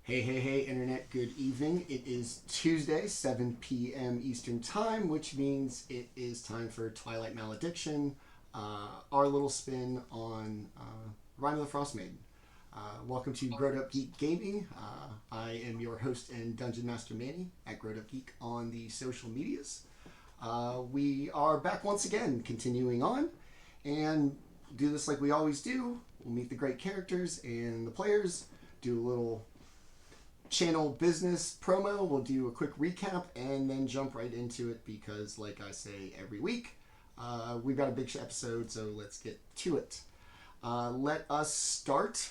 Hey, hey, hey, Internet, good evening. It is Tuesday, 7 p.m. Eastern Time, which means it is time for Twilight Malediction, our little spin on Rime of the Frostmaiden. Welcome to GrowedUpGeek Gaming. I am your host and Dungeon Master Manny at GrowedUpGeek on the social medias. We are back once again, continuing on, and do this like we always do. We'll meet the great characters and the players, do a little channel business promo. We'll do a quick recap and then jump right into it because, like I say every week, we've got a big episode, so let's get to it. Let us start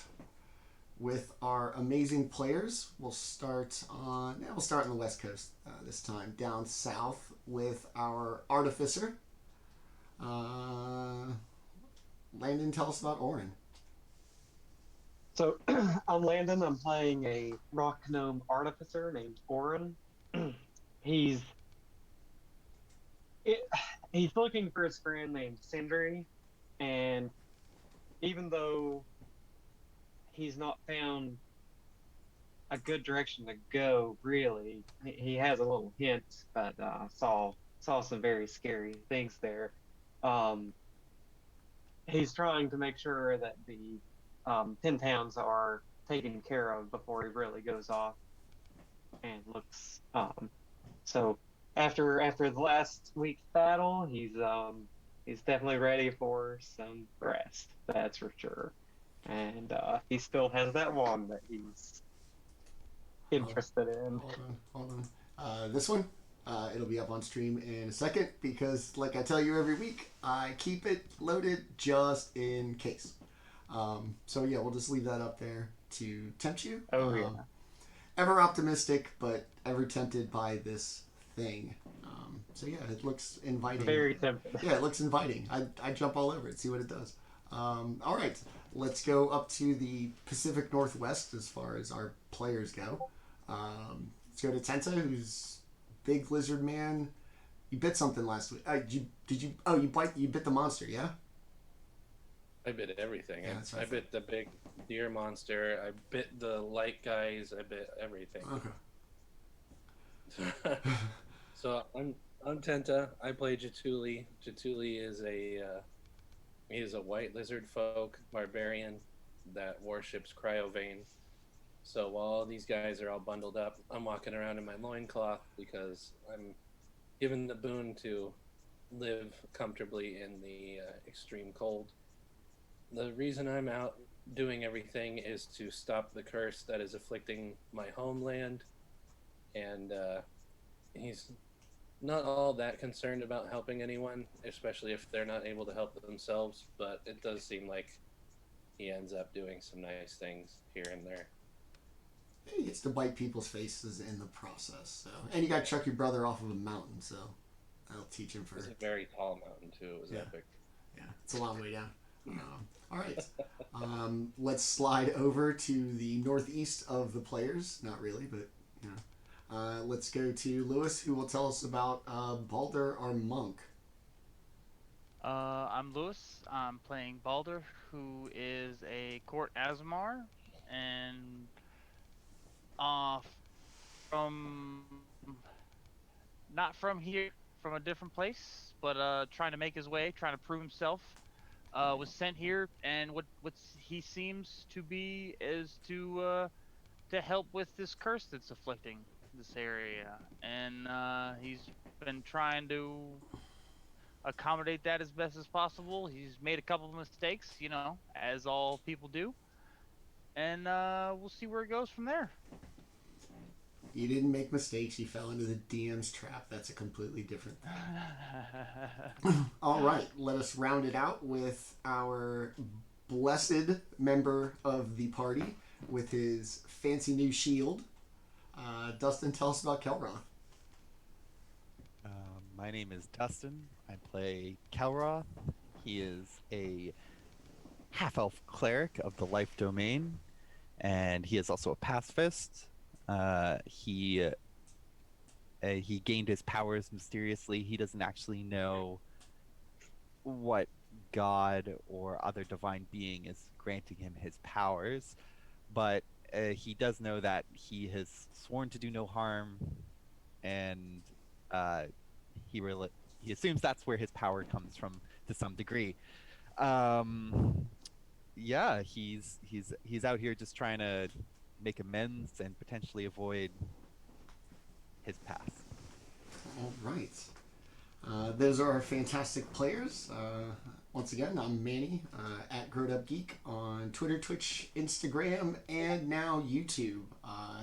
with our amazing players. We'll start on the West Coast this time, down south with our artificer. Landon, tell us about Orryn. So I'm Landon. I'm playing a rock gnome artificer named Orryn. he's it, he's looking for his friend named Sindri, and even though he's not found a good direction to go, really, he has a little hint, but saw some very scary things there. Um, he's trying to make sure that the 10 towns are taken care of before he really goes off and looks. So after the last week's battle, he's definitely ready for some rest. That's for sure. And he still has that wand that he's Hold, interested in. hold on. This one, it'll be up on stream in a second because, like I tell you every week, I keep it loaded just in case. So yeah, we'll just leave that up there to tempt you. Oh yeah, Ever optimistic, but ever tempted by this thing. So yeah, it looks inviting. very tempted. Yeah, it looks inviting. I jump all over it, see what it does. All right, let's go up to the Pacific Northwest as far as our players go. Let's go to Tenta, who's big lizard man. You bit something last week. Did you? Oh, you bit the monster, yeah. I bit everything. Yeah, that's I right. bit the big deer monster. I bit the light guys. I bit everything. Okay. So I'm Tenta. I play Jaatuuli. Jaatuuli is he is a white lizard folk barbarian that worships Cryovane. So while all these guys are all bundled up, I'm walking around in my loincloth because I'm given the boon to live comfortably in the extreme cold. The reason I'm out doing everything is to stop the curse that is afflicting my homeland, and he's not all that concerned about helping anyone, especially if they're not able to help themselves, but it does seem like he ends up doing some nice things here and there. He gets to bite people's faces in the process. So, and you got to chuck your brother off of a mountain, so that'll teach him It for. was a very tall mountain, too. It was Yeah. epic. Yeah, it's a long way down. All right. Let's slide over to the northeast of the players. Not really, but you know. Let's go to Lewis, who will tell us about Baldr, our monk. I'm Lewis. I'm playing Baldr, who is a court Asmar, and uh, from not from here, from a different place, but trying to make his way, trying to prove himself. Was sent here, and what he seems to be is to help with this curse that's afflicting this area, and he's been trying to accommodate that as best as possible. He's made a couple of mistakes, as all people do, and we'll see where it goes from there. You didn't make mistakes. You fell into the DM's trap. That's a completely different thing. All right, let us round it out with our blessed member of the party with his fancy new shield. Dustin, tell us about Kelroth. My name is Dustin. I play Kelroth. He is a half-elf cleric of the life domain, and he is also a pacifist. He gained his powers mysteriously. He doesn't actually know what god or other divine being is granting him his powers, but he does know that he has sworn to do no harm, and uh, he assumes that's where his power comes from to some degree. Um, yeah, he's out here just trying to make amends and potentially avoid his past. All right. Those are our fantastic players. Once again, I'm Manny at GrowedUpGeek on Twitter, Twitch, Instagram, and now YouTube.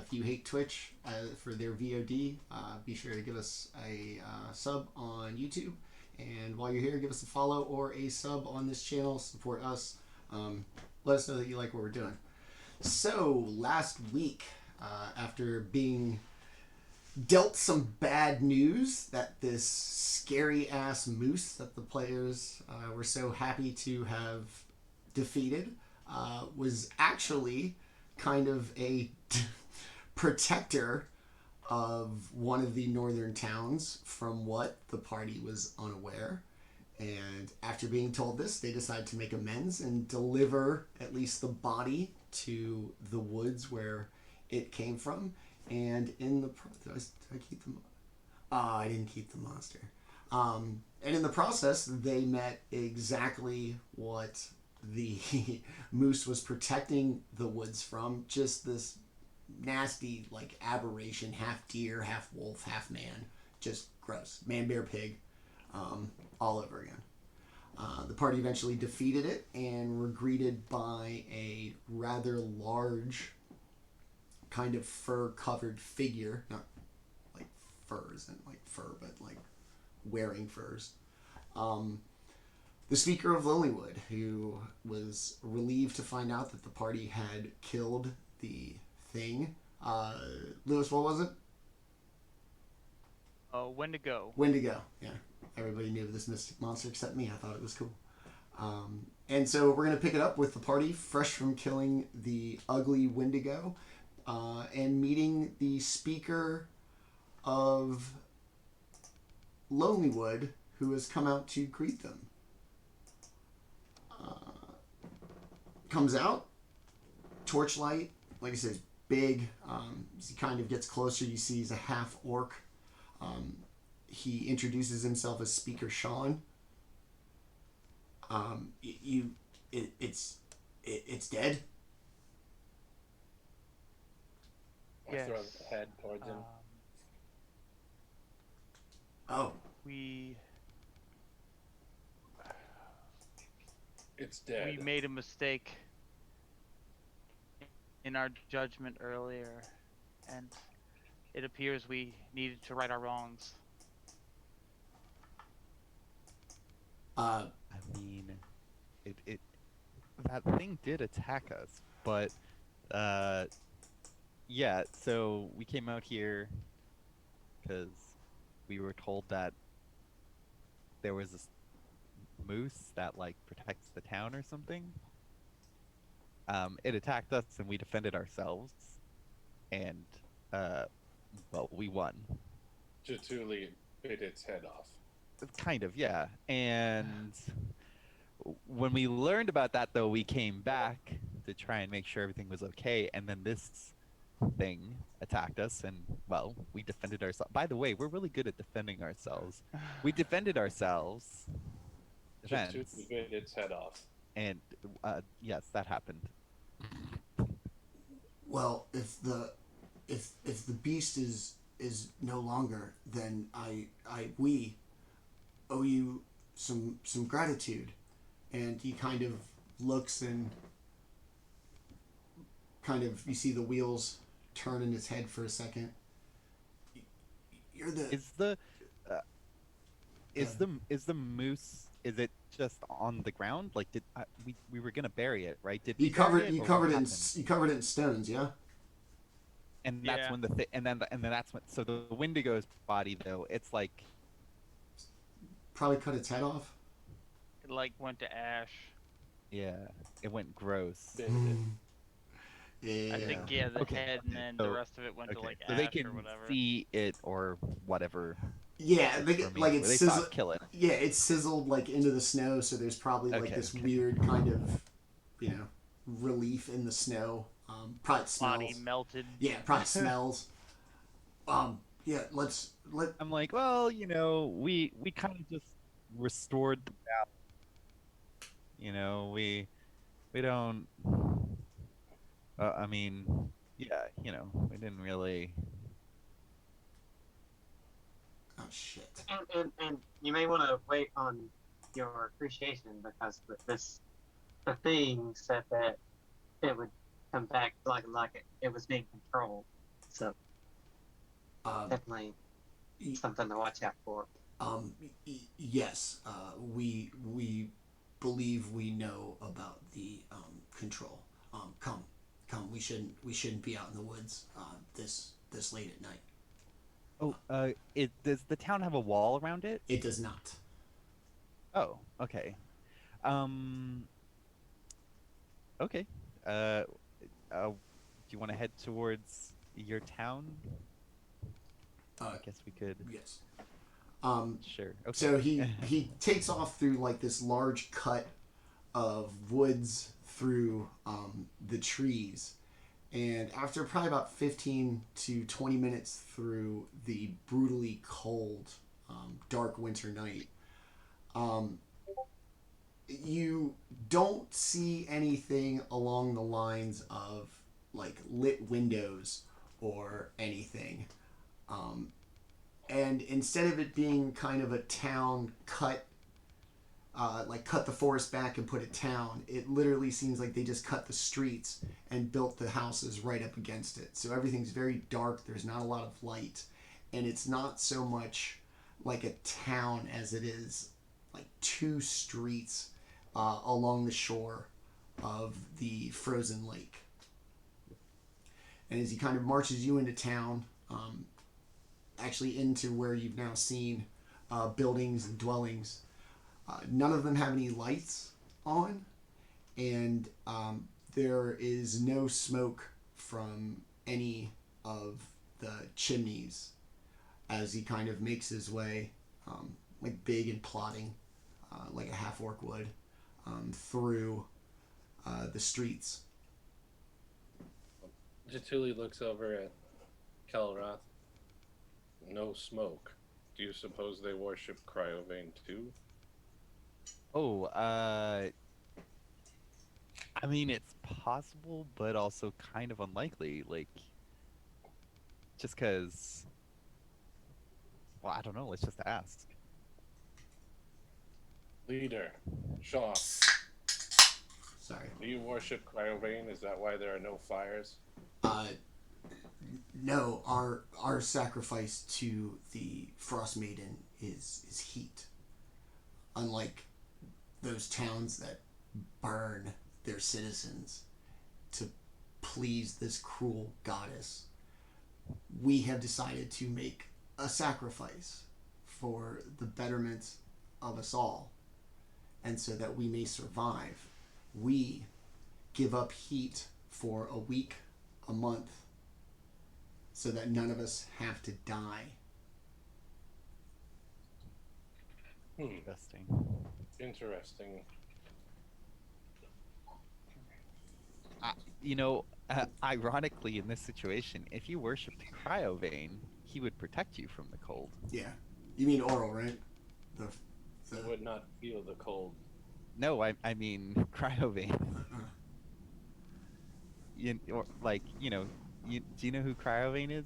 If you hate Twitch for their VOD, be sure to give us a sub on YouTube. And while you're here, give us a follow or a sub on this channel. Support us. Let us know that you like what we're doing. So, last week, after being dealt some bad news that this scary ass moose that the players were so happy to have defeated was actually kind of a protector of one of the northern towns from what the party was unaware. And after being told this, they decided to make amends and deliver at least the body to the woods where it came from. And in the did I keep them? I didn't keep the monster. And in the process, they met exactly what the moose was protecting the woods from. Just this nasty, like, aberration, half deer, half wolf, half man. Just gross. Man, bear, pig. All over again. The party eventually defeated it and were greeted by a rather large kind of fur-covered figure. Not like fur isn't like fur, but like wearing furs. The Speaker of Lonelywood, who was relieved to find out that the party had killed the thing. Lewis, what was it? Wendigo. Wendigo, yeah. Everybody knew this mystic monster except me. I thought it was cool. And so we're going to pick it up with the party fresh from killing the ugly Wendigo and meeting the Speaker of Lonelywood, who has come out to greet them. Comes out, torchlight, like I said, big. As he kind of gets closer, you see he's a half orc. He introduces himself as Speaker Sean. It's dead. I throw the head towards him. It's dead. We made a mistake in our judgment earlier, and it appears we needed to right our wrongs. I mean, it that thing did attack us, but yeah. So we came out here because we were told that there was this moose that like protects the town or something. It attacked us, and we defended ourselves, and well, we won. Jaatuuli bit its head off. Kind of, yeah. And when we learned about that, though, we came back to try and make sure everything was okay, and then this thing attacked us, and, well, we defended ourselves. By the way, we're really good at defending ourselves. We defended ourselves. Jaatuuli bit its head off. And, yes, that happened. Well, if the beast is no longer, then we owe you some gratitude. And he kind of looks and kind of, you see the wheels turn in his head for a second. You're the is the moose, is it just on the ground? Like, we were gonna bury it, right? Did you covered it in stones, yeah? And that's when and then that's when, so the Wendigo's body, though, it's like probably cut its head off. It like went to ash. Yeah, it went gross. Yeah. I think the head, and then the rest of it went to like so ash they can or whatever. see it or whatever. Yeah, like it's sizzled. Kill it. Yeah, it's sizzled like into the snow, so there's probably like this weird kind of, relief in the snow Probably Body smells. melted. Yeah, probably smells. Yeah, let. I'm like, well, we kind of just restored the balance. We don't. I mean, yeah, we didn't really. Oh shit. And you may want to wait on your appreciation because the thing said that it would come back like it was being controlled. So definitely something to watch out for. Yes, we believe we know about the control. Come. We shouldn't be out in the woods this late at night. Oh, does the town have a wall around it? It does not. Oh, okay. Um, okay. Do you want to head towards your town? I guess we could. Yes. Sure. Okay. So he takes off through like this large cut of woods through the trees, and after probably about 15 to 20 minutes through the brutally cold, dark winter night, you don't see anything along the lines of like lit windows or anything. And instead of it being kind of a town cut the forest back and put a town, it literally seems like they just cut the streets and built the houses right up against it. So everything's very dark. There's not a lot of light. And it's not so much like a town as it is like two streets along the shore of the frozen lake. And as he kind of marches you into town, actually into where you've now seen buildings and dwellings, none of them have any lights on, and there is no smoke from any of the chimneys as he kind of makes his way, like big and plodding, like a half-orc would, through the streets. Jaatuuli looks over at Kelroth. No smoke. Do you suppose they worship Cryovane too? Oh, I mean, it's possible, but also kind of unlikely. Like, just because. Well, I don't know. Let's just ask. Leader, Shaw, Sorry. do you worship Cryovane? Is that why there are no fires? No, our sacrifice to the Frostmaiden is heat. Unlike those towns that burn their citizens to please this cruel goddess, we have decided to make a sacrifice for the betterment of us all, and so that we may survive. We give up heat for a week, a month, so that none of us have to die. Interesting. Interesting. Ironically, in this situation, if you worshipped Cryovane, he would protect you from the cold. Yeah. You mean oral, right? You would not feel the cold. No, I mean Cryovane. Do you know who Cryovane is?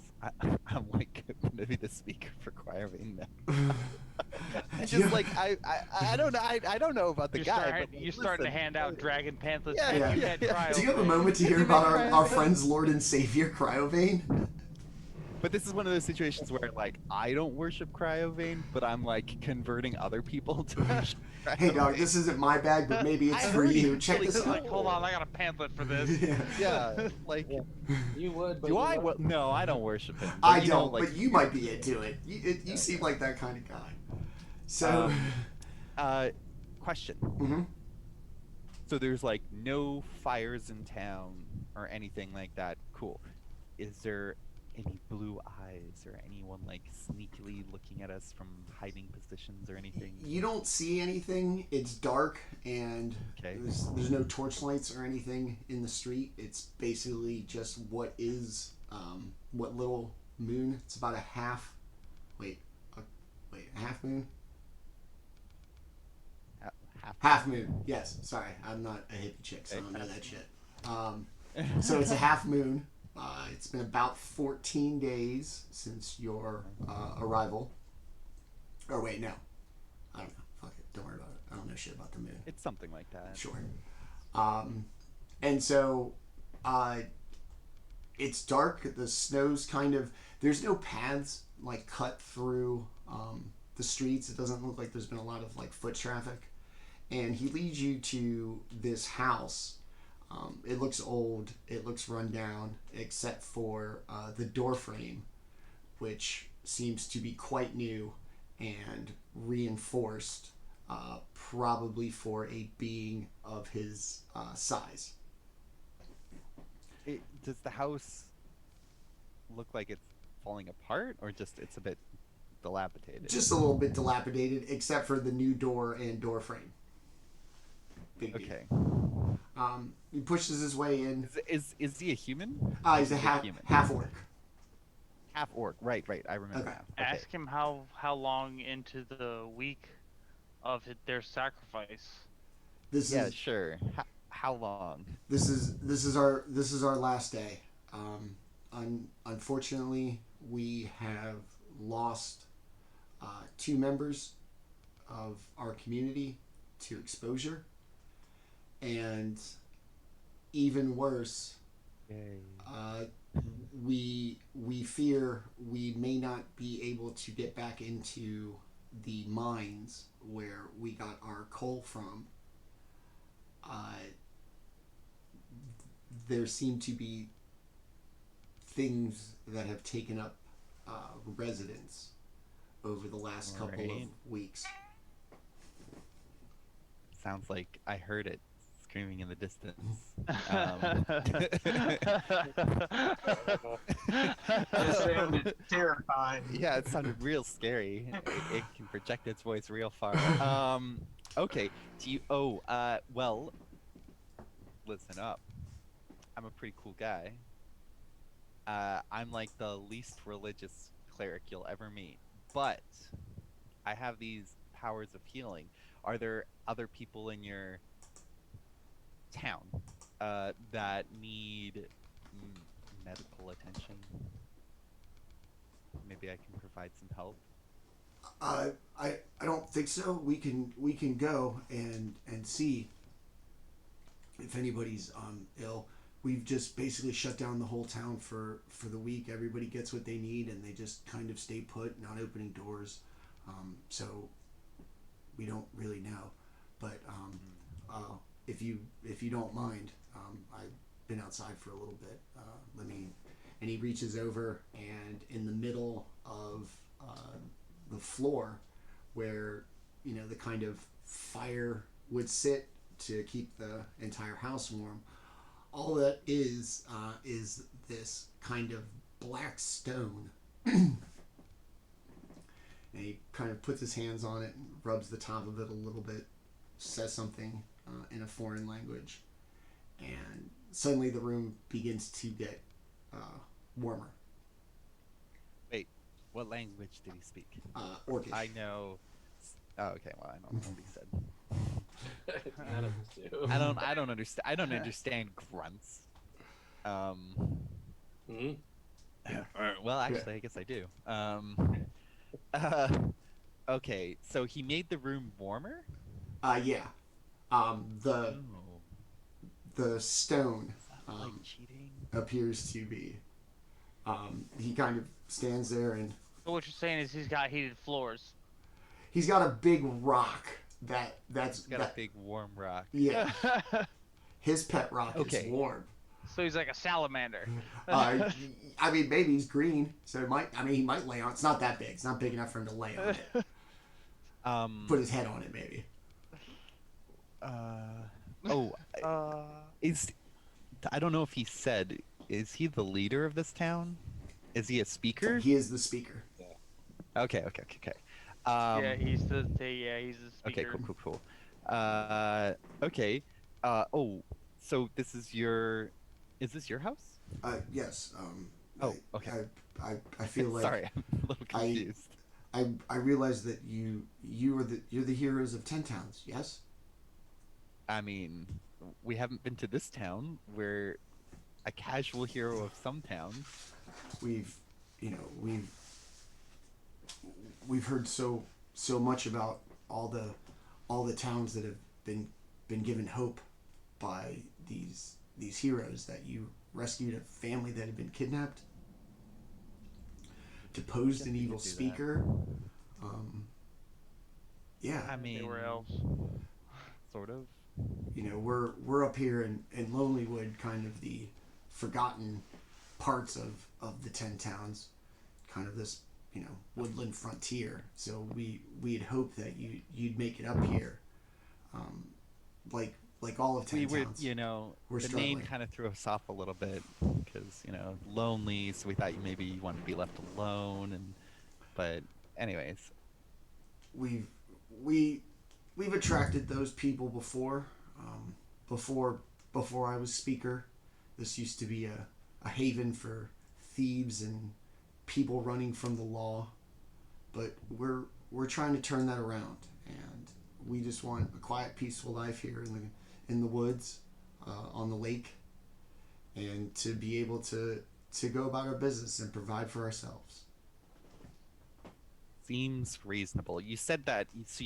I'm like gonna be the speaker for Cryovane now. I don't know. I don't know about the guy. You're starting to hand out dragon pamphlets. Yeah, and you yeah, had yeah. Cryo Do you have a Vein. moment to hear about our friend's Lord and Savior, Cryovane? But this is one of those situations where, like, I don't worship Cryovane, but I'm, like, converting other people to worship Cryovane. Hey, dog, this isn't my bag, but maybe it's I for heard you. he's Check really this cool. out. Like, hold on, I got a pamphlet for this. Yeah, like, You would, but do you I? wouldn't. No, I don't worship him. I But, you know, don't, like, but you might be into it. You seem like that kind of guy. So, question. mhm. So there's, like, no fires in town or anything like that. Cool. Is there any blue eyes or anyone like sneakily looking at us from hiding positions or anything? You don't see anything. It's dark, and Okay. there's no torch lights or anything in the street. It's basically just what is what little moon. It's about a half. Wait, a half moon. Half moon. Yes. Sorry, I'm not a hippie chick, so I don't know that shit. So it's a half moon. It's been about 14 days since your arrival. Or wait, no. I don't know. Fuck it. Don't worry about it. I don't know shit about the moon. It's something like that. Sure. And so it's dark. The snow's kind of... There's no paths like cut through the streets. It doesn't look like there's been a lot of like foot traffic. And he leads you to this house. It looks old. It looks run down, except for the door frame, which seems to be quite new and reinforced, probably for a being of his size. Does the house look like it's falling apart, or just it's a bit dilapidated? Just a little bit dilapidated, except for the new door and door frame. Big deal. Okay. He pushes his way in. Is he a human? He's a half orc. Half orc. Right. I remember Okay. now. Okay. Ask him how long into the week of their sacrifice. This Yeah, is sure. How long? this is our last day. Unfortunately, we have lost 2 members of our community to exposure, and even worse, we fear we may not be able to get back into the mines where we got our coal from. There seem to be things that have taken up residence over the last couple of weeks. Sounds like I heard it screaming in the distance. It sounded terrifying. Yeah, it sounded real scary. It can project its voice real far. Okay. Do you? Well, listen up. I'm a pretty cool guy. I'm like the least religious cleric you'll ever meet, but I have these powers of healing. Are there other people in your town that need medical attention? Maybe I can provide some help. I don't think so. We can go and see if anybody's ill. We've just basically shut down the whole town for the week. Everybody gets what they need, and they just kind of stay put, not opening doors. So we don't really know. But if you don't mind, I've been outside for a little bit. Let me. And he reaches over, and in the middle of the floor, where the kind of fire would sit to keep the entire house warm, all that is this kind of black stone. And he kind of puts his hands on it and rubs the top of it a little bit, says something in a foreign language, and suddenly the room begins to get warmer. Wait, what language did he speak? Orcish. I know. Oh, okay. Well, I don't know what he said. None of us do. I don't understand. I don't understand grunts. Well, actually, I guess I do. Okay, so he made the room warmer? Yeah. The stone Like cheating? appears to be. He kind of stands there, and So what you're saying is he's got heated floors. he's got a big rock that's He's got a big warm rock. Yeah. His pet rock is warm. So he's like a salamander. I mean, maybe he's green, so he might lay on. It's not that big. It's not big enough for him to lay on it. Put his head on it, maybe. I don't know if he said, is he the leader of this town? Is he a speaker? He is the speaker. Okay. Yeah, he's Um, he's the okay, speaker. cool. Okay. Oh, so is this your house? Yes. Oh, okay. I feel like Sorry, I'm a little I confused. I realize that you're the heroes of 10 towns. Yes. I mean, we haven't been to this town. We're a casual hero of some towns. We've you know we've heard so much about all the towns that have been given hope by these heroes, that you rescued a family that had been kidnapped, deposed an Guess we evil could do that. speaker. Yeah, I mean, They were elves. sort of. we're up here in Lonelywood, kind of the forgotten parts of the 10 towns, kind of this woodland frontier. So we'd hope that you'd make it up here, like all of 10 We were, towns. We're the struggling. name kind of threw us off a little bit because, lonely. So we thought maybe you wanted to be left alone, but anyways, we've we we've attracted those people before. Before I was speaker, this used to be a haven for thieves and people running from the law. But we're trying to turn that around, and we just want a quiet, peaceful life here in the woods, on the lake, and to be able to go about our business and provide for ourselves. seems reasonable. You said that, so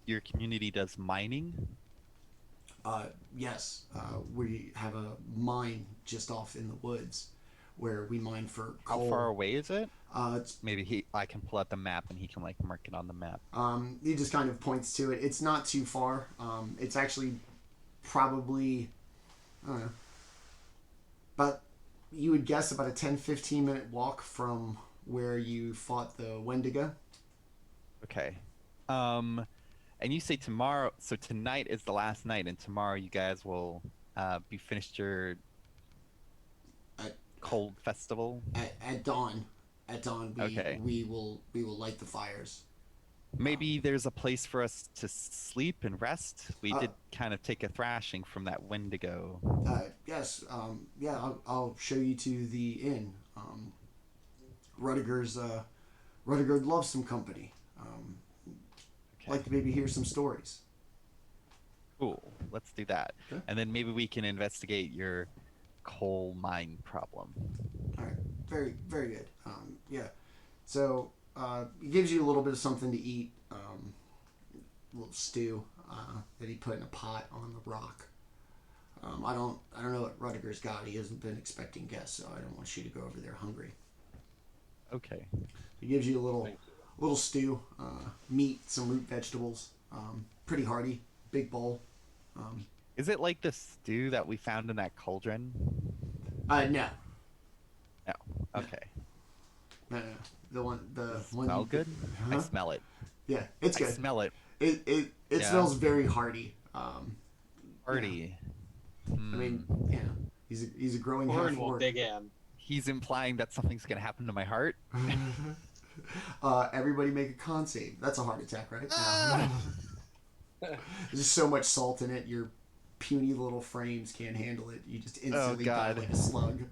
your community does mining? Yes, we have a mine just off in the woods where we mine for How coal. far away is it? It's Maybe I can pull out the map and he can mark it on the map. he just kind of points to it. It's not too far. It's actually probably, I don't know, but you would guess about a 10-15 minute walk from where you fought the Wendigo. Okay. And you say tomorrow, so tonight is the last night, and tomorrow you guys will be finished your At, cold festival. at dawn. At dawn, Okay. we will light the fires. Maybe there's a place for us to sleep and rest. We Uh, did kind of take a thrashing from that Wendigo. Yes. Yeah. I'll show you to the inn. Rudiger's Rudiger loves some company. Okay. Like to maybe hear some stories. Cool. Let's do that. Okay. And then maybe we can investigate your coal mine problem. All right. Very, very good. Yeah. So it gives you a little bit of something to eat. A little stew that he put in a pot on the rock. I don't know what Rudiger's got. He hasn't been expecting guests, so I don't want you to go over there hungry. Okay. He gives you a Thank little stew, meat, some root vegetables. Pretty hearty. Big bowl. Is it like the stew that we found in that cauldron? No. No. Okay. No. The one. Does it smell good? I Huh? smell it. Yeah, it's I good. smell it. It Yeah. smells very hearty. Hearty. I mean, he's a growing Orryn half will orc. dig in. He's implying that something's gonna happen to my heart. Everybody make a con save. That's a heart attack, right? Ah! There's just so much salt in it. Your puny little frames can't handle it. You just instantly die God. like a slug.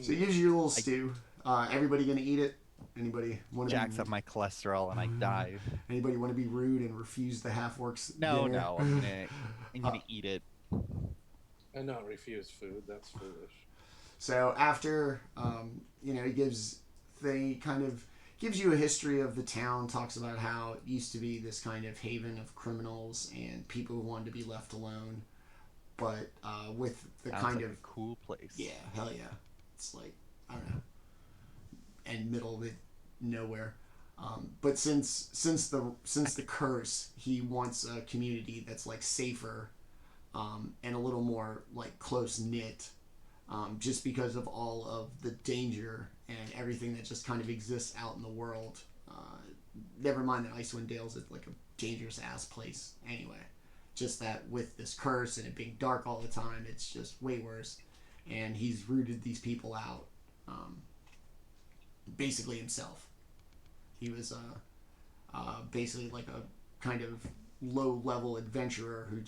So here's your little stew. Everybody gonna eat it? Anybody want to Jacks up my cholesterol and I die. Anybody want to be rude and refuse the half orcs? No, dinner? no, I'm gonna eat it. I not refuse food. That's foolish. So after, he kind of gives you a history of the town, talks about how it used to be this kind of haven of criminals and people who wanted to be left alone, but with the Sounds kind like of a cool place. yeah, hell yeah, it's like I don't know, and middle of it, nowhere. But since the curse, he wants a community that's like safer, and a little more like close knit. Just because of all of the danger and everything that just kind of exists out in the world. Never mind that Icewind Dale's like a dangerous ass place anyway. Just that with this curse and it being dark all the time, it's just way worse. and he's rooted these people out, basically himself. He was basically like a kind of low-level adventurer who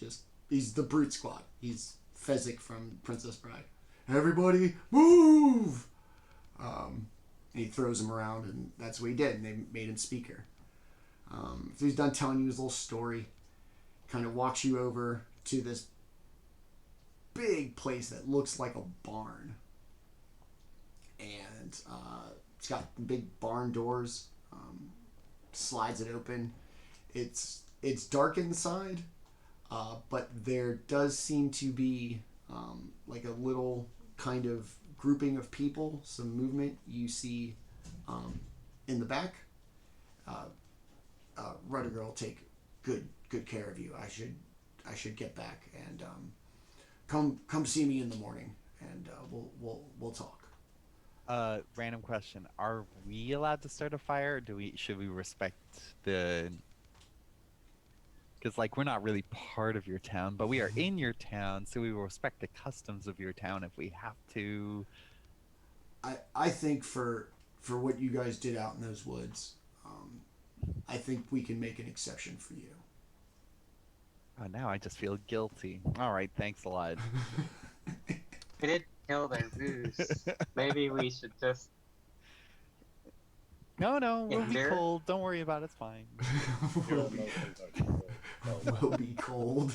he's the Brute Squad. He's Fezzik from Princess Bride. Everybody move! And he throws him around, and that's what he did, and they made him speaker. So he's done telling you his little story, kind of walks you over to this big place that looks like a barn. And it's got big barn doors, slides it open. It's dark inside, but there does seem to be like a little kind of grouping of people, some movement you see in the back. Rudder will take good care of you. I should get back and come see me in the morning, and we'll talk. Random question: are we allowed to start a fire? Or should we respect the? Because like we're not really part of your town, but we are in your town, so we will respect the customs of your town if we have to. I think for what you guys did out in those woods, I think we can make an exception for you. Oh, now I just feel guilty. All right, thanks a lot. We did kill their goose. Maybe we should just. No, we'll be Endure? cold. Don't worry about it. It's fine. We'll be cold.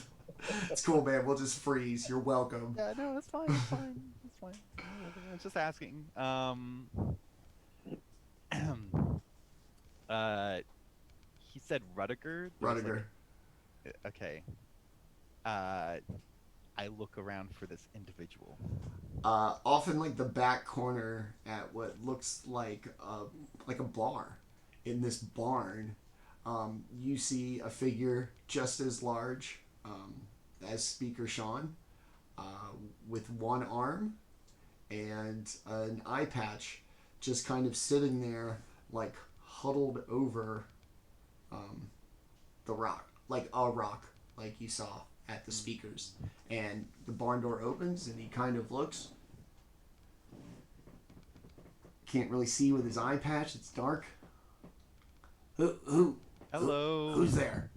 It's cool, man. We'll just freeze. You're welcome. Yeah, no, it's fine. It's fine. It's fine. I was just asking. He said Rudiger. Rudiger. Okay. I look around for this individual. Off in like the back corner at what looks like a bar. In this barn, you see a figure just as large as Speaker Sean, with one arm and an eye patch, just kind of sitting there like huddled over the rock, like a rock, like you saw at the speakers. And the barn door opens and he kind of looks. Can't really see with his eye patch. It's dark. Who? Hello. Who's there?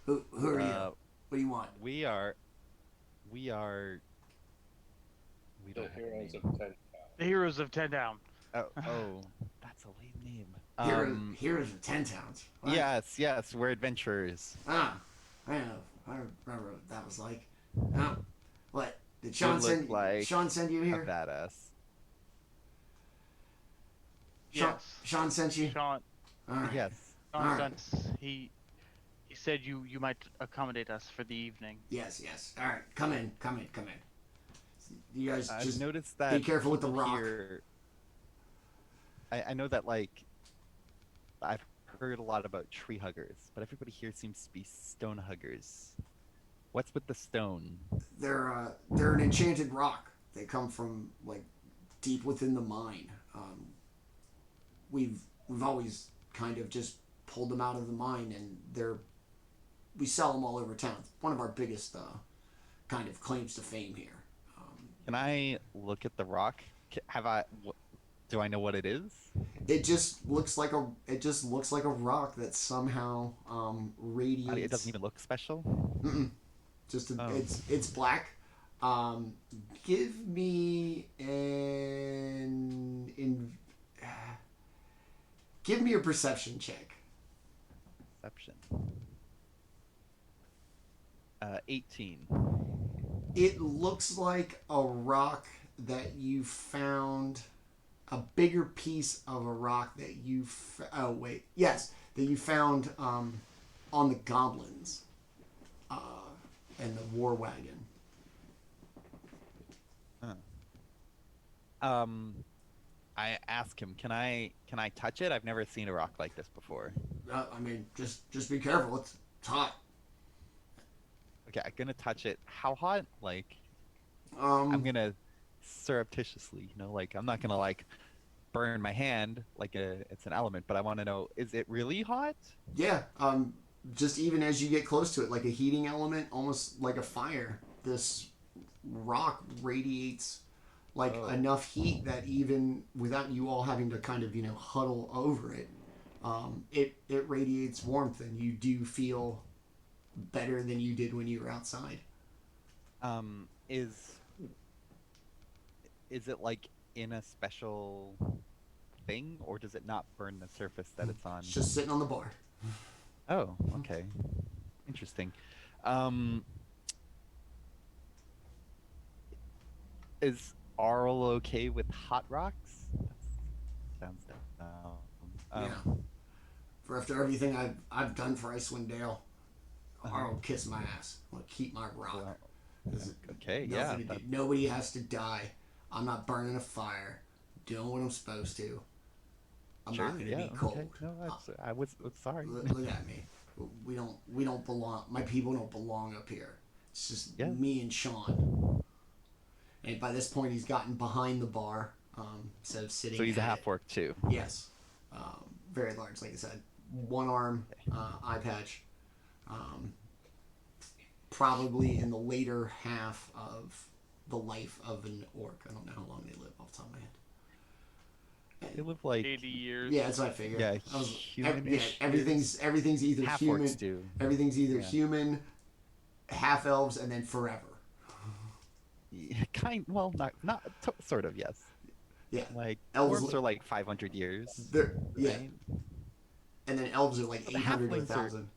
Who are you? What do you want? We are. We The don't have a heroes name. of Tenta. The Heroes of Ten Down. Oh, that's a lame name. Heroes of 10 Towns. What? Yes, we're adventurers. I remember what that was like. What? Did You Sean look send like Sean send you A here? badass. Yes. Sean sent you? Sean. All right. Yes. Sean Alright. sent- he said you might accommodate us for the evening. Yes. All right. Come in. You guys I've just noticed that. be careful with the people rock. here- I know that like I've heard a lot about tree huggers, but everybody here seems to be stone huggers. What's with the stone? They're an enchanted rock. They come from like deep within the mine. We've always kind of just pulled them out of the mine, and we sell them all over town. It's one of our biggest kind of claims to fame here. Can I look at the rock? Do I know what it is? It just looks like a rock that somehow radiates. It doesn't even look special. Mm-mm. It's black. Give me give me a perception check. Perception. 18. It looks like a rock that you found, a bigger piece of a rock that you that you found on the goblins and the war wagon. I ask him, can I touch it? I've never seen a rock like this before. I mean, just be careful. It's hot. Okay, I'm gonna touch it. How hot? Like, Um, I'm gonna surreptitiously, like I'm not gonna like burn my hand like it's an element, but I want to know, is it really hot? Yeah. Just even as you get close to it, like a heating element, almost like a fire. This rock radiates like Oh. enough heat that even without you all having to kind of huddle over it, it radiates warmth, and you do feel better than you did when you were outside. Is it like in a special thing, or does it not burn the surface that it's on? It's just sitting on the bar. Oh, okay. Interesting. Um, is Arl okay with hot rocks? That sounds dumb. Yeah. For after everything I've done for Icewind Dale, I'll kiss my ass. I'll keep my rock. Well, 'Cause okay, nothing yeah. to do. Nobody has to die. I'm not burning a fire. Doing what I'm supposed to. I'm Sure, not going to yeah, be cold. okay. No, I was sorry. Look at me. We don't belong. My people don't belong up here. It's just Yeah. me and Sean. And by this point, he's gotten behind the bar, instead of sitting. So he's a at half it. orc too. Yes, very large. Like I said, one arm, eye patch. Probably in the later half of the life of an orc. I don't know how long they live off the top of my head. They live like 80 years. Yeah, that's what I figured. Yeah, humanish everything's either half human. orcs do. Everything's either Yeah. human, half elves, and then forever. Yeah, well, not sort of, yes. Yeah, Like Elves dwarves are like 500 years. yeah, right? and then elves are like The 800 to halflings are- 1,000.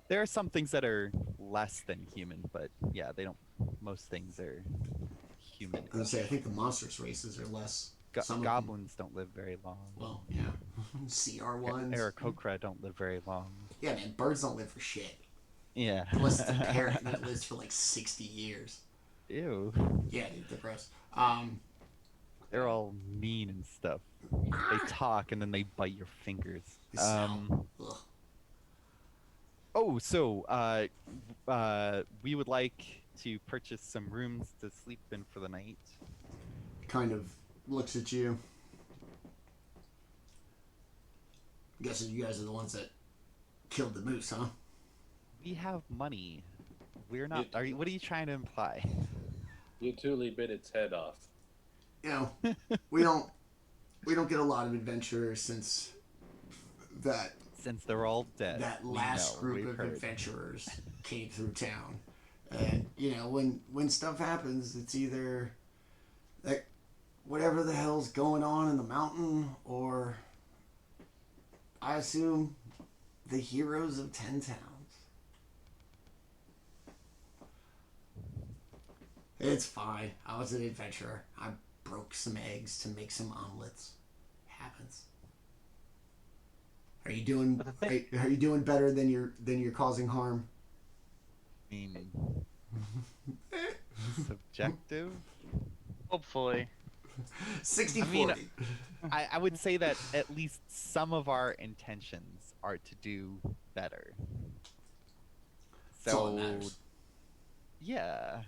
There are some things that are less than human, but yeah, they don't. Most things are human. I was gonna say, I think the monstrous races are less. Some of them. Goblins don't live very long. Well, yeah, CR ones. Aarakocra don't live very long. Yeah, man, birds don't live for shit. Yeah. Unless it's a parrot that lives for like 60 years. Ew. Yeah, dude, they're gross. They're all mean and stuff. They talk and then they bite your fingers. They smell. Ugh. Oh, so we would like to purchase some rooms to sleep in for the night. Kind of looks at you. I'm guessing you guys are the ones that killed the moose, huh? We have money. We're not. What are you trying to imply? Jaatuuli bit its head off. You know, we don't get a lot of adventurers since that Since they're all dead. that we last know, group we've of heard. adventurers came through town. And when stuff happens, it's either like whatever the hell's going on in the mountain, or I assume the heroes of 10 towns. It's fine. I was an adventurer. I broke some eggs to make some omelets. Happens. Are you doing? Are you doing better than you're causing harm? I mean, subjective. Hopefully. 60 I mean, 40. I would say that at least some of our intentions are to do better. That's all that So, matters. yeah.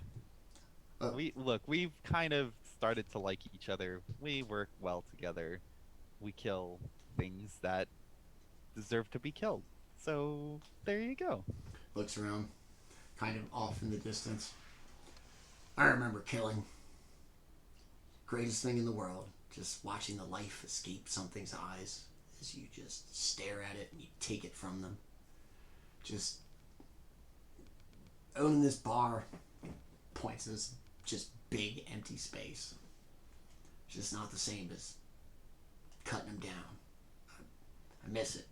Oh. We've kind of started to like each other. We work well together. We kill things that deserve to be killed. So, there you go. Looks around, kind of off in the distance. I remember killing. Greatest thing in the world. Just watching the life escape something's eyes as you just stare at it and you take it from them. Just owning this bar, points to this just big empty space. It's just not the same as cutting them down. I miss it.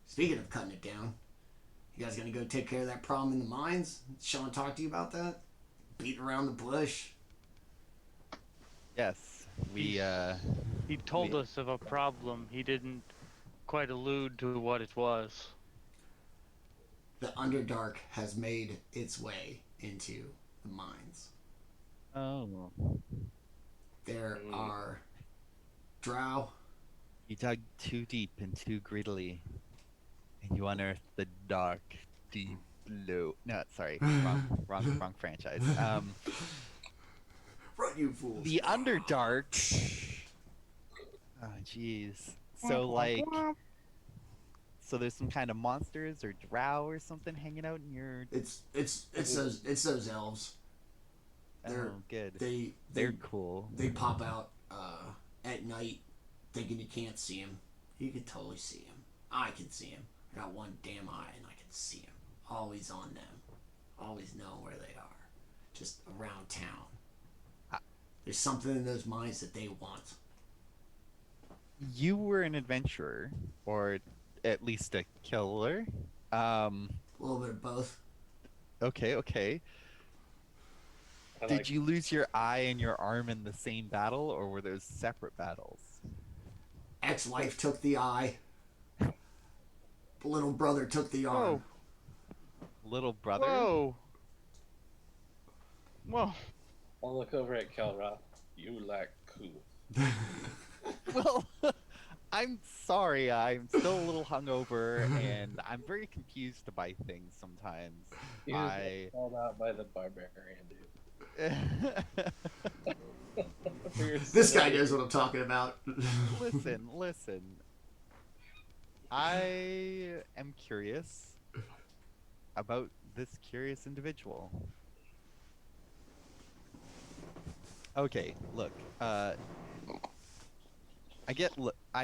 Speaking of cutting it down, you guys gonna go take care of that problem in the mines? Sean talked to you about that? Beat around the bush? Yes, we He told We- us of a problem. He didn't quite allude to what it was. The Underdark has made its way into the mines. oh, There are drow. you dug too deep and too greedily, and you unearthed the dark, deep blue. No, sorry, wrong franchise. Run, you fools. The Underdark. Oh, jeez. So like, so there's some kind of monsters or drow or something hanging out in your. It's those elves. They're Oh, good. they're cool. They pop out at night, thinking you can't see them. You can totally see them. I can see them. I got one damn eye, and I can see them. Always on them. Always know where they are. Just around town. There's something in those mines that they want. You were an adventurer, or at least a killer. A little bit of both. Okay. Did you lose your eye and your arm in the same battle, or were those separate battles? Ex-wife took the eye. Little brother took the arm. Little brother? Whoa. I'll look over at Kelroth. You lack cool. Well, I'm sorry. I'm still a little hungover, and I'm very confused by things sometimes. You get called out by the barbarian, dude. This guy knows what I'm talking about. Listen. I am curious about this curious individual. Okay, look. I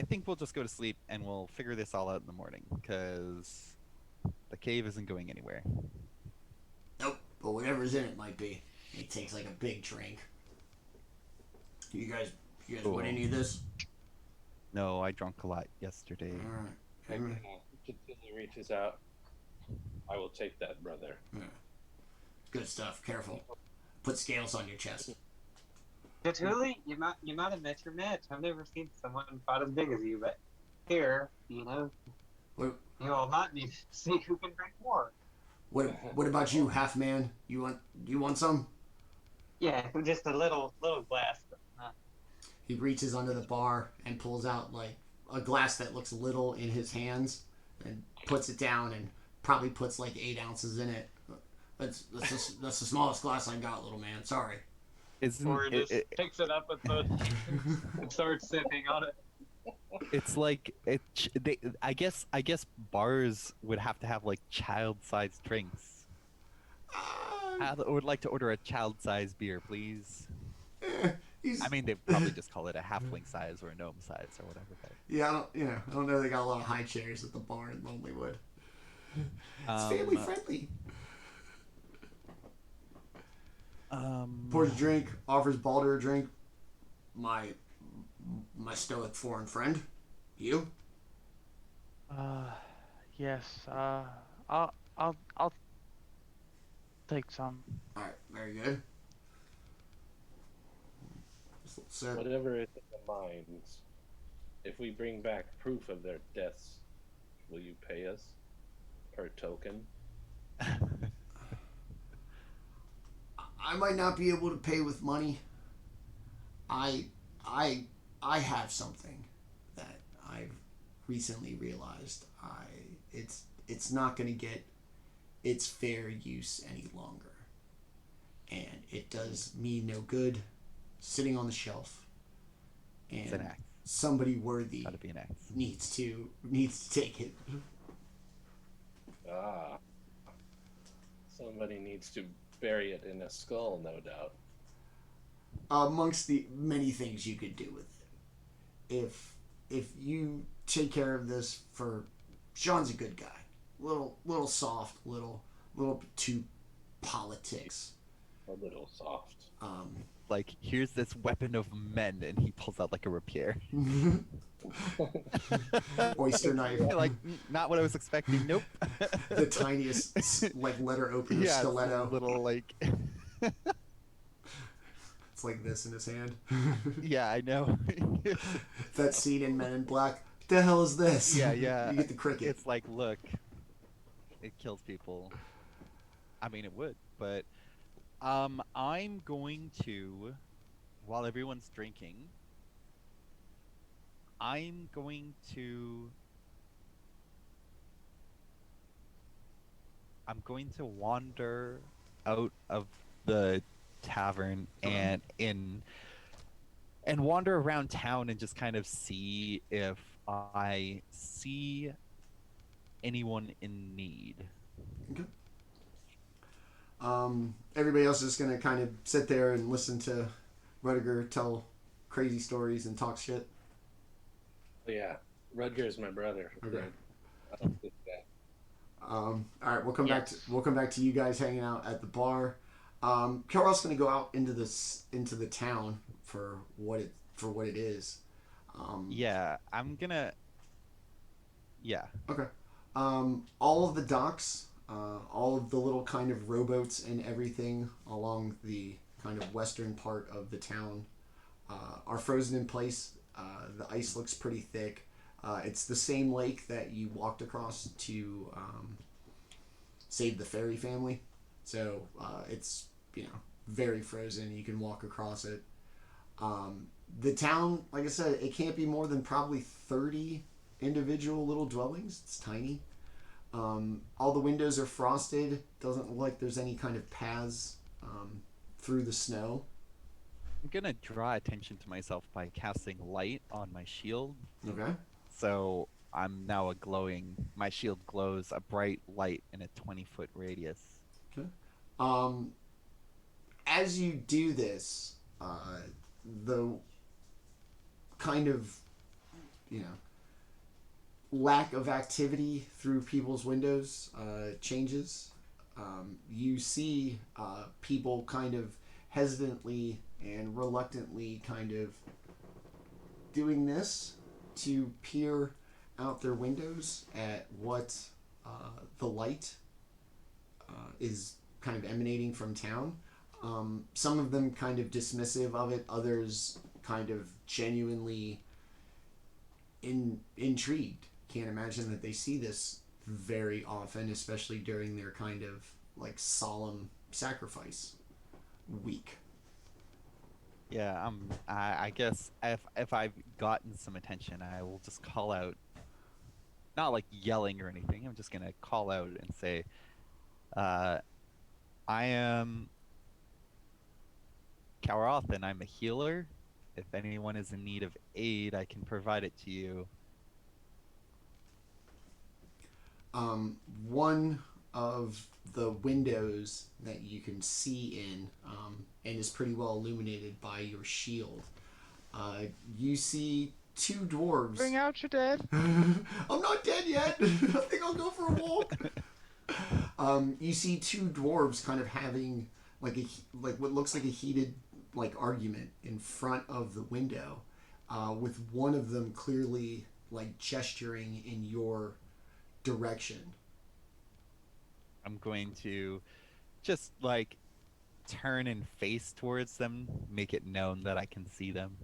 think we'll just go to sleep and we'll figure this all out in the morning, because the cave isn't going anywhere. Nope, but whatever's in it might be. He takes like a big drink. You guys want any of this? No, I drank a lot yesterday. All right. Jaatuuli reaches out. I will take that, brother. Yeah. Good stuff. Careful. Put scales on your chest. Jaatuuli, you might have met your match. I've never seen someone quite as big as you, but here, you all might need to see who can drink more. What about you, half man? You want some? Yeah, just a little glass. He reaches under the bar and pulls out like a glass that looks little in his hands, and puts it down, and probably puts like 8 ounces in it. That's the smallest glass I got, little man. Sorry. Or he just picks it up and starts sipping on it. It's like I guess bars would have to have like child-sized drinks. I would like to order a child-sized beer, please. I mean, they probably just call it a halfling size or a gnome size or whatever. But... Yeah, I don't know. They got a lot of high chairs at the bar in Lonelywood. It's family friendly. Pours a drink, offers Baldr a drink. My stoic foreign friend. You? Yes. I'll take some. All right, very good. So, Whatever is in the mines, if we bring back proof of their deaths, will you pay us per token? I might not be able to pay with money. I have something that I've recently realized. It's not going to get its fair use any longer, and it does me no good sitting on the shelf. And it's an axe. Somebody worthy Gotta be an axe. needs to take it. Somebody needs to bury it in a skull, no doubt. Amongst the many things you could do with it, if you take care of this for Sean's a good guy, little soft, little too politics, A little soft. Like, here's this weapon of men, and he pulls out like a rapier. Oyster knife. Like, not what I was expecting. Nope. The tiniest like letter opener stiletto. Little like. It's like this in his hand. Yeah, I know. That scene in Men in Black. What the hell is this? Yeah. You get the cricket. It's like, look, it kills people. I mean, it would, but I'm going to, while everyone's drinking, I'm going to wander out of the tavern and wander around town and just kind of see if I see anyone in need. Okay. Everybody else is just gonna kind of sit there and listen to Rudiger tell crazy stories and talk shit. Yeah, Rudger is my brother. Okay. I don't think that. All right, we'll come back to Yes. you guys hanging out at the bar. Kelroth's gonna go out into the town for what it is. Yeah, I'm gonna. Yeah. Okay. All of the docks, all of the little kind of rowboats and everything along the kind of western part of the town are frozen in place. The ice looks pretty thick. It's the same lake that you walked across to save the fairy family. So it's, very frozen. You can walk across it. The town, like I said, it can't be more than probably 30 individual little dwellings. It's tiny. All the windows are frosted. Doesn't look like there's any kind of paths through the snow. I'm gonna draw attention to myself by casting light on my shield. Okay. So I'm now my shield glows a bright light in a 20-foot radius. Okay. As you do this, the kind of, lack of activity through people's windows changes. You see people kind of hesitantly and reluctantly kind of doing this to peer out their windows at what the light is kind of emanating from town. Some of them kind of dismissive of it, others kind of genuinely intrigued. Can't imagine that they see this very often, especially during their kind of like solemn sacrifice week. Yeah, I guess if I've gotten some attention, I will just call out, not like yelling or anything. I'm just gonna call out and say, I am Kelroth, and I'm a healer. If anyone is in need of aid, I can provide it to you. One of the windows that you can see in, and is pretty well illuminated by your shield, you see two dwarves. Bring out your dead. I'm not dead yet. I think I'll go for a walk. You see two dwarves kind of having like what looks like a heated argument in front of the window, with one of them clearly gesturing in your direction. I'm going to just turn and face towards them, make it known that I can see them.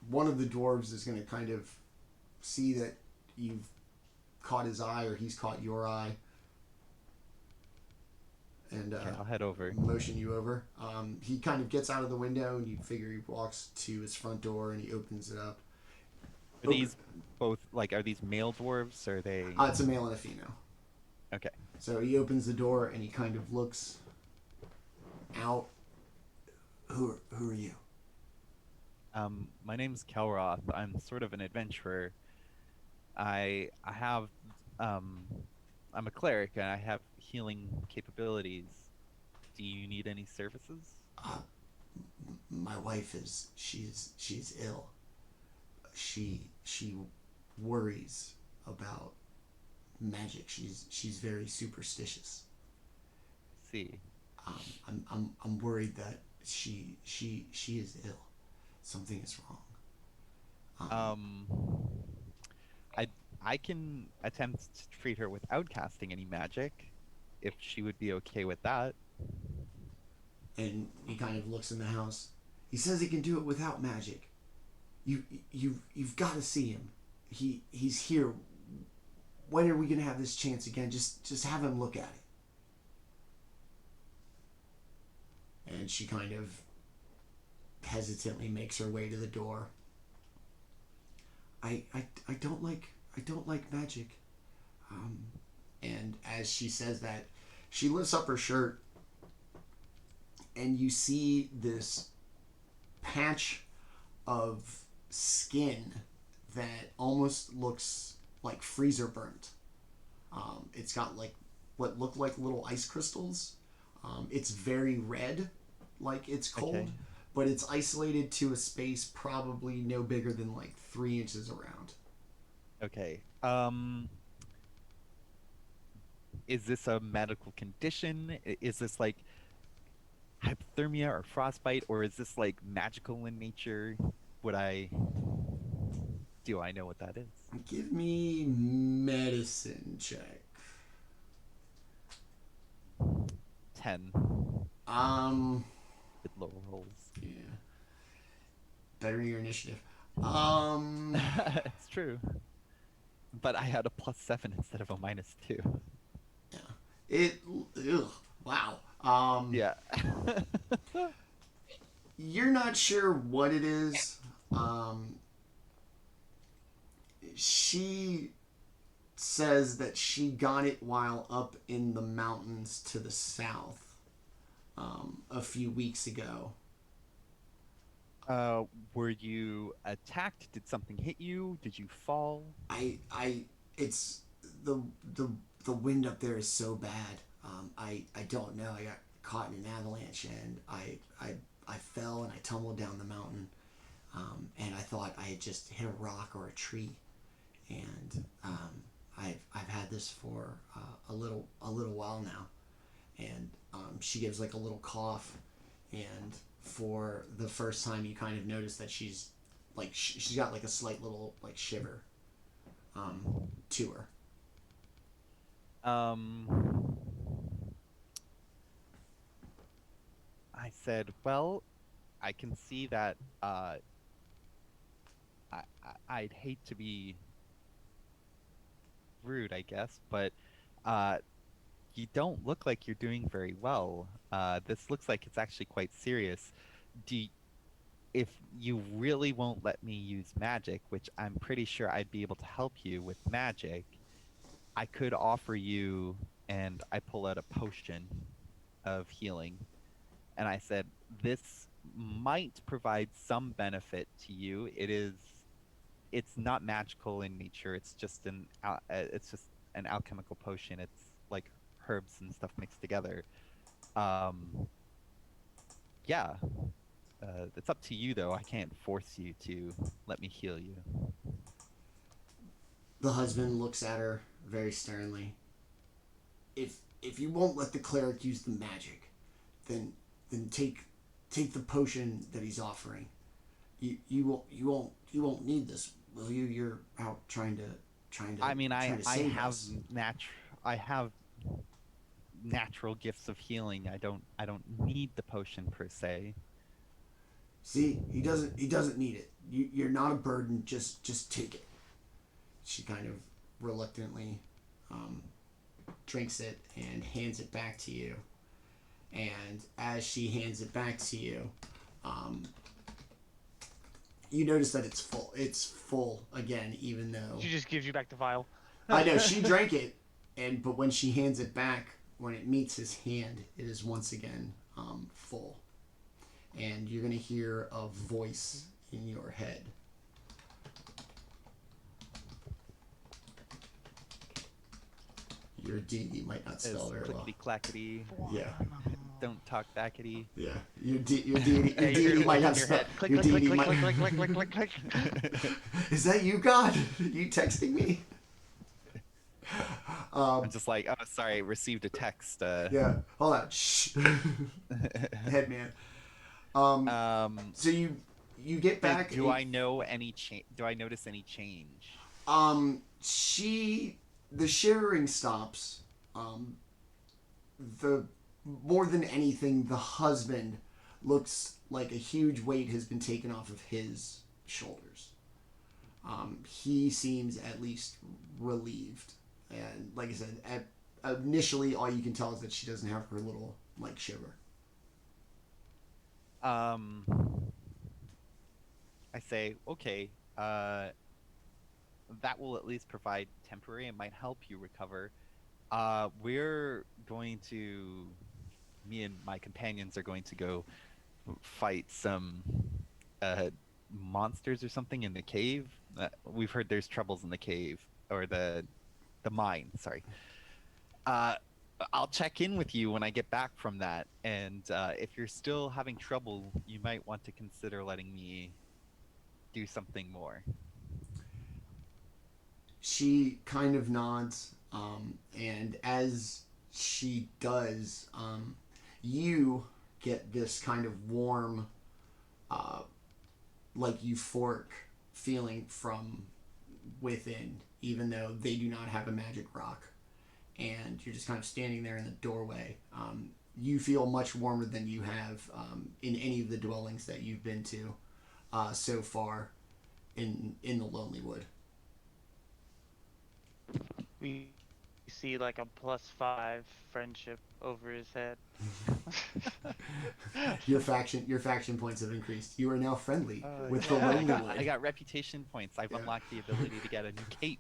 One of the dwarves is going to kind of see that you've caught his eye, or he's caught your eye, and Okay, I'll head over. motion you over. He kind of gets out of the window, and you figure he walks to his front door and he opens it up. Are these both are these male dwarves, or are they? It's a male and a female. Okay. So he opens the door and he kind of looks out. Who are you? My name's Kelroth. I'm sort of an adventurer. I have I'm a cleric and I have healing capabilities. Do you need any services? My wife she's ill. She worries about magic. She's very superstitious. I see. I'm worried that she is ill. Something is wrong. I can attempt to treat her without casting any magic, if she would be okay with that. And he kind of looks in the house. He says he can do it without magic. You've got to see him. He's here. When are we gonna have this chance again? Just have him look at it. And she kind of hesitantly makes her way to the door. I don't like magic. And as she says that, she lifts up her shirt, and you see this patch of skin that almost looks like freezer burnt. It's got what look like little ice crystals. It's very red, like it's cold, Okay. but it's isolated to a space probably no bigger than like 3 inches around. Okay. Is this a medical condition? Is this like hypothermia or frostbite, or is this like magical in nature? Would I Do I know what that is? Give me medicine check. 10 Um, with low rolls. yeah, better than your initiative. It's true. But I had a +7 instead of a -2. Yeah, ugh, wow. Yeah. You're not sure what it is. She says that she got it while up in the mountains to the south, a few weeks ago. Were you attacked? Did something hit you? Did you fall? It's the the the wind up there is so bad. I don't know. I got caught in an avalanche and I fell and I tumbled down the mountain. And I thought I had just hit a rock or a tree, and I've had this for a little while now, and she gives like a little cough, and for the first time you kind of notice that she's like she's got like a slight little like shiver to her. I said, well, I can see that I'd hate to be rude, I guess, but uh, you don't look like you're doing very well. This looks like it's actually quite serious. Do y- if you really won't let me use magic, which I'm pretty sure I'd be able to help you with magic, I could offer you, and I pull out a potion of healing, and I said, this might provide some benefit to you. It's not magical in nature. It's just an alchemical potion. It's like herbs and stuff mixed together. Um, yeah, it's up to you though. I can't force you to let me heal you. The husband looks at her very sternly. If you won't let the cleric use the magic, then take the potion that he's offering. You won't need this, will you? You're out trying to I mean, save us. I have natural gifts of healing. I don't need the potion per se. See, he doesn't need it. You're not a burden. Just take it. She kind of reluctantly drinks it and hands it back to you. And as she hands it back to you, you notice that it's full. It's full again, even though She just gives you back the vial. I know she drank it, but when she hands it back, when it meets his hand, it is once again full. And you're gonna hear a voice in your head. Your D might not It's spell very well. clickety clackety. Yeah. Don't talk backety. Yeah, your deity Yeah, you hear it might in not your spell. head. Click, Your click, click, deity click, might. click, click, click, click, click, click. Is that you, God? You texting me? I'm just like, oh, sorry, received a text. Yeah. Hold on. Shh. Headman. So you get back. Do I know any change? Do I notice any change? The shivering stops. The more than anything, the husband looks like a huge weight has been taken off of his shoulders. He seems at least relieved, and like I said, initially all you can tell is that she doesn't have her little like shiver. I say, okay, that will at least provide temporary. It might help you recover. Me and my companions are going to go fight some uh, monsters or something in the cave. We've heard there's troubles in the cave or the mine. Sorry. I'll check in with you when I get back from that, and if you're still having trouble, you might want to consider letting me do something more. She kind of nods, and as she does, you get this kind of warm, uh, like euphoric feeling from within, even though they do not have a magic rock. And you're just kind of standing there in the doorway. You feel much warmer than you have in any of the dwellings that you've been to so far in the Lonely Wood. We see like a +5 friendship over his head. Your faction points have increased. You are now friendly with the Yeah, Lonely Wood. I got reputation points. I've unlocked the ability to get a new cape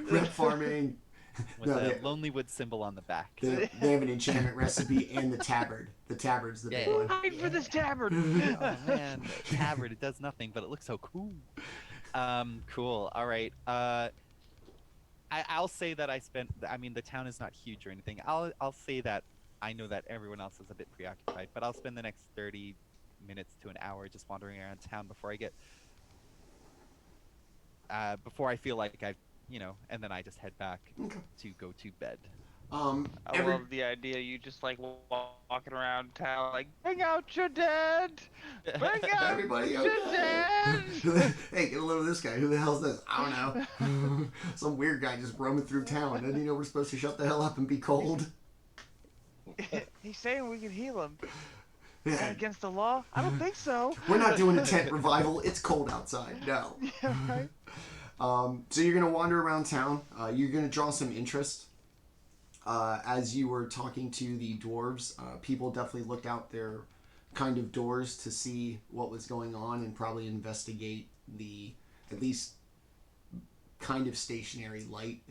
Rep farming. with a Lonely Wood symbol on the back. They have an enchantment recipe and the tabard. The tabard's the big one. Fight for this tabard! Oh man, tabard, it does nothing, but it looks so cool. Cool. All right. I'll say that I mean, the town is not huge or anything. I'll say that I know that everyone else is a bit preoccupied, but I'll spend the next 30 minutes to an hour just wandering around town before I get before I feel like I've, and then I just head back to go to bed. I love the idea you just like walking around town like, bring out your dead! Bring out Everybody your okay? dead! Hey, get a load of this guy. Who the hell's this? I don't know. Some weird guy just roaming through town. Doesn't he know we're supposed to shut the hell up and be cold? He's saying we can heal him. Yeah. Is that against the law? I don't think so. We're not doing a tent revival. It's cold outside. No. Yeah, right. So you're going to wander around town. You're going to draw some interest. As you were talking to the dwarves, people definitely looked out their kind of doors to see what was going on and probably investigate the at least kind of stationary light.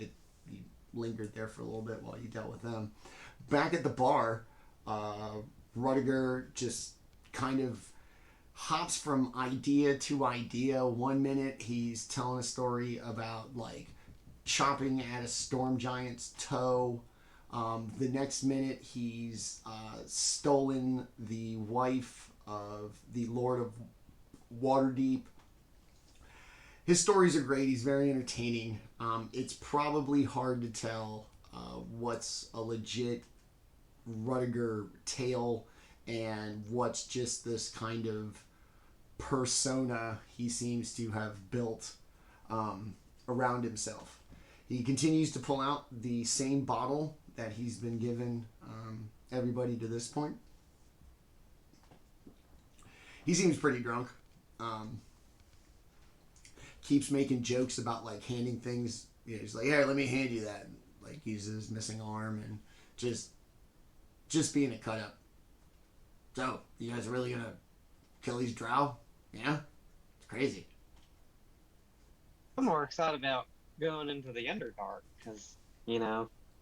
You lingered there for a little bit while you dealt with them. Back at the bar, Rudiger just kind of hops from idea to idea. One minute he's telling a story about like chopping at a storm giant's toe. The next minute, he's stolen the wife of the Lord of Waterdeep. His stories are great. He's very entertaining. It's probably hard to tell what's a legit Rudiger tale and what's just this kind of persona he seems to have built around himself. He continues to pull out the same bottle that he's been given everybody to this point. He seems pretty drunk. Keeps making jokes about like handing things. He's like, "Here, let me hand you that." And, like uses his missing arm and just being a cut up. So, you guys are really gonna kill these drow? Yeah? It's crazy. I'm more excited about going into the Underdark because,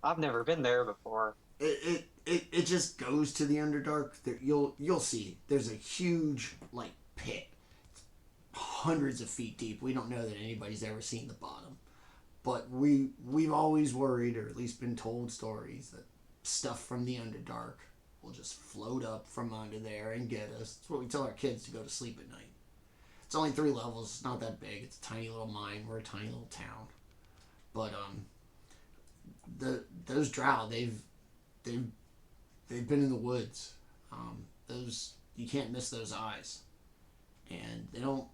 I've never been there before. It just goes to the Underdark. You'll see. There's a huge like pit, hundreds of feet deep. We don't know that anybody's ever seen the bottom, but we've always worried, or at least been told stories that stuff from the Underdark will just float up from under there and get us. That's what we tell our kids to go to sleep at night. It's only 3 levels. It's not that big. It's a tiny little mine. We're a tiny little town, but those drow, they've been in the woods. Those, you can't miss those eyes, and they don't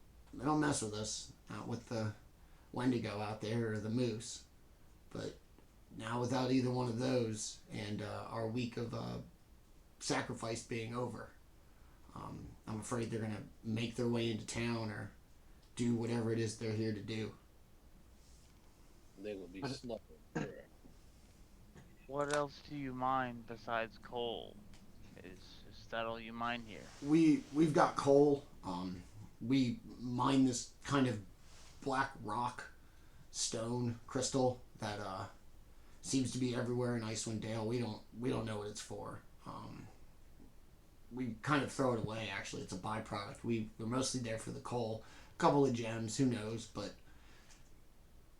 mess with us. Not with the Wendigo out there or the moose, but now without either one of those and our week of sacrifice being over, I'm afraid they're gonna make their way into town or do whatever it is they're here to do. They will be snuffled. What else do you mine besides coal? Is that all you mine here? We've got coal. We mine this kind of black rock, stone, crystal that seems to be everywhere in Icewind Dale. We don't know what it's for. We kind of throw it away. Actually, it's a byproduct. We're mostly there for the coal. A couple of gems, who knows? But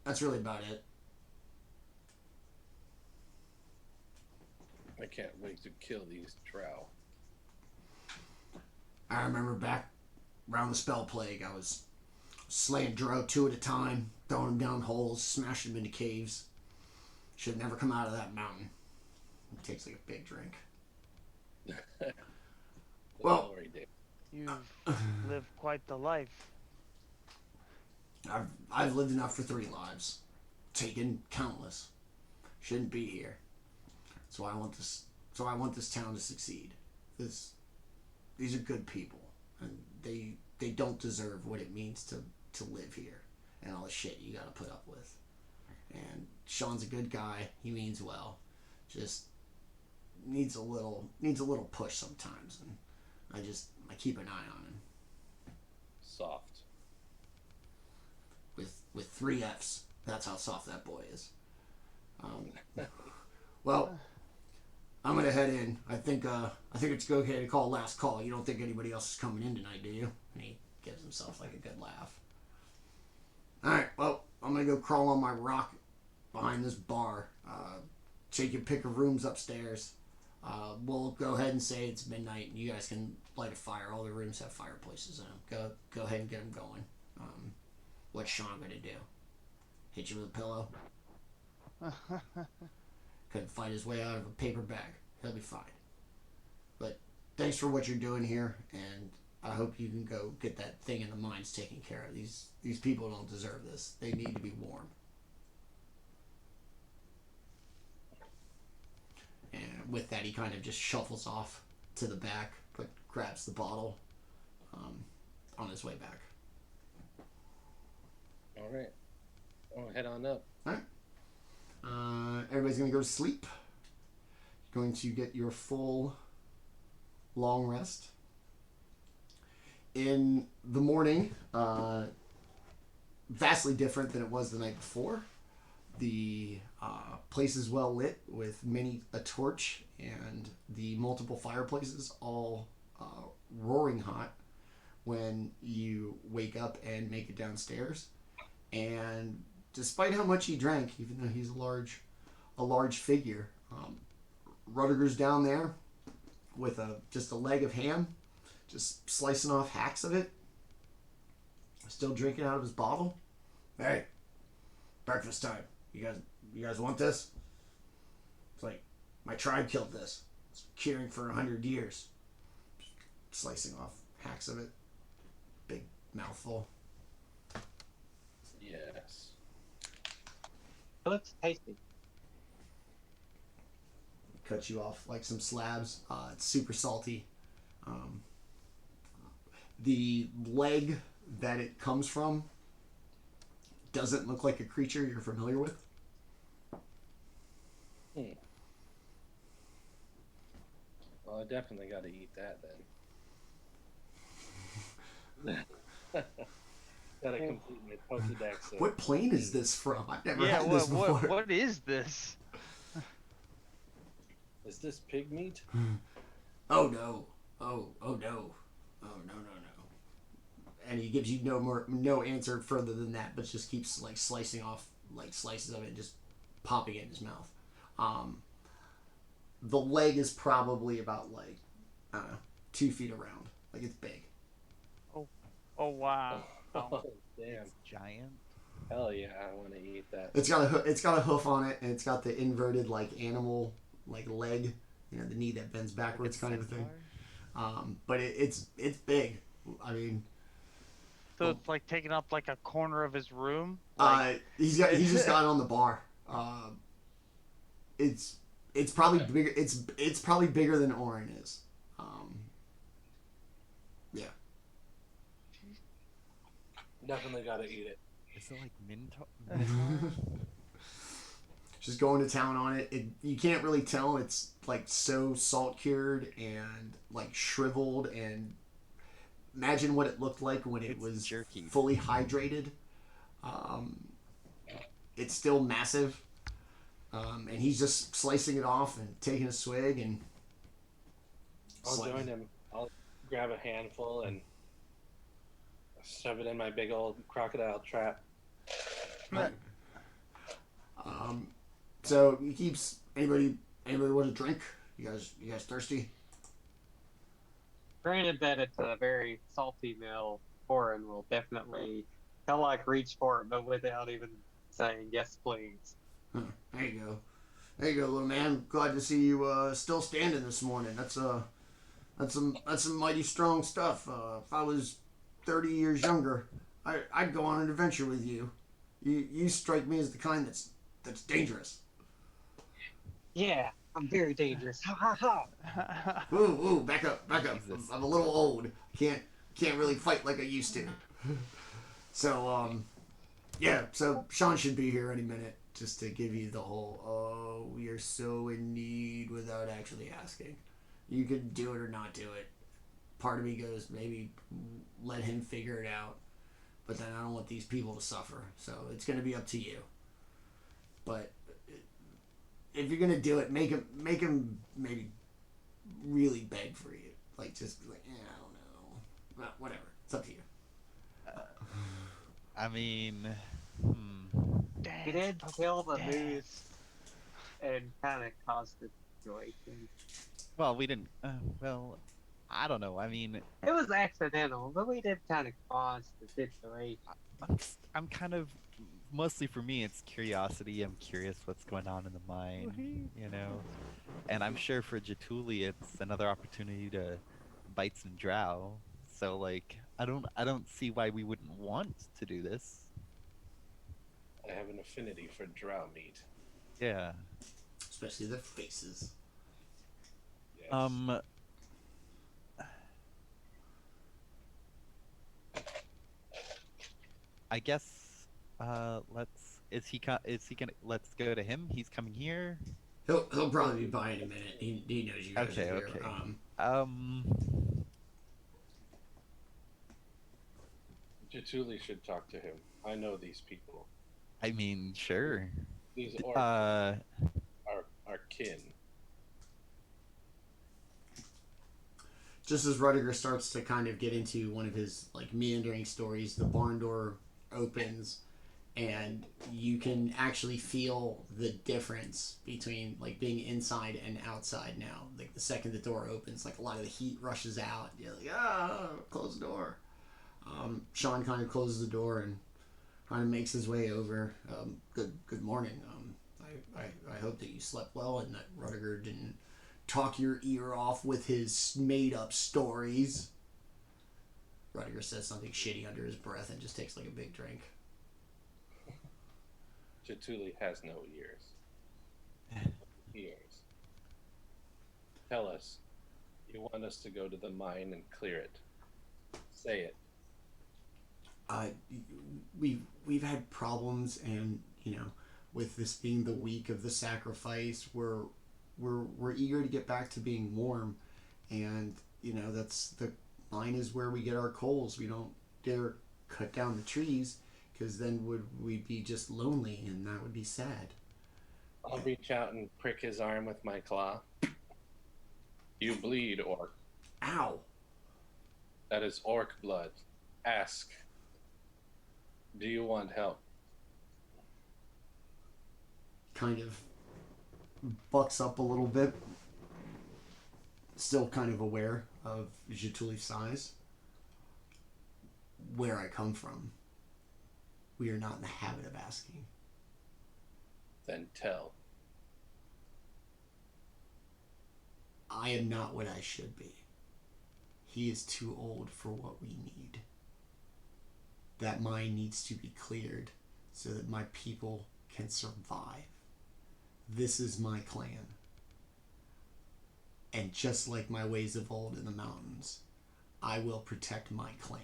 that's really about it. I can't wait to kill these drow. I remember back around the spell plague, I was slaying drow 2 at a time, throwing them down holes, smashing them into caves. Should never come out of that mountain. It takes like a big drink. Well, You've lived quite the life. I've lived enough for 3 lives, taken countless. Shouldn't be here. That's why I want this. So I want this town to succeed. These are good people, and they don't deserve what it means to live here and all the shit you gotta put up with. And Sean's a good guy. He means well. Just needs a little push sometimes, and I keep an eye on him. Soft. With 3 F's. That's how soft that boy is. Well, I'm gonna head in. I think it's okay to call last call. You don't think anybody else is coming in tonight, do you? And he gives himself like a good laugh. Alright, well, I'm gonna go crawl on my rock behind this bar. Take your pick of rooms upstairs. We'll go ahead and say it's midnight, and you guys can light a fire. All the rooms have fireplaces in them. Go ahead and get them going. What's Sean gonna do? Hit you with a pillow? Couldn't fight his way out of a paper bag. He'll be fine. But thanks for what you're doing here, and I hope you can go get that thing in the mines taken care of. These people don't deserve this. They need to be warm. And with that, he kind of just shuffles off to the back, but grabs the bottle on his way back. All right. I'll head on up. All right. Everybody's going to go to sleep. Going to get your full long rest. In the morning, vastly different than it was the night before. The place is well lit with many a torch and the multiple fireplaces all roaring hot when you wake up and make it downstairs. And despite how much he drank, even though he's a large figure, Rudiger's down there with just a leg of ham, just slicing off hacks of it, still drinking out of his bottle. Hey, breakfast time. You guys want this? It's like, my tribe killed this. It's curing for 100 years. Slicing off hacks of it. Big mouthful. Yes. It looks tasty. Cut you off like some slabs. It's super salty. The leg that it comes from doesn't look like a creature you're familiar with. Well, I definitely got to eat that then. Gotta complete my Pokédex. What plane is this from? I've never Yeah, had this before. what is this? Is this pig meat? Oh no! Oh no! Oh no! And he gives you no answer further than that, but just keeps like slicing off like slices of it, and just popping it in his mouth. The leg is probably about like I don't know, 2 feet around. Like it's big. Oh wow! Oh, damn. It's giant. Hell yeah, I want to eat that. It's got a hoof on it, and it's got the inverted like animal like leg, you know, the knee that bends backwards kind of a thing. But it's big. I mean, So it's like taking up like a corner of his room. he's just got it on the bar. It's probably bigger. It's probably bigger than Orryn is. Yeah. Definitely gotta eat it. Is it like Minotaur? Just going to town on it. You can't really tell. It's like so salt cured and like shriveled, and imagine what it looked like when it was jerky. fully hydrated. It's still massive, and he's just slicing it off and taking a swig and. I'll join him. I'll grab a handful and shove it in my big old crocodile trap. So he keeps anybody want a drink? You guys thirsty? Granted that it's a very salty meal, Orryn will definitely kind of like reach for it, but without even saying yes, please. Huh, there you go. There you go, little man. Glad to see you still standing this morning. That's some mighty strong stuff. If I was 30 years younger, I'd go on an adventure with you. You strike me as the kind that's dangerous. Yeah, I'm very dangerous. Ha ha ha. Ooh, back up. Jesus. I'm a little old. Can't really fight like I used to. So yeah. So Sean should be here any minute, just to give you the whole. Oh, we are so in need without actually asking. You could do it or not do it. Part of me goes, maybe let him figure it out. But then I don't want these people to suffer. So it's going to be up to you. But if you're going to do it, make him maybe really beg for you. Like, just like, I don't know. Well, whatever. It's up to you. I mean, He did kill the moose and kind of caused the situation. well, we didn't. Well, I don't know. I mean, It was accidental, but we did kind of cause the situation. I'm kind of mostly for me. It's curiosity. I'm curious what's going on in the mine, you know. And I'm sure for Jaatuuli, it's another opportunity to bite some drow. So like, I don't see why we wouldn't want to do this. I have an affinity for drow meat. Yeah. Especially their faces. Yes. I guess is he gonna let's go to him? He's coming here. He'll probably be by in a minute. He knows you guys Okay, are here. okay. Jaatuuli should talk to him. I know these people. I mean, sure. These orcs are kin. Just as Rudiger starts to kind of get into one of his like meandering stories, the barn door opens, and you can actually feel the difference between like being inside and outside now. Like the second the door opens, like a lot of the heat rushes out. You're like, close the door. Sean kind of closes the door and kind of makes his way over. Good morning. I hope that you slept well and that Rudiger didn't talk your ear off with his made up stories. Rudiger says something shitty under his breath and just takes like a big drink. Jaatuuli has no ears. Ears. Tell us, you want us to go to the mine and clear it. Say it. We've had problems, and with this being the week of the sacrifice, we're eager to get back to being warm, and that's the mine is where we get our coals. We don't dare cut down the trees because then we'd be just lonely, and that would be sad. I'll reach out and prick his arm with my claw. You bleed, orc. Ow! That is orc blood. Ask. Do you want help? Kind of bucks up a little bit, still kind of aware of Jaatuli's size. Where I come from, we are not in the habit of asking. Then tell. I am not what I should be. He is too old for what we need. That mine needs to be cleared so that my people can survive. This is my clan. And just like my ways of old in the mountains, I will protect my clan.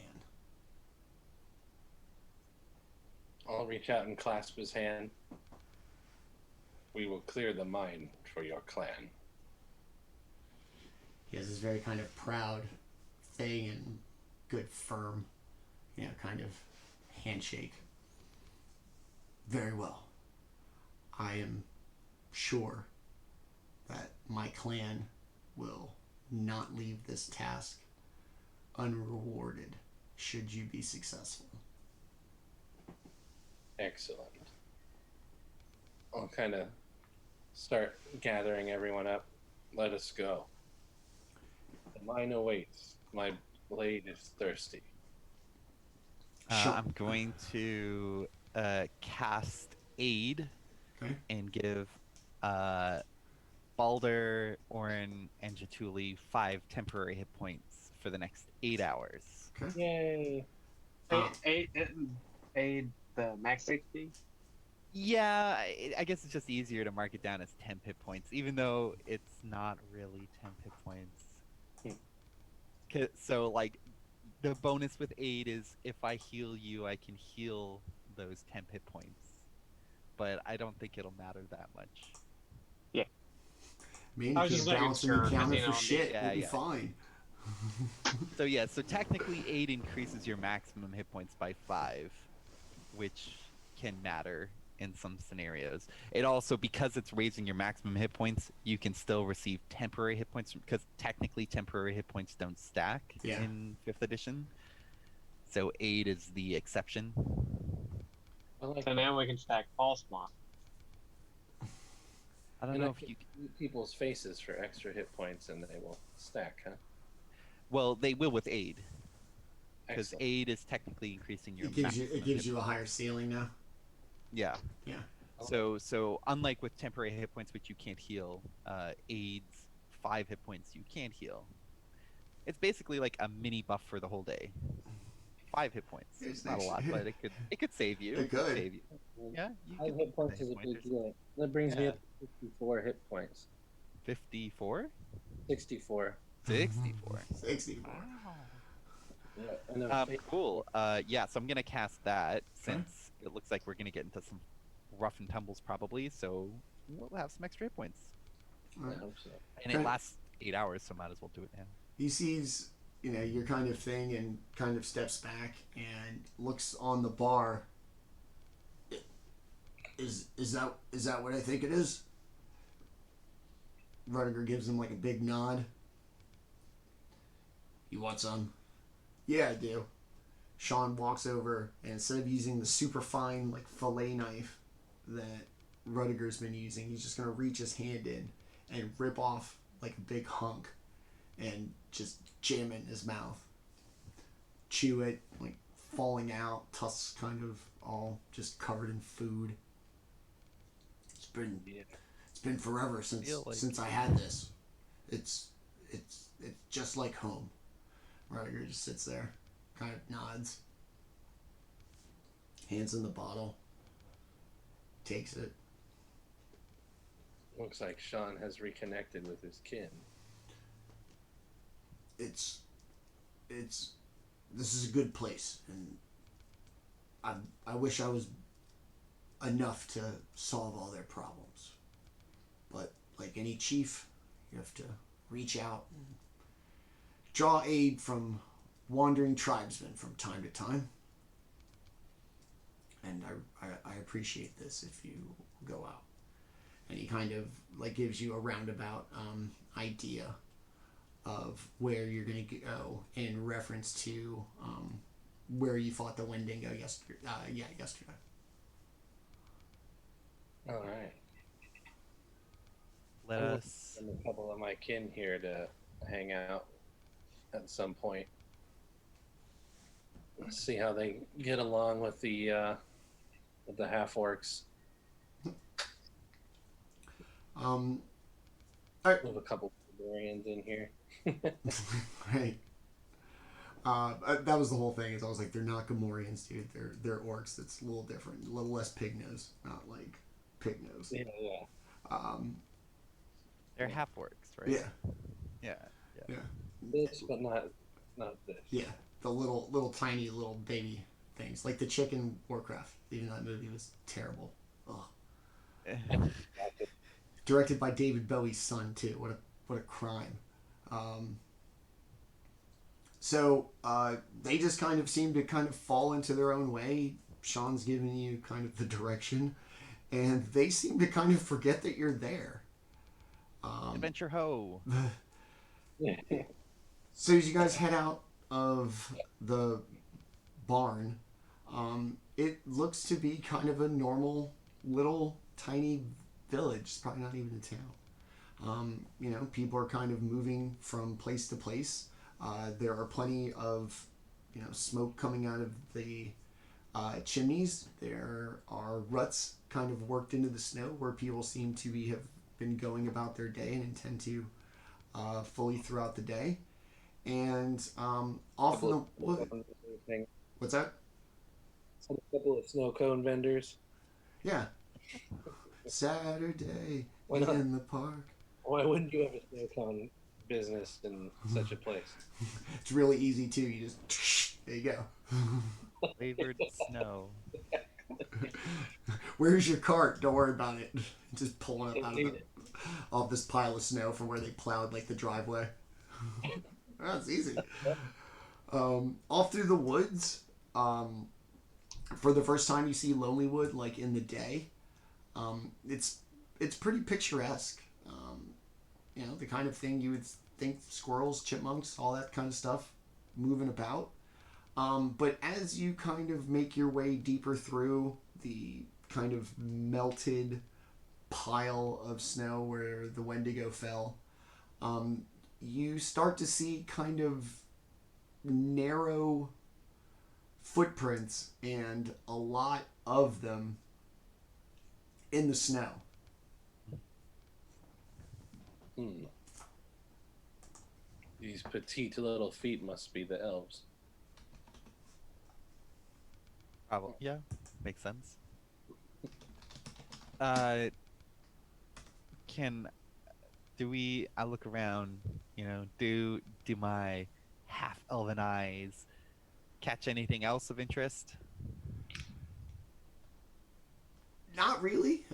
I'll reach out and clasp his hand. We will clear the mine for your clan. He has this very kind of proud thing and good firm, kind of handshake. Very well. I am sure that my clan will not leave this task unrewarded should you be successful. Excellent. I'll kind of start gathering everyone up. Let us go. The mine awaits. My blade is thirsty. Sure. I'm going to cast Aid Okay. and give Baldr, Orryn, and Jaatuuli 5 temporary hit points for the next 8 hours. Okay. Yay! Aid the max HP. Yeah, I guess it's just easier to mark it down as temp hit points, even though it's not really temp hit points. So, like, the bonus with Aid is if I heal you, I can heal those temp hit points. But I don't think it'll matter that much. Man, I you was can't just making balance the sure, 'cause, counter you for know, shit. yeah, We'll be yeah. fine. So technically Aid increases your maximum hit points by 5, which can matter in some scenarios. It also, because it's raising your maximum hit points, you can still receive temporary hit points, because technically temporary hit points don't stack in 5th edition. So Aid is the exception. I like So now we can stack false block. I don't and know I if can you... eat people's faces for extra hit points, and they will stack, huh? Well, they will with Aid, because Excellent. Aid is technically increasing your It gives maximum you hit a higher ceiling now. Yeah. Yeah. So unlike with temporary hit points, which you can't heal, Aid's 5 hit points you can heal. It's basically like a mini buff for the whole day. 5 hit points. It's not a lot, but it could save you. It could. Save you. Yeah, you 5 could hit points hit is a pointers. big deal. That brings me Yeah. up to 54 hit points. 54? 64. 64. 64. Wow. Yeah. And Cool. Yeah, so I'm gonna cast that since it looks like we're gonna get into some rough and tumbles probably, so we'll have some extra hit points. I hope so. And it lasts 8 hours, so might as well do it now. He sees, your kind of thing and kind of steps back and looks on the bar. Is that what I think it is? Rudiger gives him like a big nod. You want some? Yeah, I do. Sean walks over and instead of using the super fine like fillet knife that Rudiger's been using, he's just gonna reach his hand in and rip off like a big hunk and just jam it in his mouth. Chew it, like falling out, tusks kind of all just covered in food. It's been forever since I had this. It's just like home. Rudiger just sits there, kind of nods, hands in the bottle, takes it. Looks like Sean has reconnected with his kin. This is a good place, and I wish I was enough to solve all their problems. But like any chief, you have to reach out and draw aid from wandering tribesmen from time to time. And I appreciate this if you go out. And he kind of like gives you a roundabout idea of where you're going to go in reference to where you fought the Wendigo yesterday. All right. Let us... And a couple of my kin here to hang out at some point. Let's see how they get along with the half orcs. Right. We have a couple of Orions in here. Right. That was the whole thing. Is I was like, they're not Gamorreans, dude. They're orcs. It's a little different, a little less pig nose, not like pig nose. Yeah. They're half orcs, right? Yeah. This, but not this. Yeah. The little tiny little baby things, like the chicken Warcraft. Even though that movie was terrible. Ugh. Directed by David Bowie's son too. What a crime. So they just kind of seem to kind of fall into their own way. Sean's giving you kind of the direction, and they seem to kind of forget that you're there. Adventure ho! So as you guys head out of the barn, it looks to be kind of a normal little tiny village. It's probably not even a People are kind of moving from place to place. There are plenty of, smoke coming out of the chimneys. There are ruts kind of worked into the snow where people seem to have been going about their day and intend to fully throughout the day. And off in the wood. What's that? A couple of snow cone vendors. Yeah. Saturday Why not? in the park. Why wouldn't you have a snow cone business in such a place? It's really easy too. You just there you go. Flavored snow. Where's your cart? Don't worry about it. Just pulling it out of off this pile of snow from where they plowed like the driveway. That's easy. Off through the woods. For the first time, you see Lonelywood like in the day. It's pretty picturesque. The kind of thing you would think squirrels, chipmunks, all that kind of stuff moving about. But as you kind of make your way deeper through the kind of melted pile of snow where the Wendigo fell, you start to see kind of narrow footprints, and a lot of them in the snow. These petite little feet must be the elves. Probably. Yeah, makes sense. I look around, do my half elven eyes catch anything else of interest? Not really.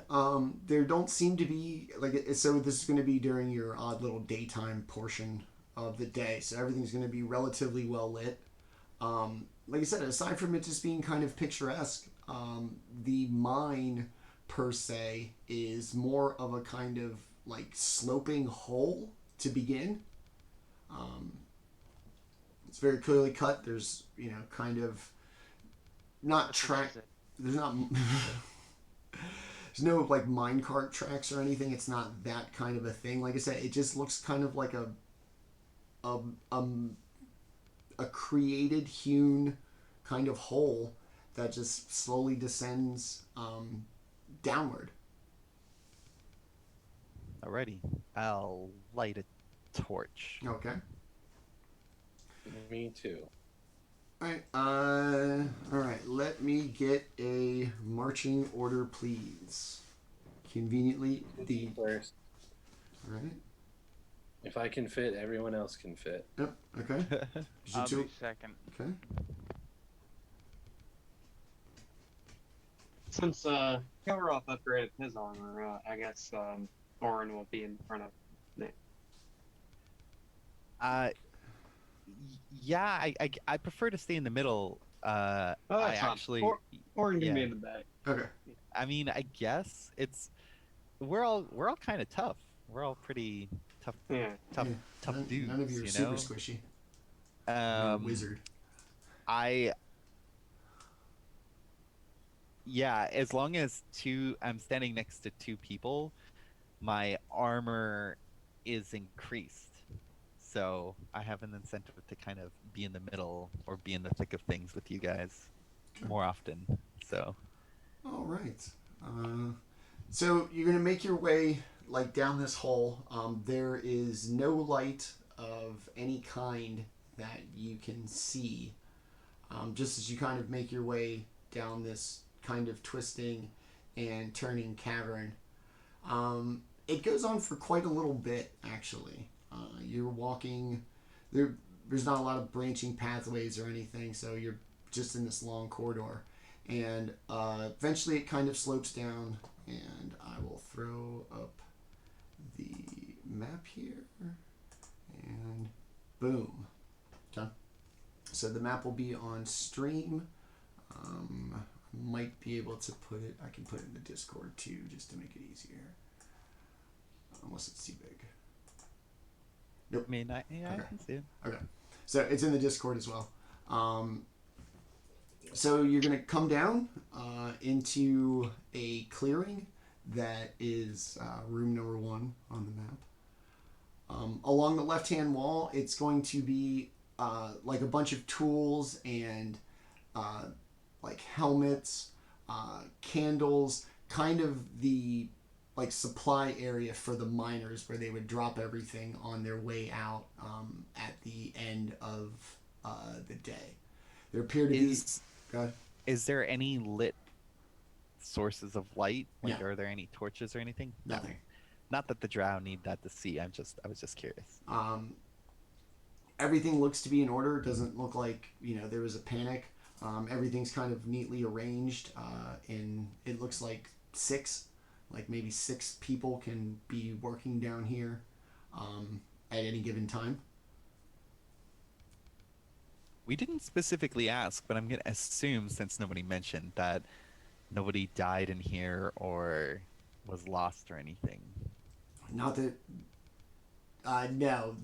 There don't seem to be so this is going to be during your odd little daytime portion of the day, so everything's going to be relatively well lit. Like I said, aside from it just being kind of picturesque, the mine per se is more of a kind of like sloping hole to begin. It's very clearly cut. There's kind of not track. There's not. There's no like minecart tracks or anything. It's not that kind of a thing. Like I said, it just looks kind of like a created, hewn kind of hole that just slowly descends downward. Alrighty, I'll light a torch. Okay. Me too. Alright, alright, let me get a marching order, please. Conveniently, the... First. Alright. If I can fit, everyone else can fit. Yep, okay. I'll be second. Okay. Since Kelroth upgraded his armor, I guess Orryn will be in front of me. Yeah, I prefer to stay in the middle. I actually Orryn can be yeah. in the back. Okay. I mean, I guess we're all kind of tough. We're all pretty tough, Yeah. tough None, dudes. none of you are super squishy. You're a wizard. Yeah, as long as I'm standing next to two people, my armor is increased. So I have an incentive to kind of be in the middle or be in the thick of things with you guys more often. So. All right. So you're gonna make your way like down this hole. There is no light of any kind that you can see. Just as you kind of make your way down this kind of twisting and turning cavern. It goes on for quite a little bit, actually. You're walking. There's not a lot of branching pathways or anything, so you're just in this long corridor. And eventually it kind of slopes down, and I will throw up the map here. And boom. Okay. So the map will be on stream. Might be able to put it. I can put it in the Discord too, just to make it easier. Unless it's too big. Nope. I mean, I can see it. Okay. So it's in the Discord as well. So you're going to come down into a clearing that is room number 1 on the map. Along the left-hand wall, it's going to be like a bunch of tools and like helmets, candles, kind of the like supply area for the miners where they would drop everything on their way out at the end of the day. There appear to be. Go ahead. Is there any lit sources of light? Like, No. are there any torches or anything? Nothing. Not that the drow need that to see. I was just curious. Everything looks to be in order. It doesn't look like there was a panic. Everything's kind of neatly arranged, and it looks like maybe six people can be working down here at any given time. We didn't specifically ask, but I'm gonna assume, since nobody mentioned, that nobody died in here or was lost or anything. Not that. No,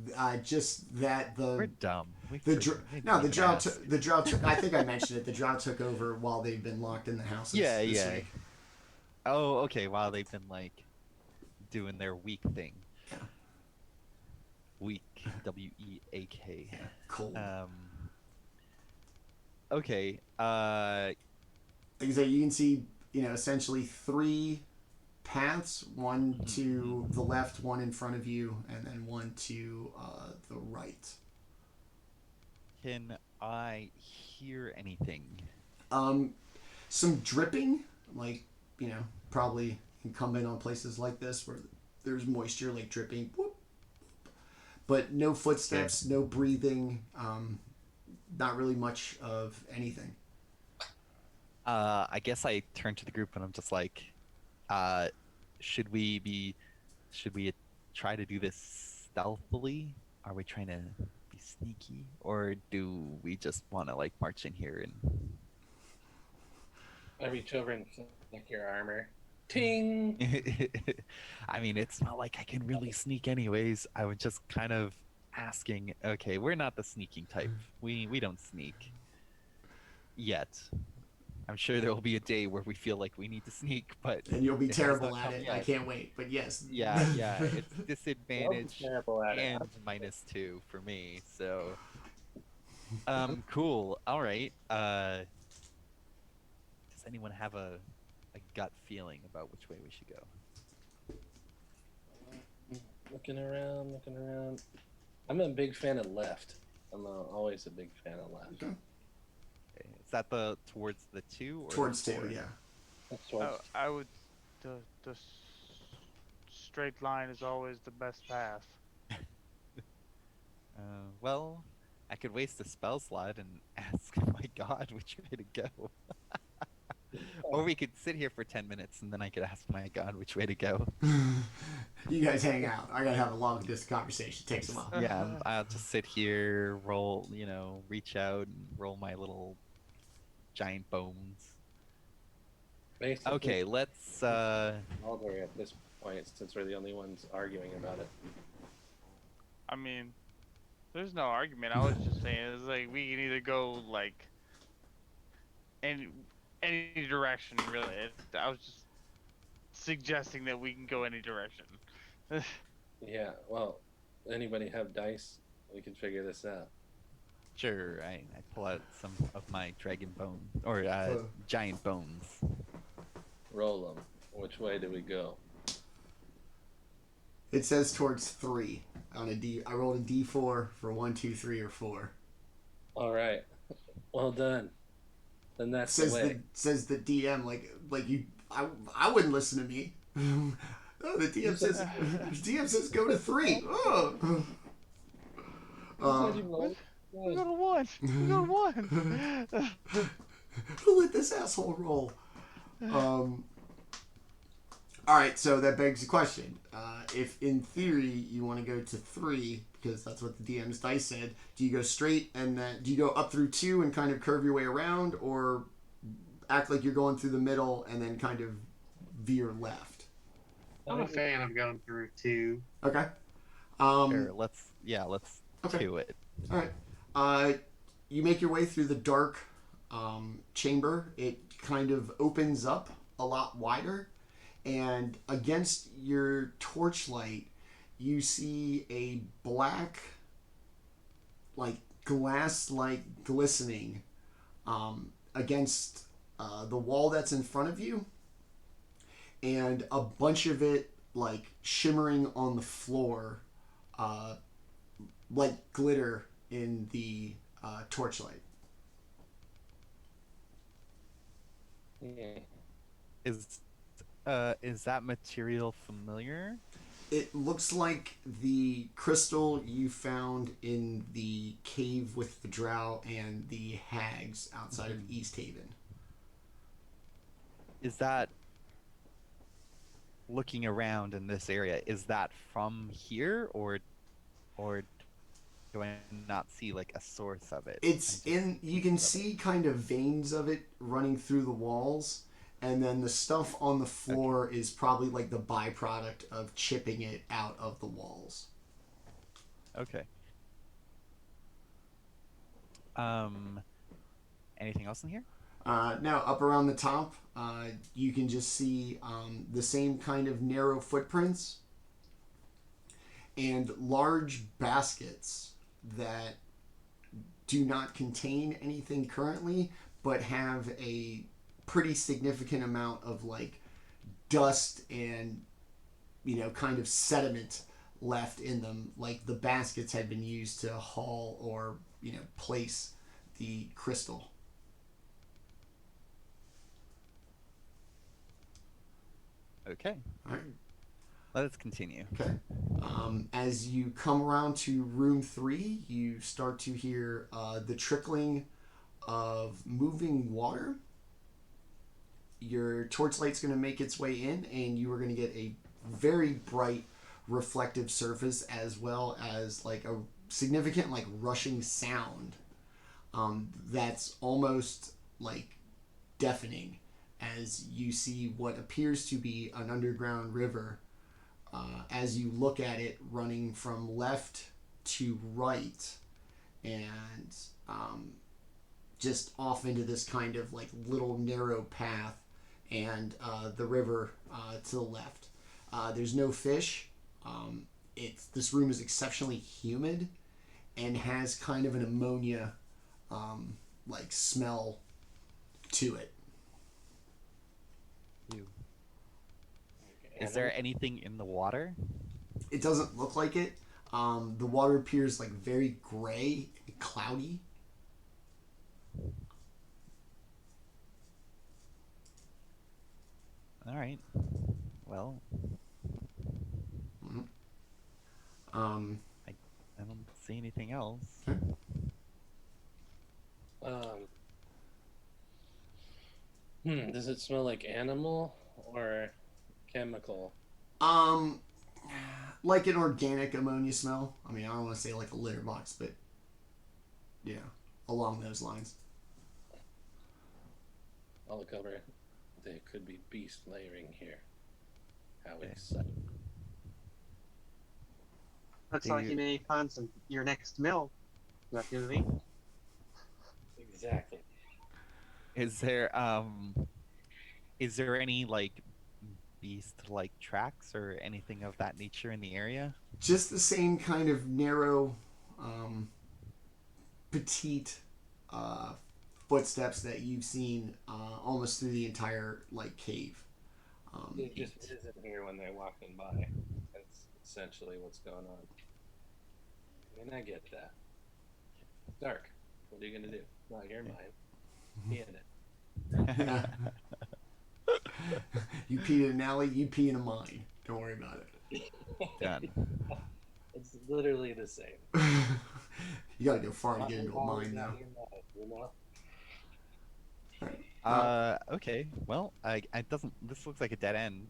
just that We're dumb. the drow took. I think I mentioned it. The drow took over while they've been locked in the houses. Yeah, this yeah. week. Oh, okay. While they've been like doing their week thing. Yeah. Week. WEAK. Cool. Okay. Like I said, you can see essentially three paths: one to the left, one in front of you, and then one to the right. Can I hear anything? Some dripping, like probably incumbent on places like this where there's moisture, like dripping. Whoop, whoop. But no footsteps, no breathing. Not really much of anything. I guess I turn to the group and I'm just like, should we try to do this stealthily? Are we trying to be sneaky, or do we just want to like march in here and? I reach over and flick your armor. Ting! I mean, it's not like I can really sneak anyways. I was just kind of asking. Okay, we're not the sneaking type. We don't sneak yet. I'm sure there will be a day where we feel like we need to sneak, but And you'll be it has terrible not at come it. yet. I can't wait. But yes. Yeah, it's disadvantage Terrible at it. and -2 for me. So, cool. All right. Does anyone have a gut feeling about which way we should go? Looking around. I'm a big fan of left. I'm always a big fan of left. Okay. Okay. Is that towards the 2 or Towards the 2, 4? yeah. That's what I would. The straight line is always the best path. Well, I could waste a spell slot and ask my god which way to go. Or we could sit here for 10 minutes and then I could ask my god which way to go. You guys hang out. I gotta have a long distance conversation. It takes a while. Yeah, I'll just sit here, roll, reach out and roll my little giant bones. basically Okay, let's Baldr at this point, since we're the only ones arguing about it. I mean, there's no argument. I was just saying it's like we can either go like any direction really. I was just suggesting that we can go any direction. Yeah, well, anybody have dice? We can figure this out. sure. I pull out some of my dragon bone or giant bones. Roll them. Which way do we go? It says towards 3 on a D. I rolled a D4 for 1, 2, 3, or 4. All right. Well done. Then that's the way. Says the DM like you. I wouldn't listen to me. Oh, the DM says go to 3. Oh. We go to 1. We go to 1. Who let this asshole roll? All right, so that begs the question. If in theory you want to go to 3, because that's what the DM's dice said, do you go straight and then do you go up through 2 and kind of curve your way around, or act like you're going through the middle and then kind of veer left? I'm a fan of going through 2. Okay. Sure, let's Okay. do it. All right. You make your way through the dark chamber. It kind of opens up a lot wider, and against your torchlight, you see a black, like glass-like glistening against the wall that's in front of you, and a bunch of it like shimmering on the floor, like glitter in the torchlight. Yeah. Is that material familiar? It looks like the crystal you found in the cave with the drow and the hags outside of East Haven. Is that, looking around in this area, is that from here, or do I not see like a source of it? It's in, you can see kind of veins of it running through the walls, and then the stuff on the floor is probably like the byproduct of chipping it out of the walls. Okay. Anything else in here? Now, up around the top, you can just see the same kind of narrow footprints and large baskets that do not contain anything currently, but have a pretty significant amount of like dust and, you know, kind of sediment left in them. Like the baskets had been used to haul or, you know, place the crystal. Okay. All right. Let us continue. Okay. As you come around to room 3, you start to hear the trickling of moving water. Your torchlight's going to make its way in, and you are going to get a very bright, reflective surface, as well as like a significant like rushing sound that's almost like deafening as you see what appears to be an underground river. As you look at it running from left to right, and just off into this kind of like little narrow path, and the river to the left. There's no fish. This room is exceptionally humid and has kind of an ammonia like smell to it. Ew. Is there anything in the water? It doesn't look like it. The water appears like very gray and cloudy. All right. Well, Mm-hmm. I don't see anything else. Does it smell like animal or chemical? Like an organic ammonia smell. I mean, I don't want to say like a litter box, but yeah, along those lines. I'll cover. There could be beast layering here. How exciting! Looks like you may find your next mill. Is that good, mean? Exactly. Is there any like beast like tracks or anything of that nature in the area? Just the same kind of narrow, petite footsteps that you've seen almost through the entire like cave. It just isn't here when they're walking by. That's essentially what's going on. And I get that. It's dark. What are you gonna do? Not your mind. Pee in it. You pee in an alley, you pee in a mine. Don't worry about it. Done. It's literally the same. You gotta go far to get into a mine now. Okay. Well, it doesn't. This looks like a dead end.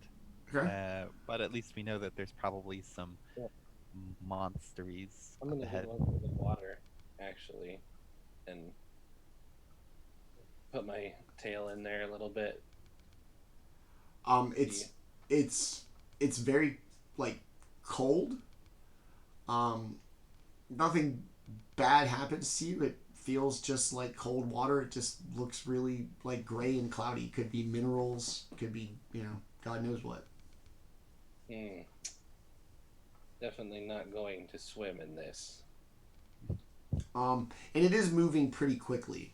Okay. But at least we know that there's probably some monsteries I'm gonna ahead. go into the water, actually, and put my tail in there a little bit. It's very like cold. Nothing bad happens to you. It feels just like cold water. It just looks really like gray and cloudy. Could be minerals. Could be, you know, God knows what. Definitely not going to swim in this. And it is moving pretty quickly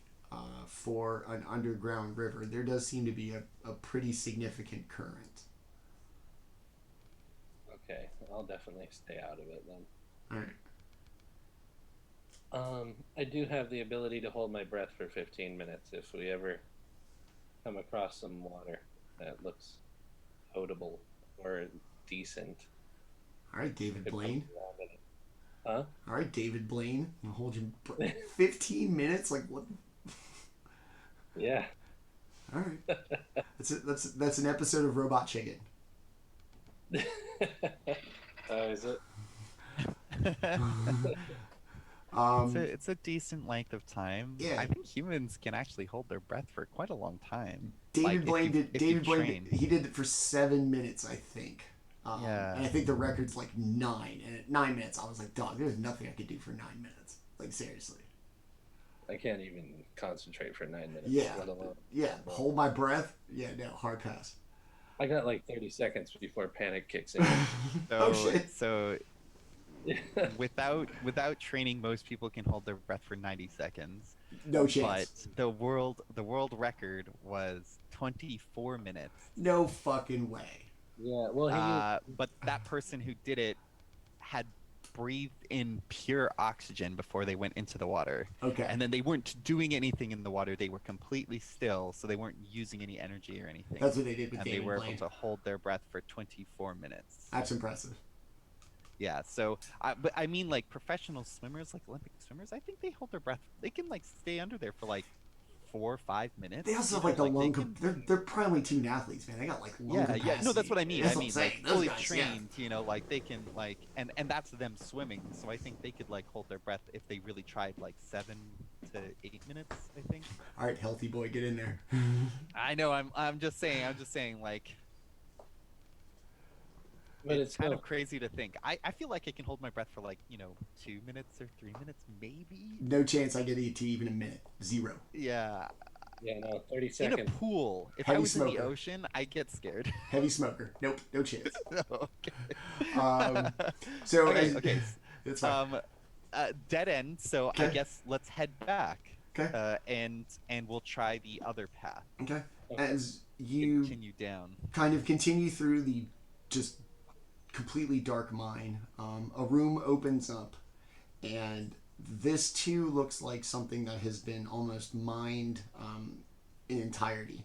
for an underground river. There does seem to be a pretty significant current. Okay, I'll definitely stay out of it then. All right. I do have the ability to hold my breath for 15 minutes if we ever come across some water that looks potable or decent. All right, David Blaine. Huh? All right, David Blaine. I'm gonna hold you 15 minutes. Like what? Yeah. All right. That's an episode of Robot Chicken. Oh, is it? It's a decent length of time. Yeah. I think humans can actually hold their breath for quite a long time. David Blaine did. David Blaine. train. He did it for 7 minutes, I think. Yeah. And I think the record's like 9. And at 9 minutes, I was like, dog, there's nothing I could do for 9 minutes. Like, seriously. I can't even concentrate for 9 minutes. Yeah. Let alone. Yeah. Hold my breath. Yeah, no, hard pass. I got like 30 seconds before panic kicks in. Oh, shit. So without training, most people can hold their breath for 90 seconds. No chance. But the world record was 24 minutes. No fucking way. Yeah, well, But that person who did it had breathed in pure oxygen before they went into the water. Okay. And then they weren't doing anything in the water. They were completely still, so they weren't using any energy or anything. That's what they did with and David they were Blaine. able to hold their breath for 24 minutes. That's impressive. Yeah, so but I mean, like professional swimmers, like Olympic swimmers, I think they hold their breath. They can like stay under there for like 4 or 5 minutes. They also have you like know, the lung. they can- They're probably two athletes, man. They got like lung capacity. Yeah. No, that's what I mean. That's I what mean, I'm saying. like Those fully guys, trained. You know, like they can like, and that's them swimming. So I think they could like hold their breath if they really tried, like 7 to 8 minutes. I think. All right, healthy boy, get in there. I know. I'm just saying. Like. but It's kind still- of crazy to think. I feel like I can hold my breath for like 2 minutes or 3 minutes maybe. No chance I get it to even a minute. 0. Yeah. Yeah, no, 30 In a seconds. pool, if Heavy I was in smoker. the ocean, I get scared. Heavy smoker. Nope, no chance. Okay. So Okay. It's fine. Dead end. So I Okay. guess let's head back. Okay. And we'll try the other path. Okay. As you Continue down. kind of continue through the just completely dark mine, a room opens up, and this too looks like something that has been almost mined in entirety.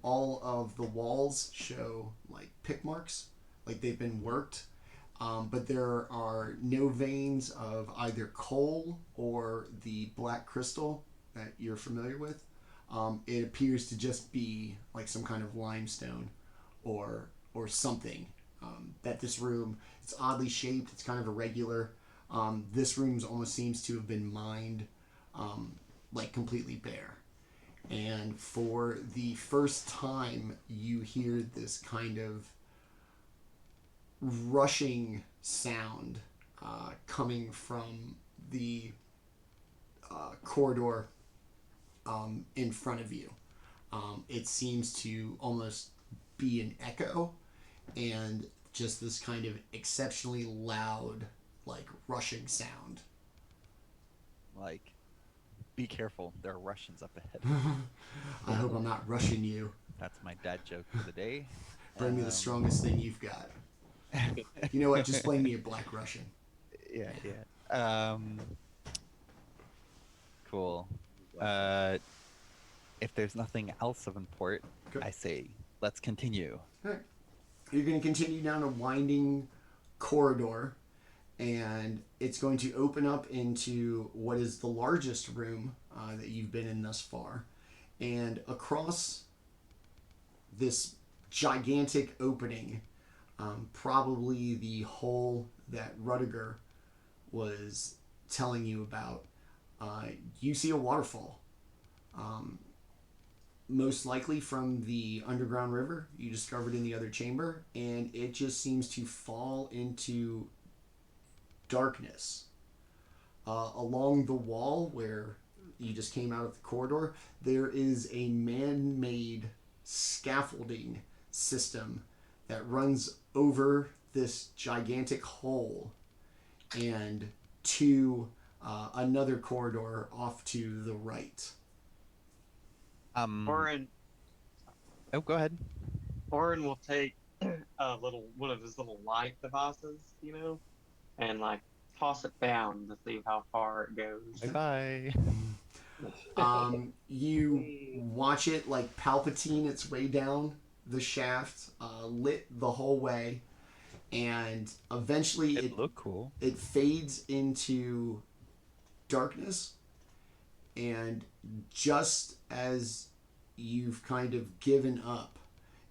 All of the walls show like pick marks, like they've been worked, but there are no veins of either coal or the black crystal that you're familiar with. It appears to just be like some kind of limestone or something. That this room, it's oddly shaped, it's kind of irregular. This room almost seems to have been mined like completely bare. And for the first time, you hear this kind of rushing sound coming from the corridor in front of you. It seems to almost be an echo and just this kind of exceptionally loud, like rushing sound. Like, be careful. There are Russians up ahead. I hope I'm not rushing you. That's my dad joke for the day. Bring me the strongest thing you've got. You know what? Just play me a Black Russian. Yeah. Cool. If there's nothing else of import, Okay. I say let's continue. All right. You're going to continue down a winding corridor, and it's going to open up into what is the largest room that you've been in thus far. And across this gigantic opening, probably the hole that Rudiger was telling you about, you see a waterfall. Most likely from the underground river you discovered in the other chamber, and it just seems to fall into darkness. Along the wall where you just came out of the corridor, there is a man-made scaffolding system that runs over this gigantic hole and to another corridor off to the right. Orryn Oh, go ahead. will take one of his little light devices, and like toss it down to see how far it goes. Bye You watch it like Palpatine its way down the shaft, lit the whole way, and eventually It looked cool. it fades into darkness, and just as you've kind of given up,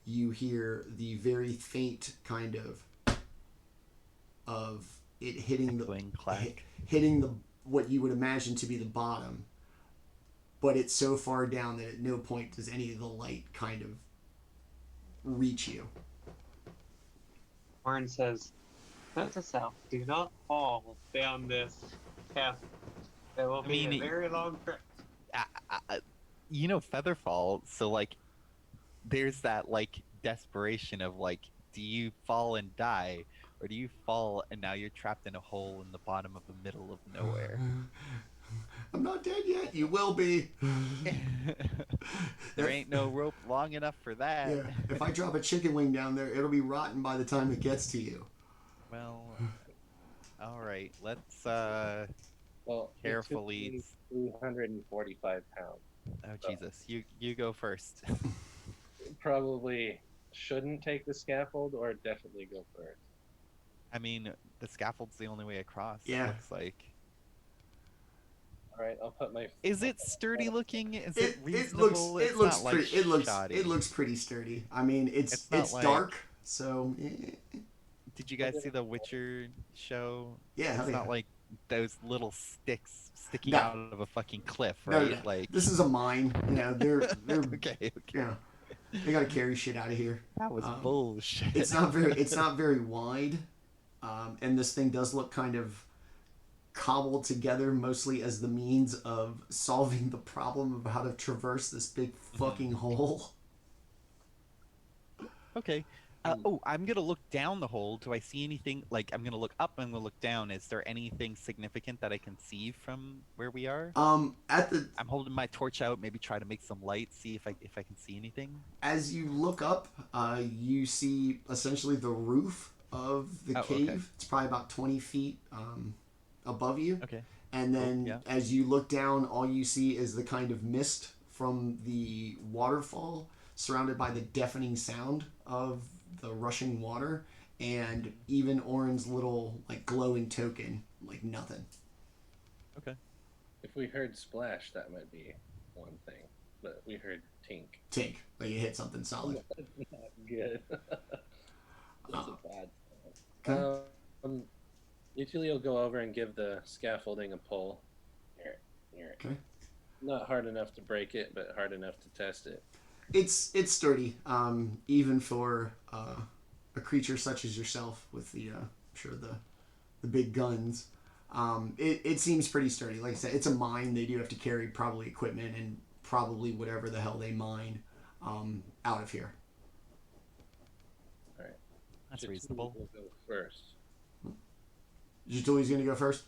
you hear the very faint kind of it hitting hitting the what you would imagine to be the bottom, but it's so far down that at no point does any of the light kind of reach you. Orryn says, "Note to self: do not fall down this path. It will be a very long trip." You know Featherfall, so like there's that like desperation of like, do you fall and die, or do you fall and now you're trapped in a hole in the bottom of the middle of nowhere? I'm not dead yet. You will be. There ain't no rope long enough for that. Yeah. If I drop a chicken wing down there, it'll be rotten by the time it gets to you. Well, all right. Let's Well, carefully. 345 pounds. Oh Jesus! You go first. Probably shouldn't take the scaffold, or definitely go first. I mean, the scaffold's the only way across. Yeah. It looks like. All right, I'll put my. Is it sturdy looking? Is it It reasonable? looks It's pretty. not, like, shoddy. It looks pretty sturdy. I mean, it's It's not like- dark, so. Did you guys see the Witcher show? Yeah, It's hell not yeah. like those little sticks sticking No. out of a fucking cliff, No, right? no. Like This is a mine. You know, they're okay. they gotta carry shit out of here. That was bullshit. It's not very wide, and this thing does look kind of cobbled together, mostly as the means of solving the problem of how to traverse this big fucking hole. Okay. I'm gonna look down the hole. Do I see anything? Like, I'm gonna look up and I'm gonna look down. Is there anything significant that I can see from where we are? I'm holding my torch out. Maybe try to make some light. See if I can see anything. As you look up, you see essentially the roof of the cave. Okay. It's probably about 20 feet above you. Okay. And then yeah. as you look down, all you see is the kind of mist from the waterfall, surrounded by the deafening sound of the rushing water, and even Orryn's little like glowing token, like nothing. Okay. If we heard splash, that might be one thing, but we heard tink. Tink, like you hit something solid. Not good. That's a bad Okay. Jaatuuli will go over and give the scaffolding a pull. Here. Okay. Not hard enough to break it, but hard enough to test it. It's sturdy, even for a creature such as yourself with the I'm sure the big guns. It seems pretty sturdy. Like I said, it's a mine. They do have to carry probably equipment and probably whatever the hell they mine out of here. All right. That's Jaatuuli reasonable. will go first. Jaatuuli's gonna go first.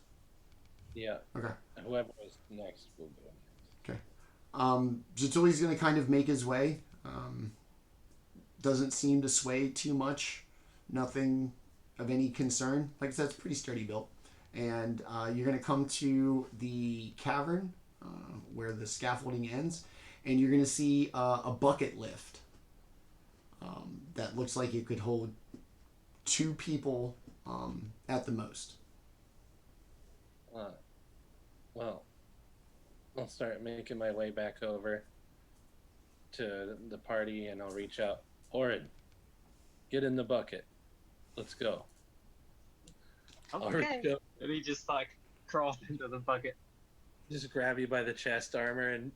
Yeah. Okay. Whoever was next will go next. Jaatuuli's going to kind of make his way. Doesn't seem to sway too much. Nothing of any concern. Like I said, it's pretty sturdy built. And you're going to come to the cavern where the scaffolding ends. And you're going to see a bucket lift that looks like it could hold 2 people at the most. Well, I'll start making my way back over to the party, and I'll reach out. Orryn, get in the bucket. Let's go. Okay. And he just like crawls into the bucket. Just grab you by the chest armor and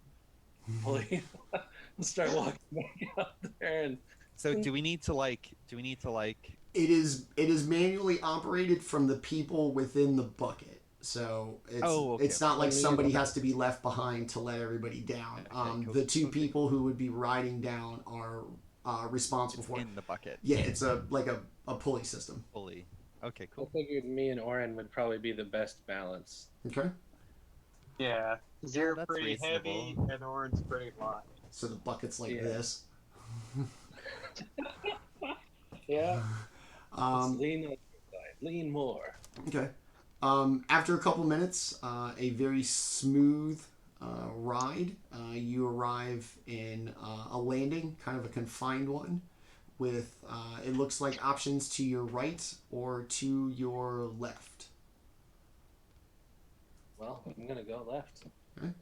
pull you and start walking back out there. And So do we need to like? It is manually operated from the people within the bucket. So it's not like somebody has to be left behind to let everybody down. Okay, cool. The 2 people who would be riding down are responsible for. In the bucket. Yeah, it's a pulley system. Pulley. Okay, I cool. figured me and Orryn would probably be the best balance. Okay. Yeah, 'cause you're that's pretty heavy reasonable. and Orryn's pretty light. So the bucket's like Yeah. this. Yeah. Um, Lean on your side. Lean more. Okay. After a couple minutes, a very smooth ride, you arrive in a landing, kind of a confined one, with it looks like options to your right or to your left. Well, I'm gonna go left. Okay.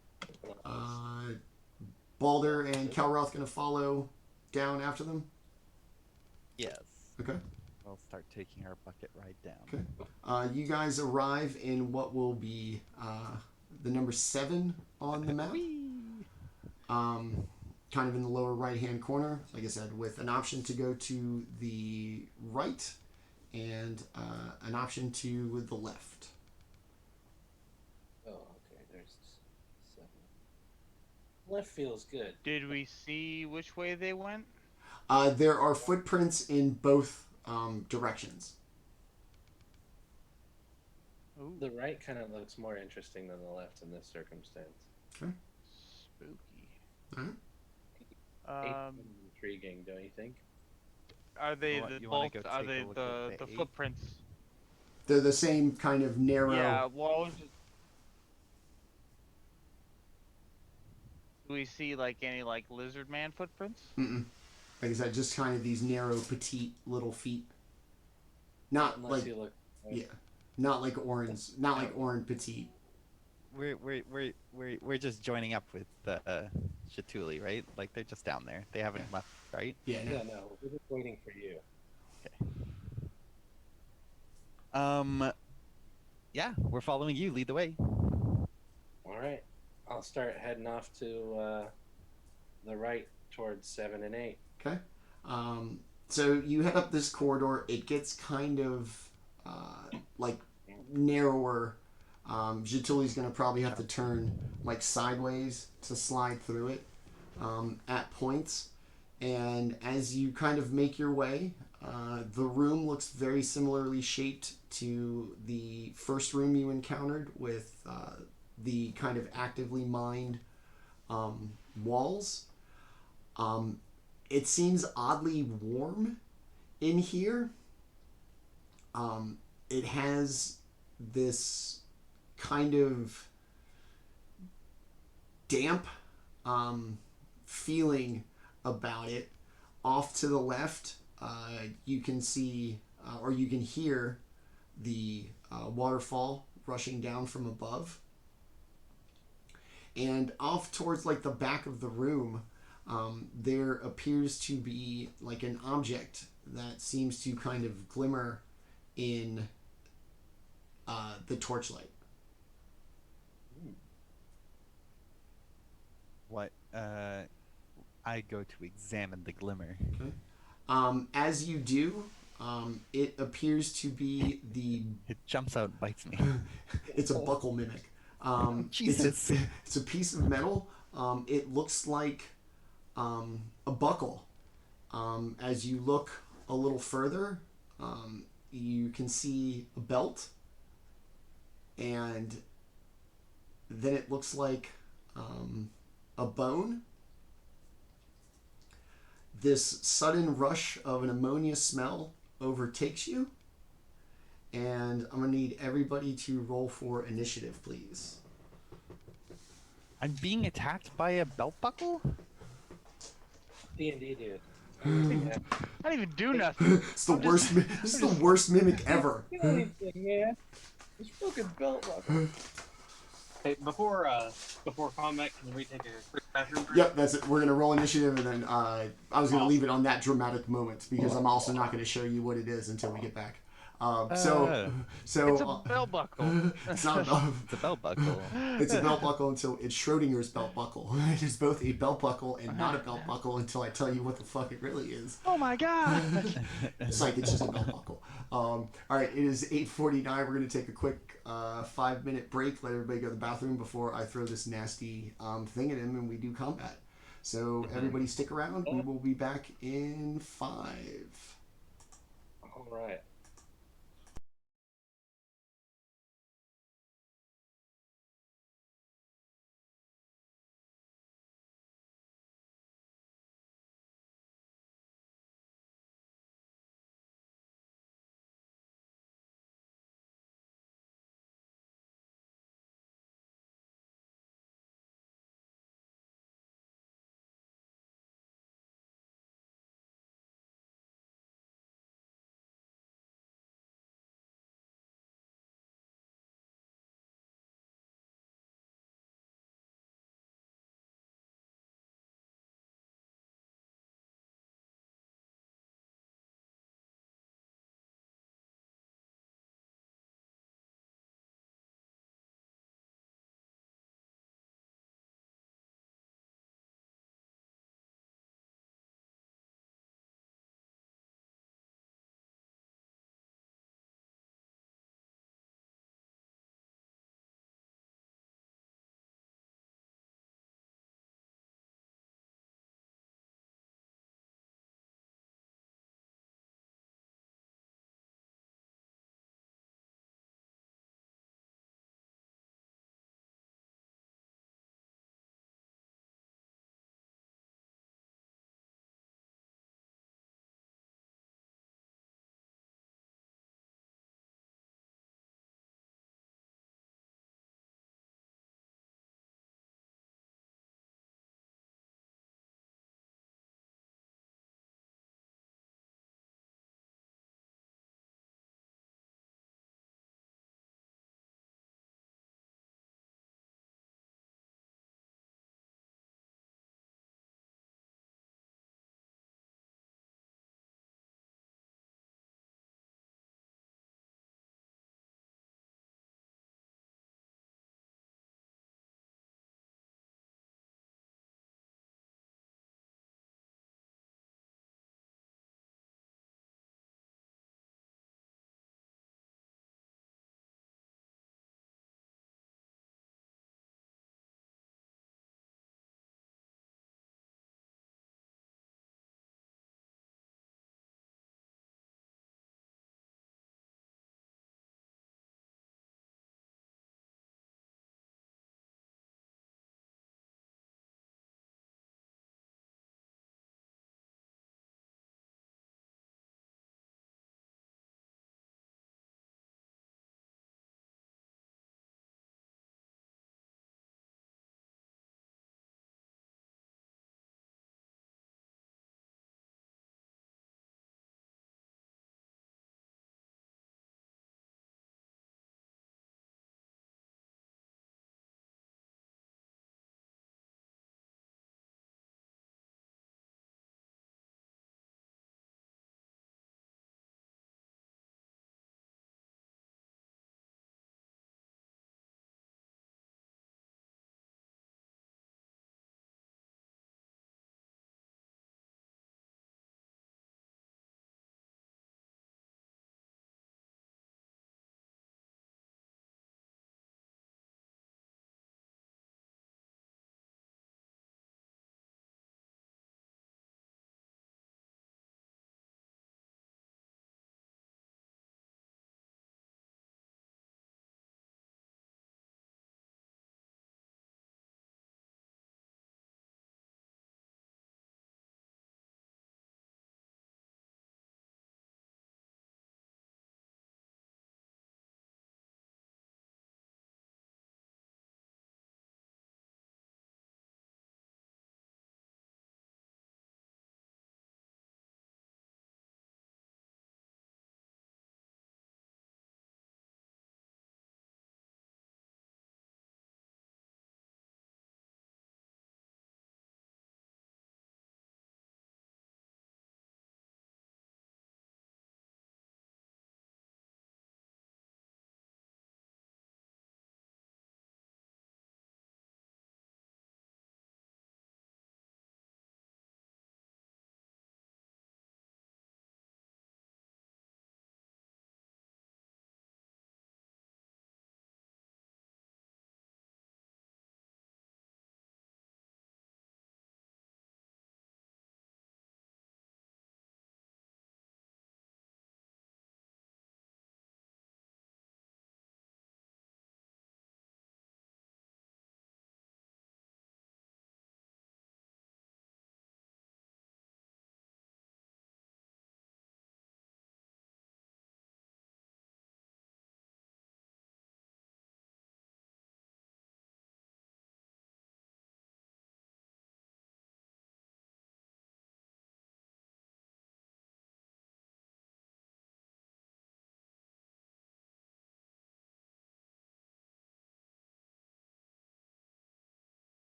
Baldr and Kelroth gonna follow down after them. Yes. Okay. We'll start taking our bucket ride down. Okay. You guys arrive in what will be the number 7 on the map. Kind of in the lower right-hand corner, like I said, with an option to go to the right and an option to the left. Oh, okay. There's 7. Left feels good. Did we see which way they went? There are footprints in both directions. Ooh, The right kind of looks more interesting than the left in this circumstance. spooky. Alright. Intriguing, don't you think? Are they You wanna go are take a they look at the the 8? footprints? They're the same kind of narrow. Yeah. Well, I was just... Do we see like any like lizard man footprints? Mm-mm. Like I said, just kind of these narrow, petite little feet. Not Unless like you look. yeah, not like Orryn's, not like Orryn petite. We're just joining up with Jaatuuli, right? Like they're just down there. They haven't left, right? Yeah. No. Yeah, no, we're just waiting for you. Yeah, we're following you. Lead the way. All right, I'll start heading off to the right towards 7 and 8. Okay. So you head up this corridor. It gets kind of like narrower. Jaatuuli's going to probably have to turn like sideways to slide through it at points. And as you kind of make your way, the room looks very similarly shaped to the first room you encountered, with the kind of actively mined walls. It seems oddly warm in here. It has this kind of damp feeling about it. Off to the left, you can see or you can hear the waterfall rushing down from above. And off towards like the back of the room, there appears to be like an object that seems to kind of glimmer in the torchlight. What? I go to examine the glimmer. Okay. As you do, it appears to be the. It jumps out and bites me. It's a buckle mimic. Jesus. It's a piece of metal. It looks like a buckle. As you look a little further, you can see a belt, and then it looks like a bone. This sudden rush of an ammonia smell overtakes you, and I'm going to need everybody to roll for initiative, please. I'm being attacked by a belt buckle? D&D dude. I didn't even do nothing. It's the worst. This is the worst mimic ever. Anything, man. It's fucking belt buckle. Hey, before combat, can we take a quick bathroom break? Yep, that's it. We're gonna roll initiative, and then I was gonna leave it on that dramatic moment because I'm also not gonna show you what it is until we get back. So It's a belt buckle. it's not a belt. It's a belt buckle. It's a belt buckle until it's Schrodinger's belt buckle. It is both a belt buckle and not a belt buckle until I tell you what the fuck it really is. Oh my god! It's like it's just a belt buckle. All right, it is 8:49. We're gonna take a quick 5-minute break. Let everybody go to the bathroom before I throw this nasty thing at him and we do combat. So everybody stick around. We will be back in 5. All right.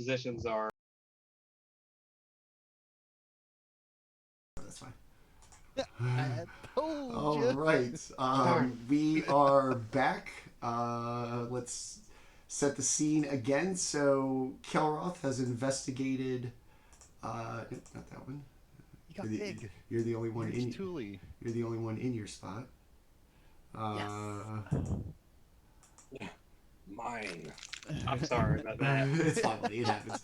positions are. That's fine. I told All you. right. We are back. Let's set the scene again. So Kelroth has investigated. Not that one. You got You're the, big. you're the only one in. Jaatuuli. You're the only one in your spot. Mine. I'm sorry about that. It's fine, buddy. It happens.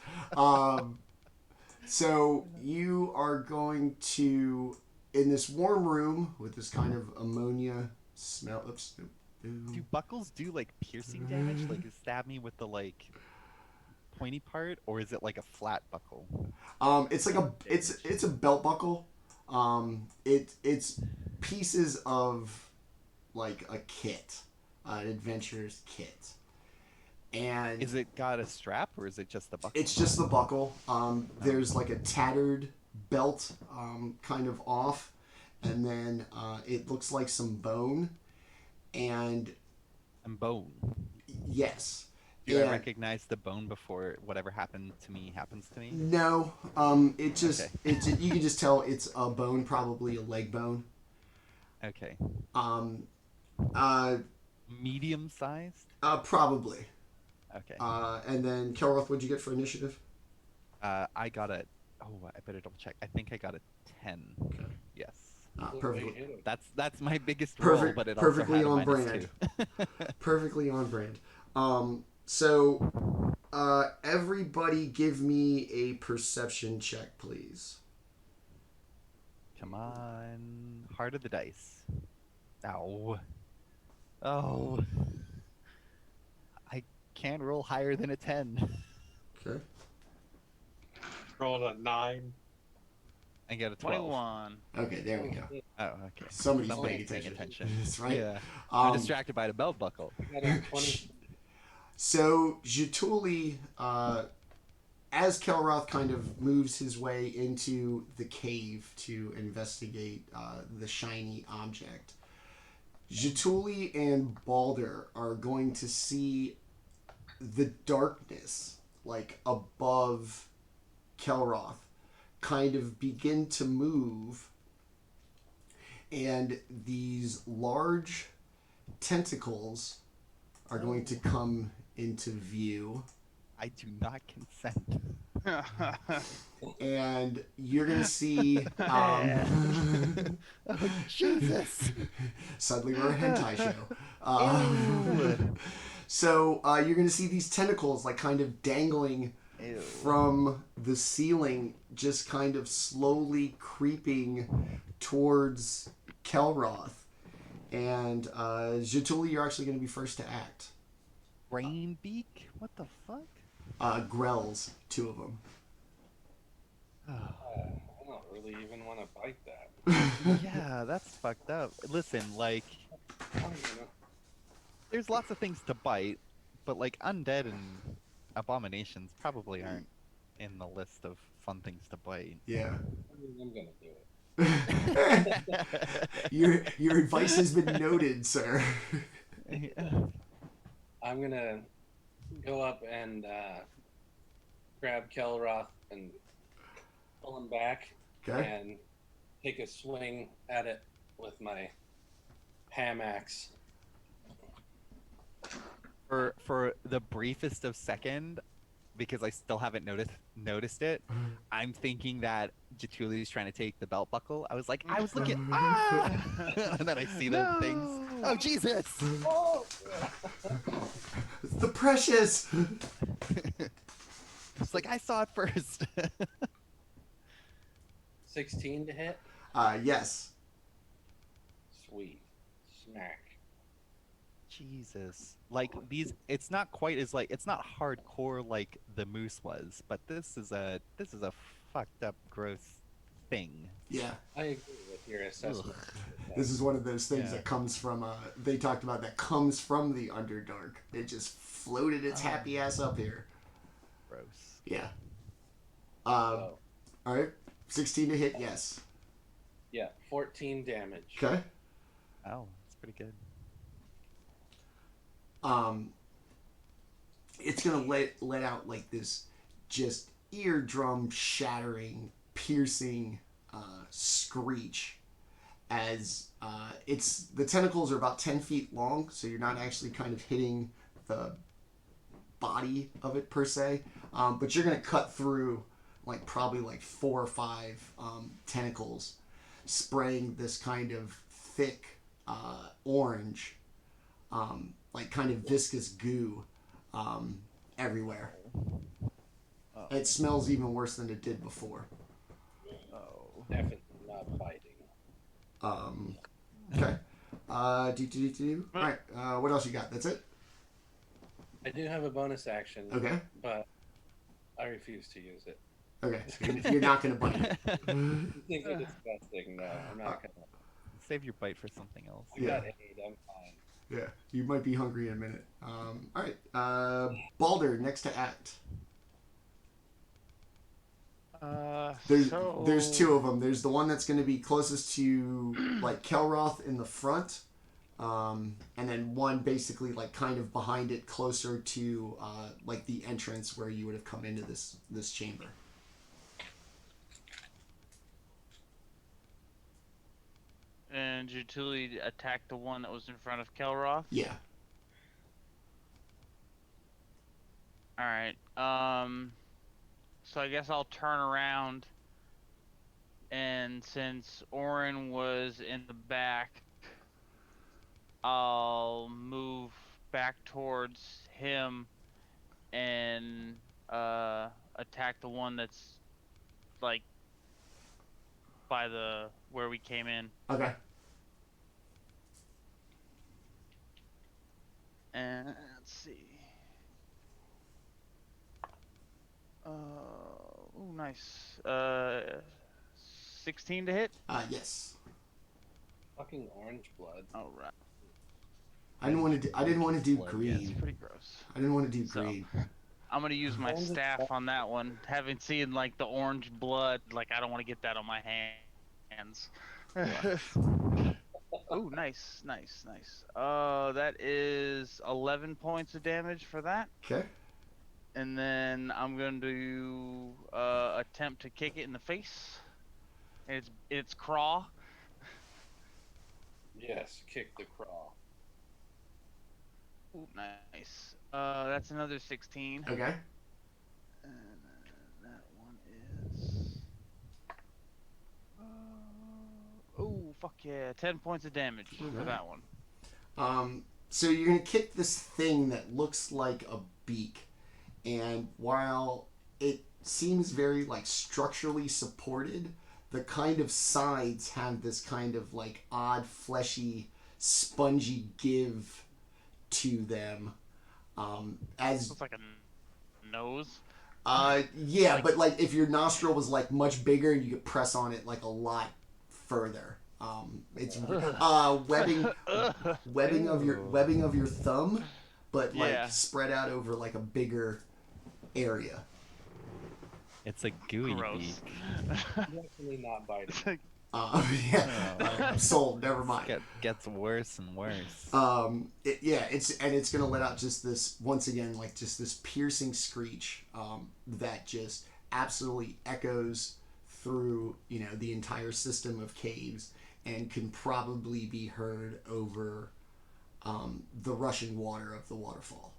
So you are going to in this warm room with this kind of ammonia smell. Oops. Do buckles do like piercing damage? Like, stab me with the like pointy part, or is it like a flat buckle? It's like it's a belt buckle. It's pieces of like a kit, an adventurer's kit. And Is it got a strap, or is it just the buckle? it's just the buckle. There's like a tattered belt kind of off, and then it looks like some bone. And bone. yes. Do I recognize the bone before whatever happened to me happens to me? No. It just Okay. you can just tell it's a bone, probably a leg bone. Okay. Medium sized? Probably. Okay. And then Kelroth, what'd you get for initiative? I got a. Oh, I better double check. I think I got a 10. Okay. Yes. Perfectly. That's my biggest roll, but it perfectly also had on a brand. -2. Perfectly on brand. So everybody give me a perception check, please. Come on, heart of the dice. Ow. Oh. I can't roll higher than a 10. Okay. Rolled a 9. I get a 12. 21. Okay, there we go. Oh, okay. Somebody's Somebody's paying paying attention. attention. That's right. Yeah. I'm distracted by the belt buckle. I got a 20. So Jaatuuli, as Kelroth kind of moves his way into the cave to investigate the shiny object, Jaatuuli and Baldr are going to see the darkness, like above Kelroth, kind of begin to move, and these large tentacles are going to come into view, I do not consent. and you're gonna see Oh, Jesus. suddenly we're a hentai show. So you're gonna see these tentacles like kind of dangling Ew. from the ceiling, just kind of slowly creeping towards Kelroth. And Jaatuuli, you're actually going to be first to act. Brain beak? What the fuck? Grells, 2 of them. I don't really even want to bite that. Yeah, that's fucked up. Listen, like, I don't know. there's lots of things to bite, but like undead and abominations probably aren't in the list of fun things to bite. Yeah. I mean, I'm gonna do it. Your advice has been noted, sir. I'm gonna go up and grab Kelroth and pull him back Okay. and take a swing at it with my ham axe. For the briefest of second, because I still haven't noticed it, I'm thinking that Jaatuuli is trying to take the belt buckle. I was looking, and then I see the things. Oh, Jesus! It's the precious. It's like I saw it first. 16 to hit. Yes. Sweet. Smack. Jesus. Like these, it's not quite as like, it's not hardcore like the moose was, but this is a fucked up gross thing. Yeah. I agree with your assessment. This is one of those things Yeah. that comes from, they talked about that comes from the Underdark. It just floated its happy ass up here. Gross. Yeah. So, All right. 16 to hit, yes. yeah, 14 damage. Okay. Oh, that's pretty good. It's gonna let out like this just eardrum shattering, piercing screech as the tentacles are about 10 feet long, so you're not actually kind of hitting the body of it per se, but you're going to cut through probably 4 or 5 tentacles, spraying this kind of thick orange, kind of viscous goo everywhere. Oh. It smells even worse than it did before. Oh. Definitely not fighting. Okay. All right. What else you got? That's it? I do have a bonus action. Okay. But I refuse to use it. Okay. You're not going to bite it. You think it's disgusting? No, I'm not gonna. Save your bite for something else. I got 8. I'm fine. Yeah. You might be hungry in a minute. All right. Baldr, next to act. There's 2 of them. There's the one that's going to be closest to Kelroth in the front, and then one basically kind of behind it, closer to the entrance where you would have come into this chamber. And Jaatuuli attacked the one that was in front of Kelroth. Yeah. All right. So I guess I'll turn around, and since Orryn was in the back, I'll move back towards him and attack the one that's by the where we came in. Okay. And let's see. Oh, nice. 16 to hit. Yes. Fucking orange blood. All right. I didn't want to do Blood, green. It's pretty gross. I didn't want to do green. I'm gonna use my staff on that one. Having seen the orange blood, I don't want to get that on my hands. Oh, nice. That is 11 points of damage for that. Okay. And then I'm going to attempt to kick it in the face. And it's craw. Yes, kick the craw. Ooh, nice. That's another 16. Okay. And that one is. Oh, fuck yeah! 10 points of damage for that one. So you're gonna kick this thing that looks like a beak, and while it seems very structurally supported, the kind of sides have this kind of odd fleshy, spongy give to them. As Looks like a nose. yeah, but if your nostril was much bigger, you could press on it a lot further. It's webbing of your thumb, but spread out over a bigger area. It's a gooey Gross. beak. Definitely not biting. Yeah, I'm sold. Never mind. Gets worse and worse. It's gonna let out just this once again, just this piercing screech that just absolutely echoes through the entire system of caves and can probably be heard over the rushing water of the waterfall.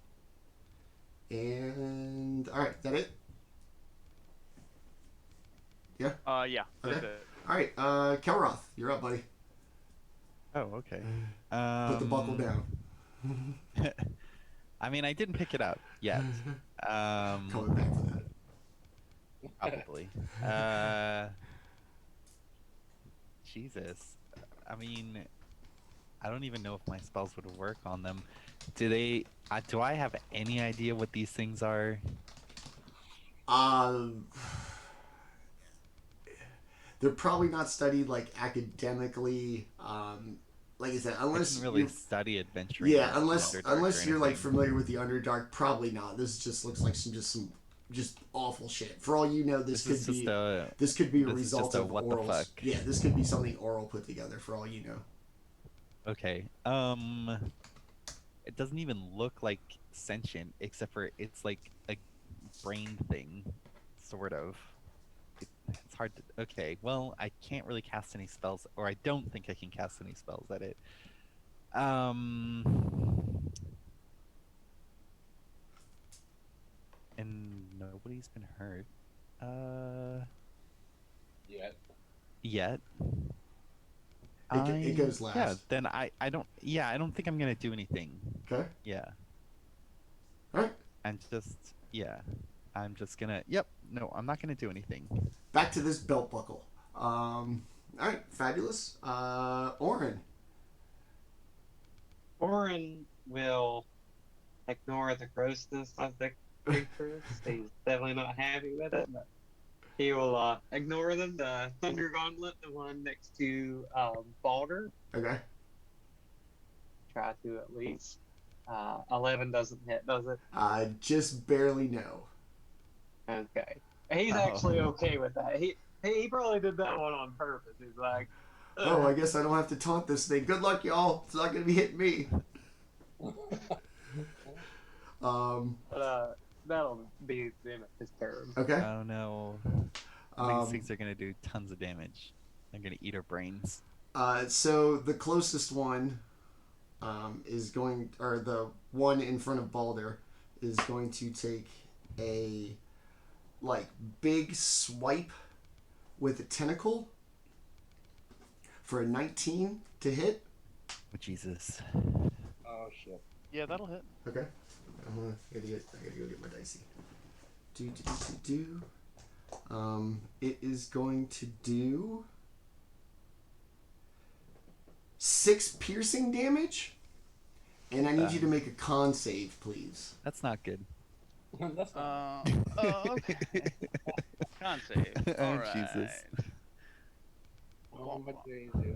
And all right, that it? Yeah. Yeah. That's Okay. it. All right, Kelroth, you're up, buddy. Oh, okay. Put the buckle down. I mean, I didn't pick it up yet. Coming back for that. Probably. Jesus. I mean, I don't even know if my spells would work on them. Do they? Do I have any idea what these things are? They're probably not studied academically. Like I said, unless I didn't really study adventuring. yeah, unless Underdark or you're anything. familiar with the Underdark, probably not. This just looks like some awful shit. For all you know, this is could just be a- this could be a this is result just a of what the oral. fuck. Yeah, this could be something oral put together. For all you know. Okay. It doesn't even look like sentient, except for it's like a brain thing. sort of. It's hard to. Okay, well, I can't really cast any spells, or I don't think I can cast any spells at it. And nobody's been hurt. Yet. It goes last. Yeah, then I don't. Yeah, I don't think I'm gonna do anything. Okay. Yeah. All right. I'm just gonna. Yep. No, I'm not gonna do anything. Back to this belt buckle. All right. Fabulous. Orryn. Orryn will ignore the grossness of the creatures. He's definitely not happy with it, but he will ignore them. The Thunder Gauntlet, the one next to Baldr. Okay. Try to at least. 11 doesn't hit, does it? Just barely no. Okay. He's actually okay with that. He probably did that one on purpose. He's like, Oh, I guess I don't have to taunt this thing. Good luck, y'all. It's not gonna be hitting me. That'll be the end of his turn. Okay. Oh no. These things are gonna do tons of damage. They're gonna eat our brains. So the closest one is going, or the one in front of Baldr is going to take a big swipe with a tentacle for a 19 to hit. Oh, Jesus. Oh shit. Yeah, that'll hit. Okay. I gotta go get my dicey. It is going to do 6 piercing damage, and I need you to make a con save, please. That's not good. That's not... Okay. Con save. Oh, All right. Jesus. What do you do?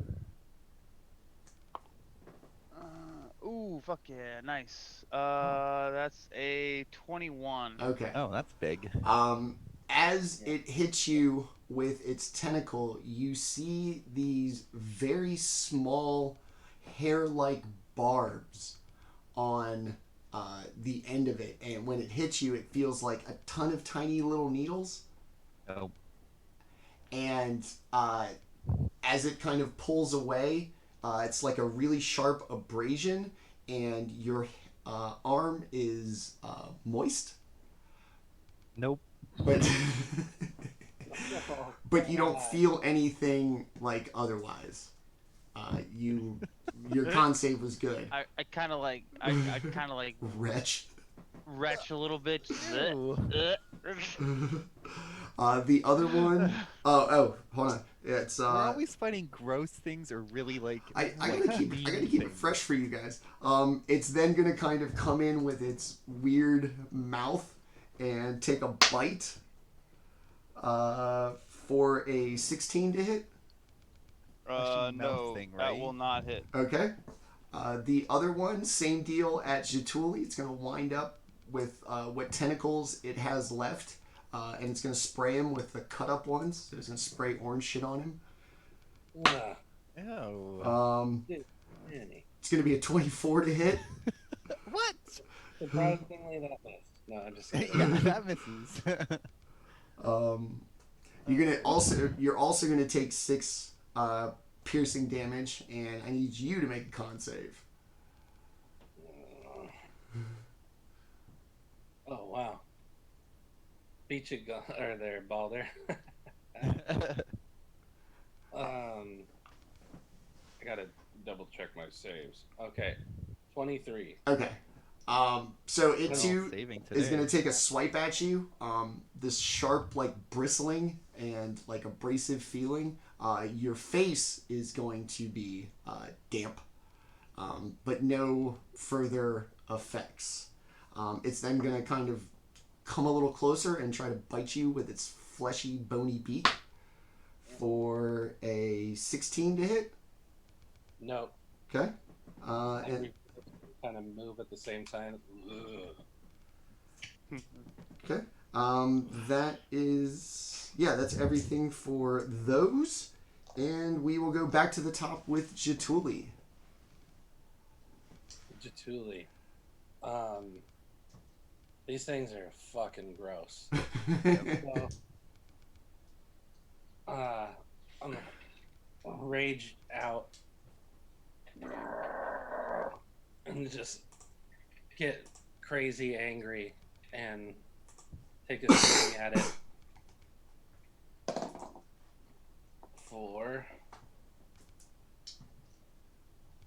Ooh, fuck yeah, nice. That's a 21. Okay. Oh, that's big. As it hits you with its tentacle, you see these very small hair-like barbs on the end of it, and when it hits you, it feels like a ton of tiny little needles. Oh. And as it kind of pulls away, it's like a really sharp abrasion, and your arm is moist. Nope. But but you don't feel anything like otherwise. Your con save was good. I kind of like Wretch. retch a little bit. Ew. The other one. Oh, hold on. It's We're always fighting gross things or really I gotta keep it fresh for you guys. It's then gonna kind of come in with its weird mouth and take a bite. For a 16 to hit. No, thing, that right? will not hit. Okay. The other one, same deal at Jaatuuli. It's gonna wind up with what tentacles it has left, and it's gonna spray him with the cut up ones. So it's gonna spray orange shit on him. Ew. Manny. It's gonna be a 24 to hit. What? Surprisingly, that missed. No, I'm just kidding. Yeah, that misses. You're also gonna take 6 piercing damage, and I need you to make a con save. Oh wow. Beat you or there, Baldr. I gotta double check my saves. Okay, 23. Okay. So it too Saving is today. going to take a swipe at you. This sharp, bristling and abrasive feeling. Your face is going to be damp, but no further effects. It's then going to kind of come a little closer and try to bite you with its fleshy, bony beak for a 16 to hit. No. Okay. And kind of move at the same time. okay. That's everything for those. And we will go back to the top with Jaatuuli. Jaatuuli. These things are fucking gross. So, I'm rage out and just get crazy angry and take a swing at it for.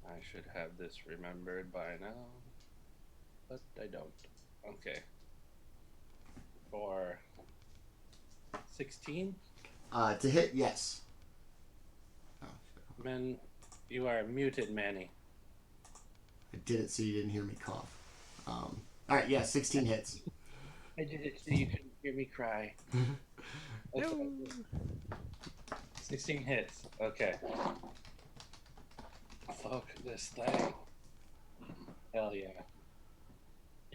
I should have this remembered by now, but I don't. Okay. For 16? To hit, yes. Oh, Man, you are muted, Manny. I did it so you didn't hear me cough. All right, yeah, 16 hits. I did it so you couldn't hear me cry. Okay. 16 hits. Okay. Fuck this thing. Hell yeah.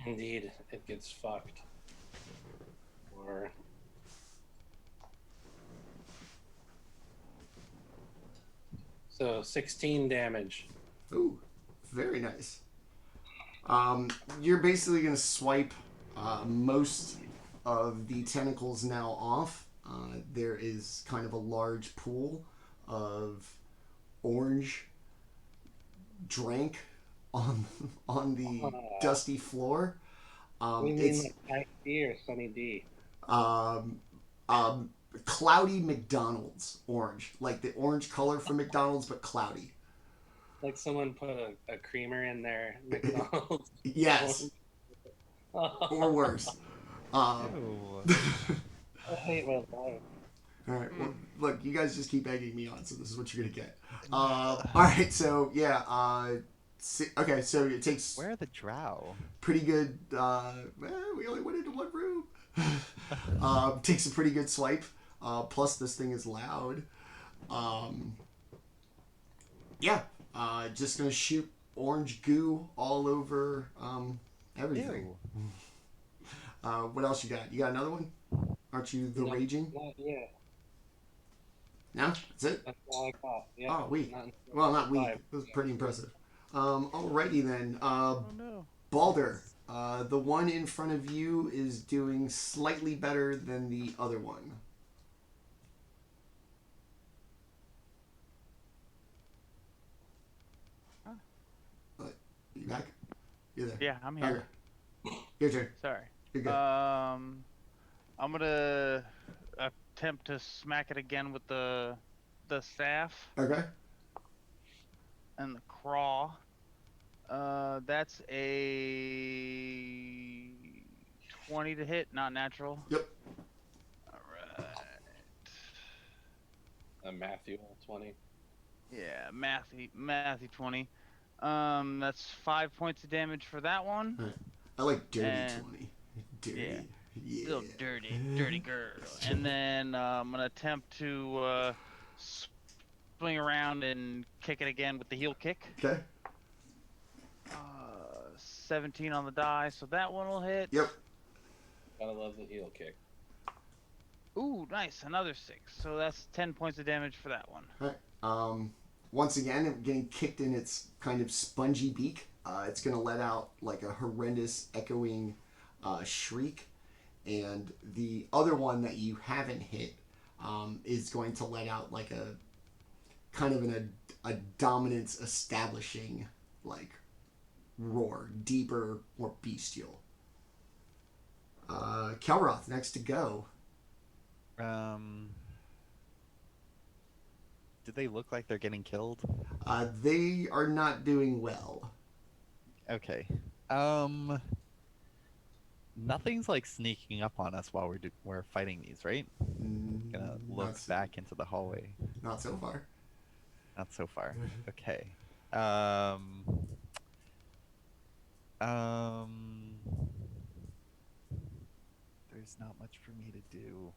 Indeed, it gets fucked. Or. So 16 damage. Ooh, very nice. You're basically going to swipe most of the tentacles now off. There is kind of a large pool of orange drink on the dusty floor. We mean It's like Ice D or Sunny D? Cloudy McDonald's orange, like the orange color from McDonald's, but cloudy. Like someone put a creamer in their McDonald's. Yes, or worse. Ew. I hate my life. All right. Well, look, you guys just keep egging me on, so this is what you're gonna get. All right. So yeah. Okay. So it takes Where are the drow? pretty good. We only went into one room. Takes a pretty good swipe. Plus, this thing is loud. Yeah. Just gonna shoot orange goo all over everything. Ew. What else you got? You got another one? Aren't you the raging? Not yet. No, that's it. That's all I got. Yeah. Oh, weak. Not Well, not weak. 5. That was pretty impressive. Alrighty then. Oh no. Baldr, the one in front of you is doing slightly better than the other one. Huh? What? You back? You're there. Yeah, I'm here. Okay. Your turn. Sorry. You're good. I'm gonna attempt to smack it again with the staff Okay. and the craw. That's a 20 to hit, not natural. Yep. All right. A Matthew 20. Yeah, mathy 20. That's 5 points of damage for that one. Alright. I like dirty And- 20. Dirty. yeah. Yeah. Little dirty girl. And then I'm gonna attempt to swing around and kick it again with the heel kick. Okay. 17 on the die, so that one will hit. Yep. Gotta love the heel kick. Ooh, nice, another 6. So that's 10 points of damage for that one. Alright. Once again, getting kicked in its kind of spongy beak. It's going to let out like a horrendous echoing shriek. And the other one that you haven't hit is going to let out like a kind of a dominance establishing like roar, deeper, more bestial. Kelroth, next to go. Do they look like they're getting killed? They are not doing well. Okay. Nothing's like sneaking up on us while we're fighting these, right? Gonna look Not, back into the hallway. not so far. Not so far. Okay. There's not much for me to do.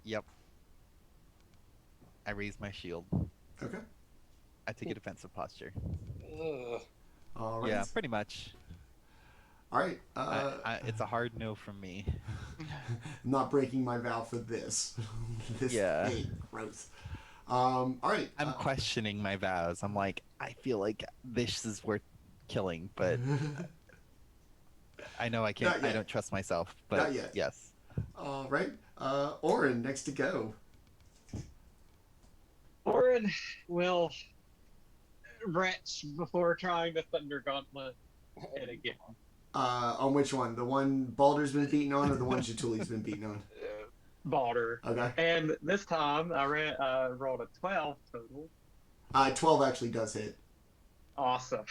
Yep. I raise my shield. Okay. I take a defensive posture. Ugh. All right. Yeah, pretty much. All right. It's a hard no from me. Not breaking my vow for this. This Yeah. ain't gross. All right. I'm questioning my vows. I'm like, I feel like this is worth killing, but I know I can't. Not yet. I don't trust myself. But Not yet. yes. All right. Orryn, next to go. Orryn will retch before trying the Thunder Gauntlet it again. On which one? The one Baldr's been beaten on, or the one Jaatuuli's been beaten on? Baldr. Okay. And this time I rolled a 12 total. 12 actually does hit. Awesome.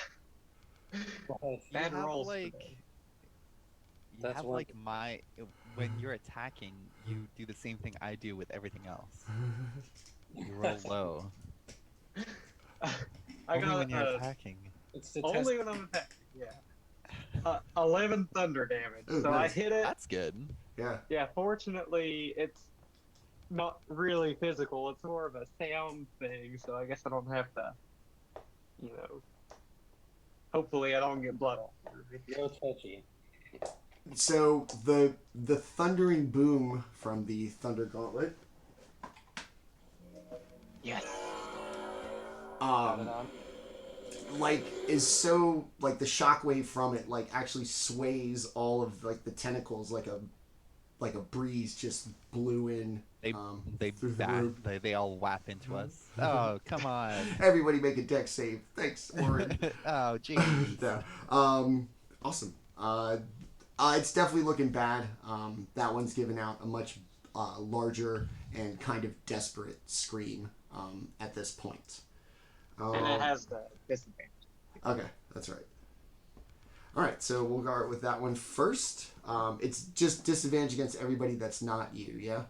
Well, Bad rolls like today. you That's have one- like when you're attacking, you do the same thing I do with everything else. You roll low. I Only got when you're attacking. It's the only test. when I'm attacking. Yeah. 11 thunder damage. Ooh, so nice. I hit it. That's good. Yeah. Yeah. Fortunately, it's not really physical. It's more of a sound thing. So I guess I don't have to. Hopefully I don't get blood all over me. No touchy. So the thundering boom from the Thunder Gauntlet. Yes. Got it on. Like is so like the shockwave from it like actually sways all of like the tentacles like a breeze just blew in. They through the roof. they all whap into us. Oh, come on. Everybody make a deck save. Thanks, Orryn. Oh, jeez. Yeah. Awesome. It's definitely looking bad. That one's given out a much larger and kind of desperate scream at this point. And it has the disadvantage. Okay, that's right. All right, so we'll go with that one first. It's just disadvantage against everybody that's not you, yeah?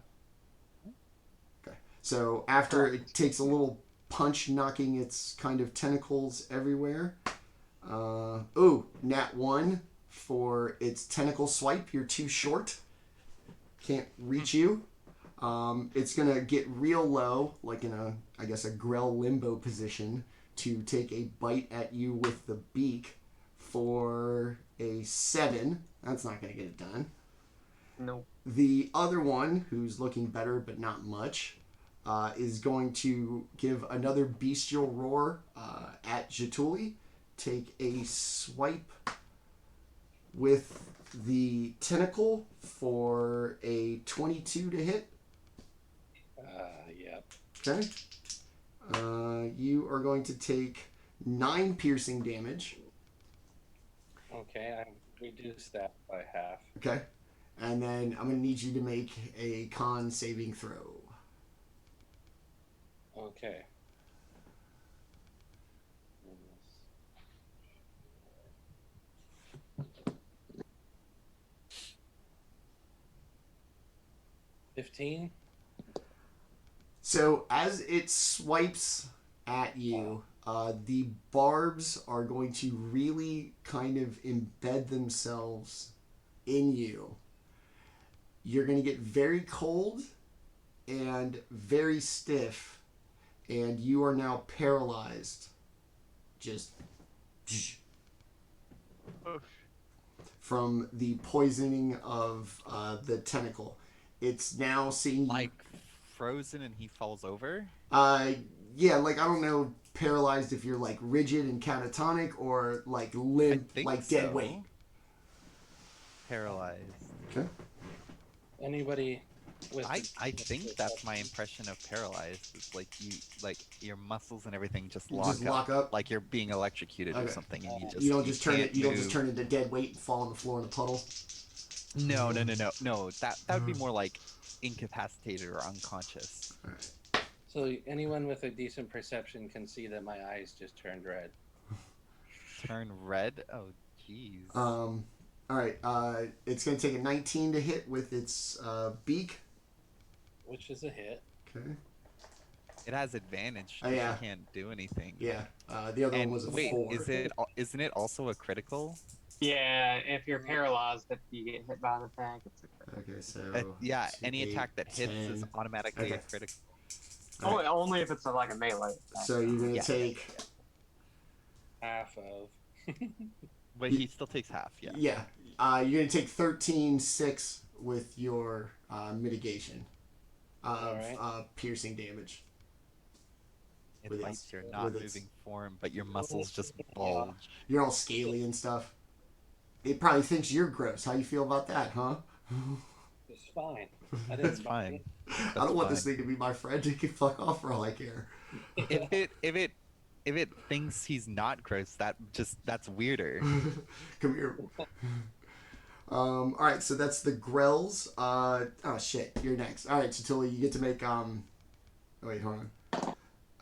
Okay. So after it takes a little punch knocking its kind of tentacles everywhere. Nat 1 for its tentacle swipe. You're too short. Can't reach you. It's going to get real low, like in a Grell limbo position, to take a bite at you with the beak for a 7. That's not going to get it done. No. The other one, who's looking better but not much, is going to give another bestial roar at Jaatuuli. Take a swipe with the tentacle for a 22 to hit. Yep. Okay. You are going to take 9 piercing damage. Okay, I reduced that by half. Okay. And then I'm going to need you to make a con saving throw. Okay. 15. So as it swipes at you, the barbs are going to really kind of embed themselves in you. You're going to get very cold and very stiff, and you are now paralyzed. Just from the poisoning of the tentacle. It's now seeing you. Like frozen and he falls over? Yeah, like I don't know, paralyzed if you're like rigid and catatonic or like limp, like dead weight. Paralyzed. Okay. Anybody with I think that's my impression of paralyzed. It's like your muscles and everything just Just lock lock up. like you're being electrocuted or Okay. something, and You don't just turn can't it. You don't just move. turn into dead weight and fall on the floor in a puddle. No. That would be more like incapacitated or unconscious. All right. So anyone with a decent perception can see that my eyes just turned red. Turn red? Oh, jeez. All right. It's going to take a 19 to hit with its beak. Which is a hit. Okay. It has advantage. Oh, yeah. You can't do anything. Yeah. The other And one was a wait, 4. isn't it also a critical? Yeah, if you're paralyzed, if you get hit by the tank, it's a critical. Okay, so Yeah, 2, any 8, attack that hits is 10. automatically Okay. a critical. All right. Only if it's like a melee attack. So you're going to Yeah. take. Half of. But he still takes half, yeah. Yeah. You're going to take 13/6 with your mitigation of Alright. piercing damage. It With bites its- your with not its- moving form, but your muscles just bulge. You're all scaly and stuff. It probably thinks you're gross. How you feel about that, huh? It's fine. I That's didn't fine. I don't want this fine. thing to be my friend. It can fuck off for all I care. If it thinks he's not gross, that's weirder. Come here. All right, so that's the Grells. Oh shit, you're next. All right, Jaatuuli, you get to make Oh, wait, hold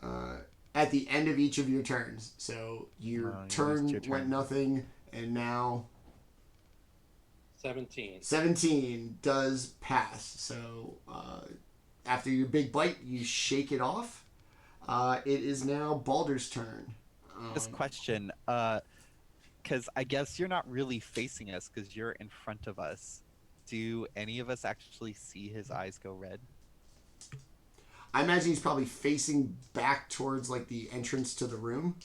on. At the end of each of your turns, so your You turn used your went turn. nothing, and now 17. 17 does pass. So after your big bite, you shake it off. It is now Baldr's turn. This question, because I guess you're not really facing us because you're in front of us. Do any of us actually see his eyes go red? I imagine he's probably facing back towards like the entrance to the room.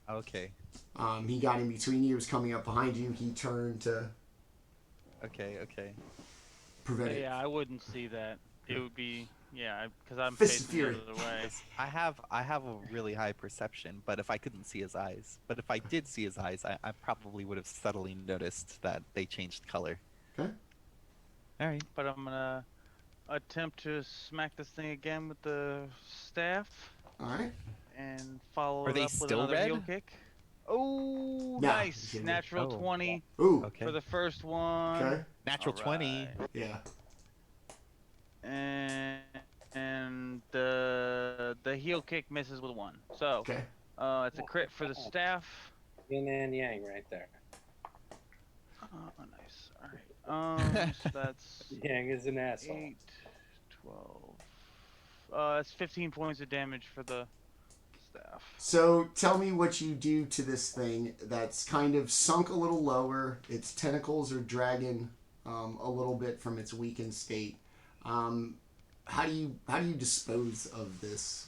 Okay. He got in between you. He was coming up behind you. He turned to Okay. prevent it. Yeah, I wouldn't see that. It would be because I'm Fist of facing the Fury. other way. I have a really high perception, but if I couldn't see his eyes, but if I did see his eyes, I probably would have subtly noticed that they changed color. Okay. All right. But I'm gonna attempt to smack this thing again with the staff All right. and follow Are it they up with still another red? heel kick. Oh, No, nice! you can't do it. Natural Oh. 20 Ooh. Okay. for the first one. Okay. Natural 20. Alright. Yeah. And the heel kick misses with 1. So Okay. it's a crit for the staff. Yin and yang right there. Oh, nice. All right. So that's Yang is an asshole. 8, 12. That's 15 points of damage for the staff. So tell me what you do to this thing that's kind of sunk a little lower. Its tentacles are dragging a little bit from its weakened state. How do you dispose of this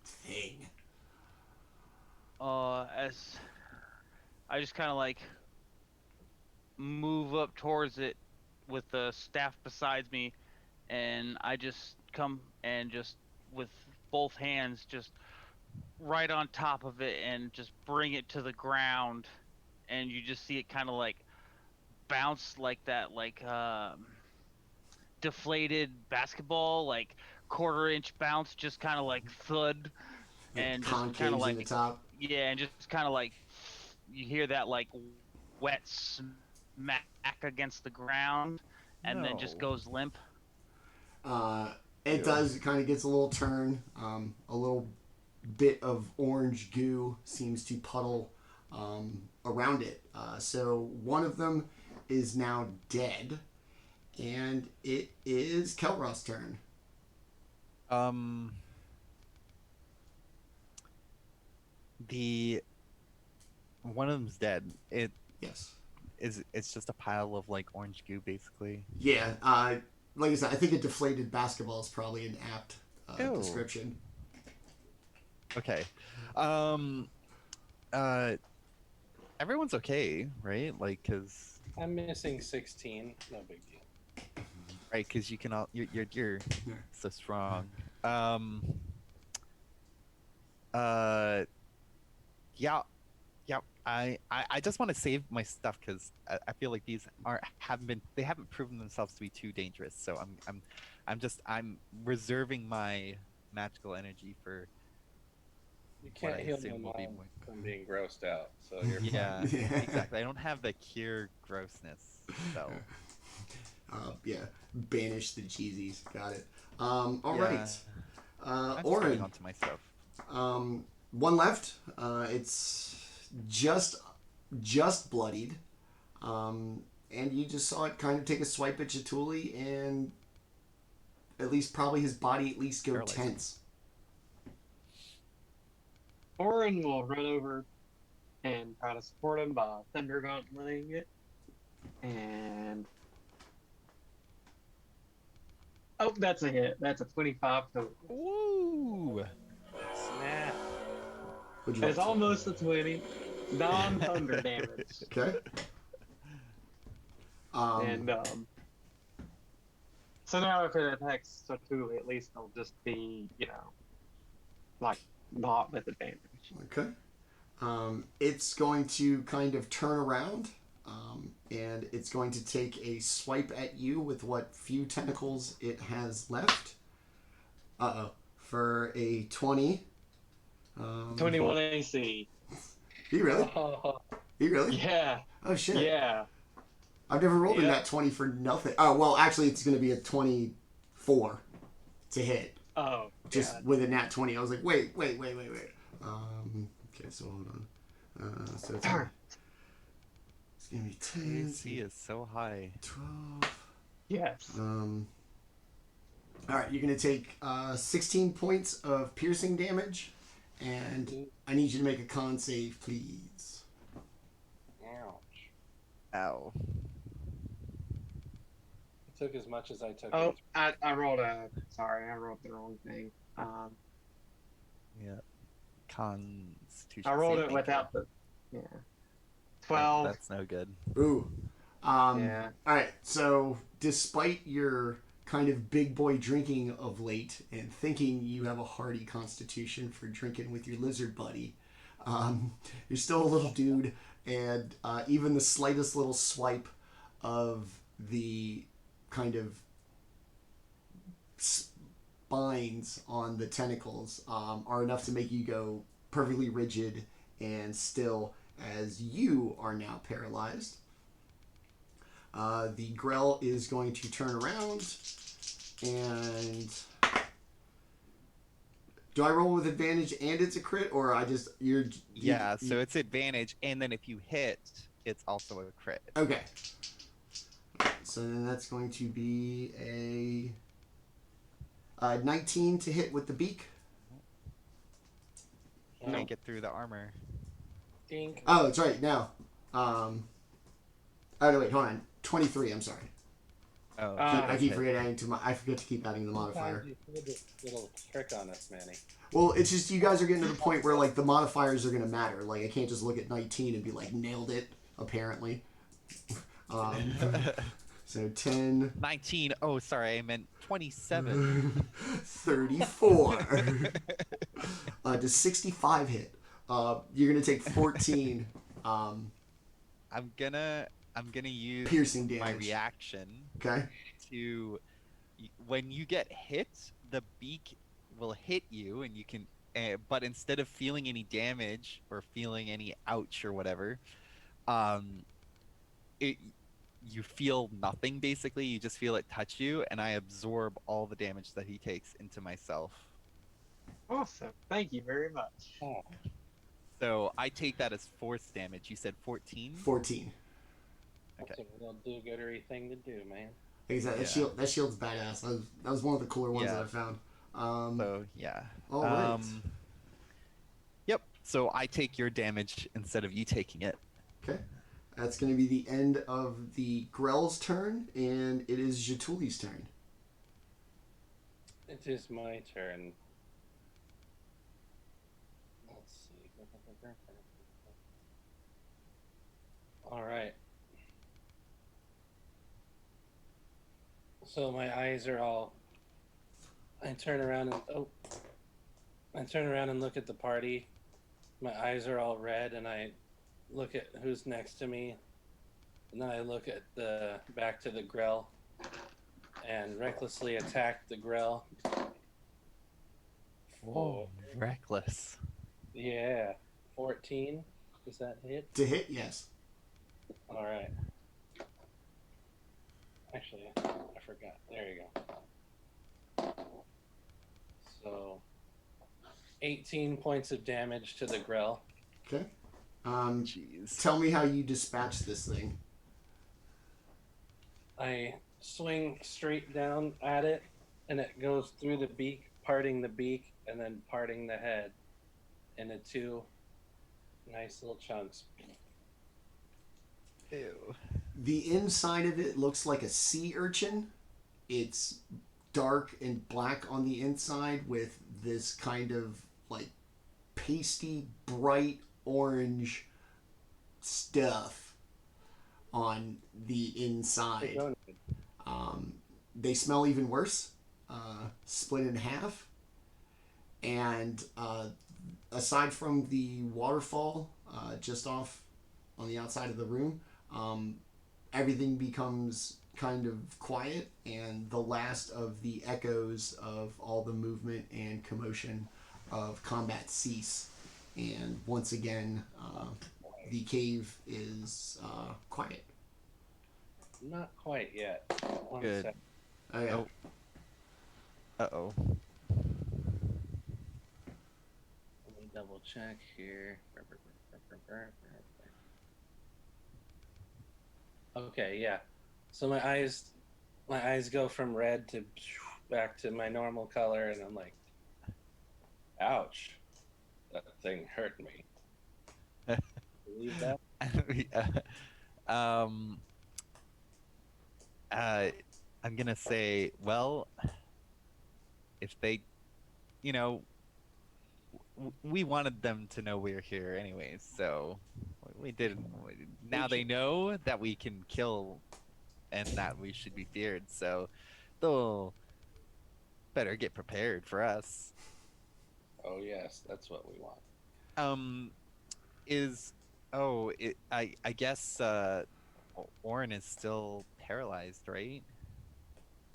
thing? As I just kind of like move up towards it with the staff beside me, and I just come and just with both hands just right on top of it and just bring it to the ground, and you just see it kind of like bounce like that, like deflated basketball, like quarter-inch bounce, just kind of like thud, and just kind Concaves of in the like top. and just kind of like you hear that like wet smack against the ground, and then just No. goes limp. It Ew. does. It kind of gets a little turn. A little bit of orange goo seems to puddle around it. So one of them is now dead, and it is Kelroth's turn. The one of them's dead. Yes. It's just a pile of like orange goo, basically. Yeah. Like I said, I think a deflated basketball is probably an apt Ew. description. Okay. Everyone's okay, right? Like, cause I'm missing 16. No big deal. right, cause you can all you're Yeah. so strong. Yeah. I just want to save my stuff because I feel like these they haven't proven themselves to be too dangerous. So I'm reserving my magical energy for You what can't I heal my assume will be mind more. from being grossed out, so you're Yeah, Yeah. exactly. I don't have the cure grossness, so Yeah. Banish the cheesies. Got it. All yeah. right. I'm just holding Orryn. on to my stuff. One left. It's just bloodied. And you just saw it kind of take a swipe at Jaatuuli and at least probably his body at least go Paralyzed. tense. Orryn will run over and try to support him by thunder gauntleting it. And oh, that's a hit. That's a 25 total. Woo! snap. Would you It's like to- almost a 20. Non-thunder damage. Okay. And so now if it attacks Jaatuuli, at least it'll just be, like not with advantage. Okay. It's going to kind of turn around, and it's going to take a swipe at you with what few tentacles it has left. For a 20. 21 AC. You really? You really? Yeah. Oh shit. Yeah. I've never rolled a Yep. nat 20 for nothing. Oh well, actually, it's going to be a 24 to hit. Oh. Just God. with a nat 20, I was like, wait. Okay, so hold on. So it's gonna be 10, AC is so high. 12. Yes. All right, you're gonna take 16 points of piercing damage, and I need you to make a con save, please. Ouch. Ow. It took as much as I took. Oh, I rolled sorry, I rolled the wrong thing. Yeah. Constitution. I rolled save, it thank without you. the, 12. That's no good. Ooh. Yeah. All right. So, despite your kind of big boy drinking of late and thinking you have a hearty constitution for drinking with your lizard buddy, you're still a little dude, and even the slightest little swipe of the kind of spines on the tentacles are enough to make you go perfectly rigid and still, as you are now paralyzed. The Grell is going to turn around and... Do I roll with advantage and it's a crit, or I just... Yeah, so it's advantage, and then if you hit, it's also a crit. Okay. So then that's going to be a 19 to hit with the beak. Can't get through the armor. Dink. Oh, that's right. Now. Oh, no, wait. Hold on. 23. I'm sorry. Oh, I keep hit. forgetting I forget to keep adding the modifier. You pulled this little trick on us, Manny. Well, it's just you guys are getting to the point where like the modifiers are going to matter. Like I can't just look at 19 and be like nailed it. Apparently. So 10. 19. Oh, sorry, I meant 27. 34. Does 65 hit? You're gonna take 14. I'm gonna use Piercing damage. my reaction Okay. to when you get hit, the beak will hit you, and you can. But instead of feeling any damage or feeling any ouch or whatever, you feel nothing basically. You just feel it touch you, and I absorb all the damage that he takes into myself. Awesome. Thank you very much. Oh. So I take that as force damage. You said 14? 14. Okay. That's a real do-goodery thing to do, man. Like I said, Yeah. that shield's badass. That was one of the cooler ones Yeah. that I found. So yeah. All right. Yep. So I take your damage instead of you taking it. Okay. That's going to be the end of the Grell's turn, and it is Jaatuli's turn. It is my turn. Let's see. All right. So my eyes are all. I turn around and look at the party. My eyes are all red, and I look at who's next to me, and then I look at the back to the Grell, and recklessly attack the Grell. Oh, reckless. Yeah, 14. Does that hit? To hit, yes. All right. Actually, I forgot. There you go. So, 18 points of damage to the Grell. Okay. Jeez. Tell me how you dispatch this thing. I swing straight down at it, and it goes through the beak, parting the beak, and then parting the head into two nice little chunks. Ew. The inside of it looks like a sea urchin. It's dark and black on the inside with this kind of like pasty, bright orange stuff on the inside. They smell even worse, split in half, and aside from the waterfall just off on the outside of the room, everything becomes kind of quiet, and the last of the echoes of all the movement and commotion of combat cease. And once again, the cave is quiet. Not quite yet. One Good. sec. Oh, yeah. Oh. Uh-oh. Let me double check here. Okay, yeah. So my eyes go from red to back to my normal color, and I'm like, ouch, that thing hurt me. Believe that? um, I'm gonna say, well, if they, you know, we wanted them to know we're here anyways, so we didn't. Now they know that we can kill and that we should be feared, so they'll better get prepared for us. Oh yes, that's what we want. I guess Orryn is still paralyzed, right?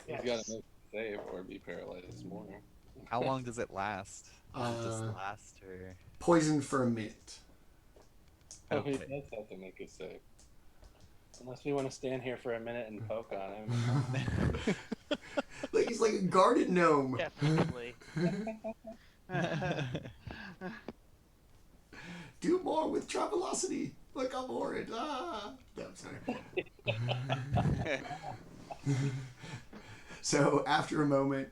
He's got to make a save or be paralyzed more. How long does it last? Does it just Uh, last, or Poison for a minute. Oh, he Okay. does have to make a save. Unless we want to stand here for a minute and poke on him. Like he's like a garden gnome. Definitely. Do more with Travelocity. Look, I'm Orryn. Ah. No, I'm sorry. So after a moment,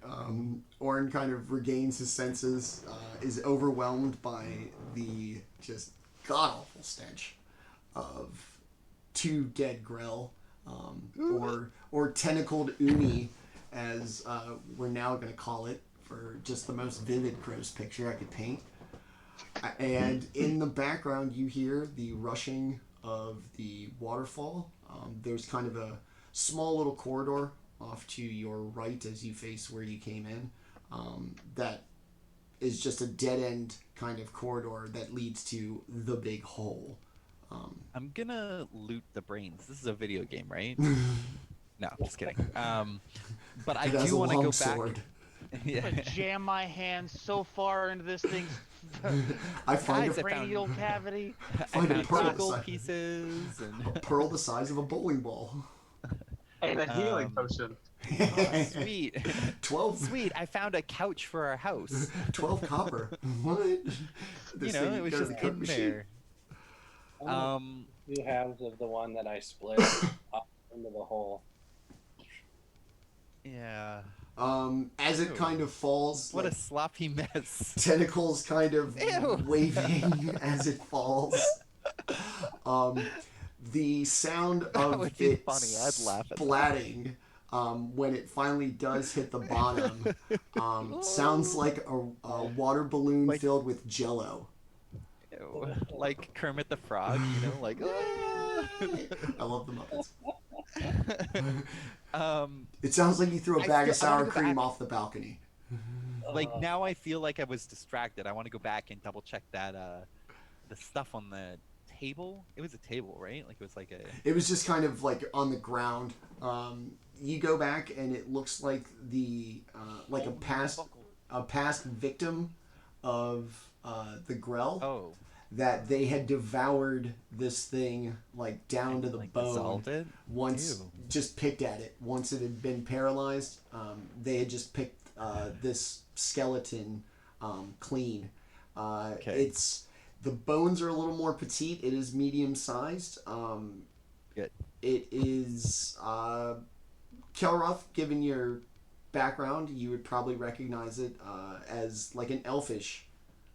Orryn kind of regains his senses, is overwhelmed by the just god-awful stench of two dead Grell, or tentacled Uni, as we're now going to call it, for just the most vivid gross picture I could paint. And in the background, you hear the rushing of the waterfall. There's kind of a small little corridor off to your right as you face where you came in. That is just a dead-end kind of corridor that leads to the big hole. I'm gonna loot the brains. This is a video game, right? No, just kidding. But I It has do a want to long go back. sword. Yeah. I'm gonna jam my hand so far into this thing's I find Guys, a I found- cranial cavity. I Find a found pearl gold inside. pieces and pearl the size of a bowling ball. And a healing Um, potion. sweet. 12, Sweet, I found a couch for our house. 12 copper. What? You know, it was goes just to the Coke in machine? there. I'm 2 halves of the one that I split up into the hole. Yeah. As it Ew. kind of falls, What like, a sloppy mess. tentacles kind of Ew. waving as it falls. The sound That of would be it funny. I'd laugh at that. splatting when it finally does hit the bottom sounds like a water balloon Like- filled with Jello. Ew. Like Kermit the Frog, you know, like. I love the Muppets. um, It sounds like you threw a I bag of still- I wanna sour go cream back. off the balcony. like now I feel like I was distracted. I want to go back and double check that the stuff on the table. It was a table, right? Like it was like a. It was just kind of like on the ground. You go back and it looks like the like a past victim of the Grell, Oh. that they had devoured this thing like down to the like bone. dissolved it? Once Ew. just picked at it. Once it had been paralyzed, they had just picked this skeleton clean. Okay. It's the bones are a little more petite. It is medium sized. Good. It is Kelroth. Given your background, you would probably recognize it as like an elfish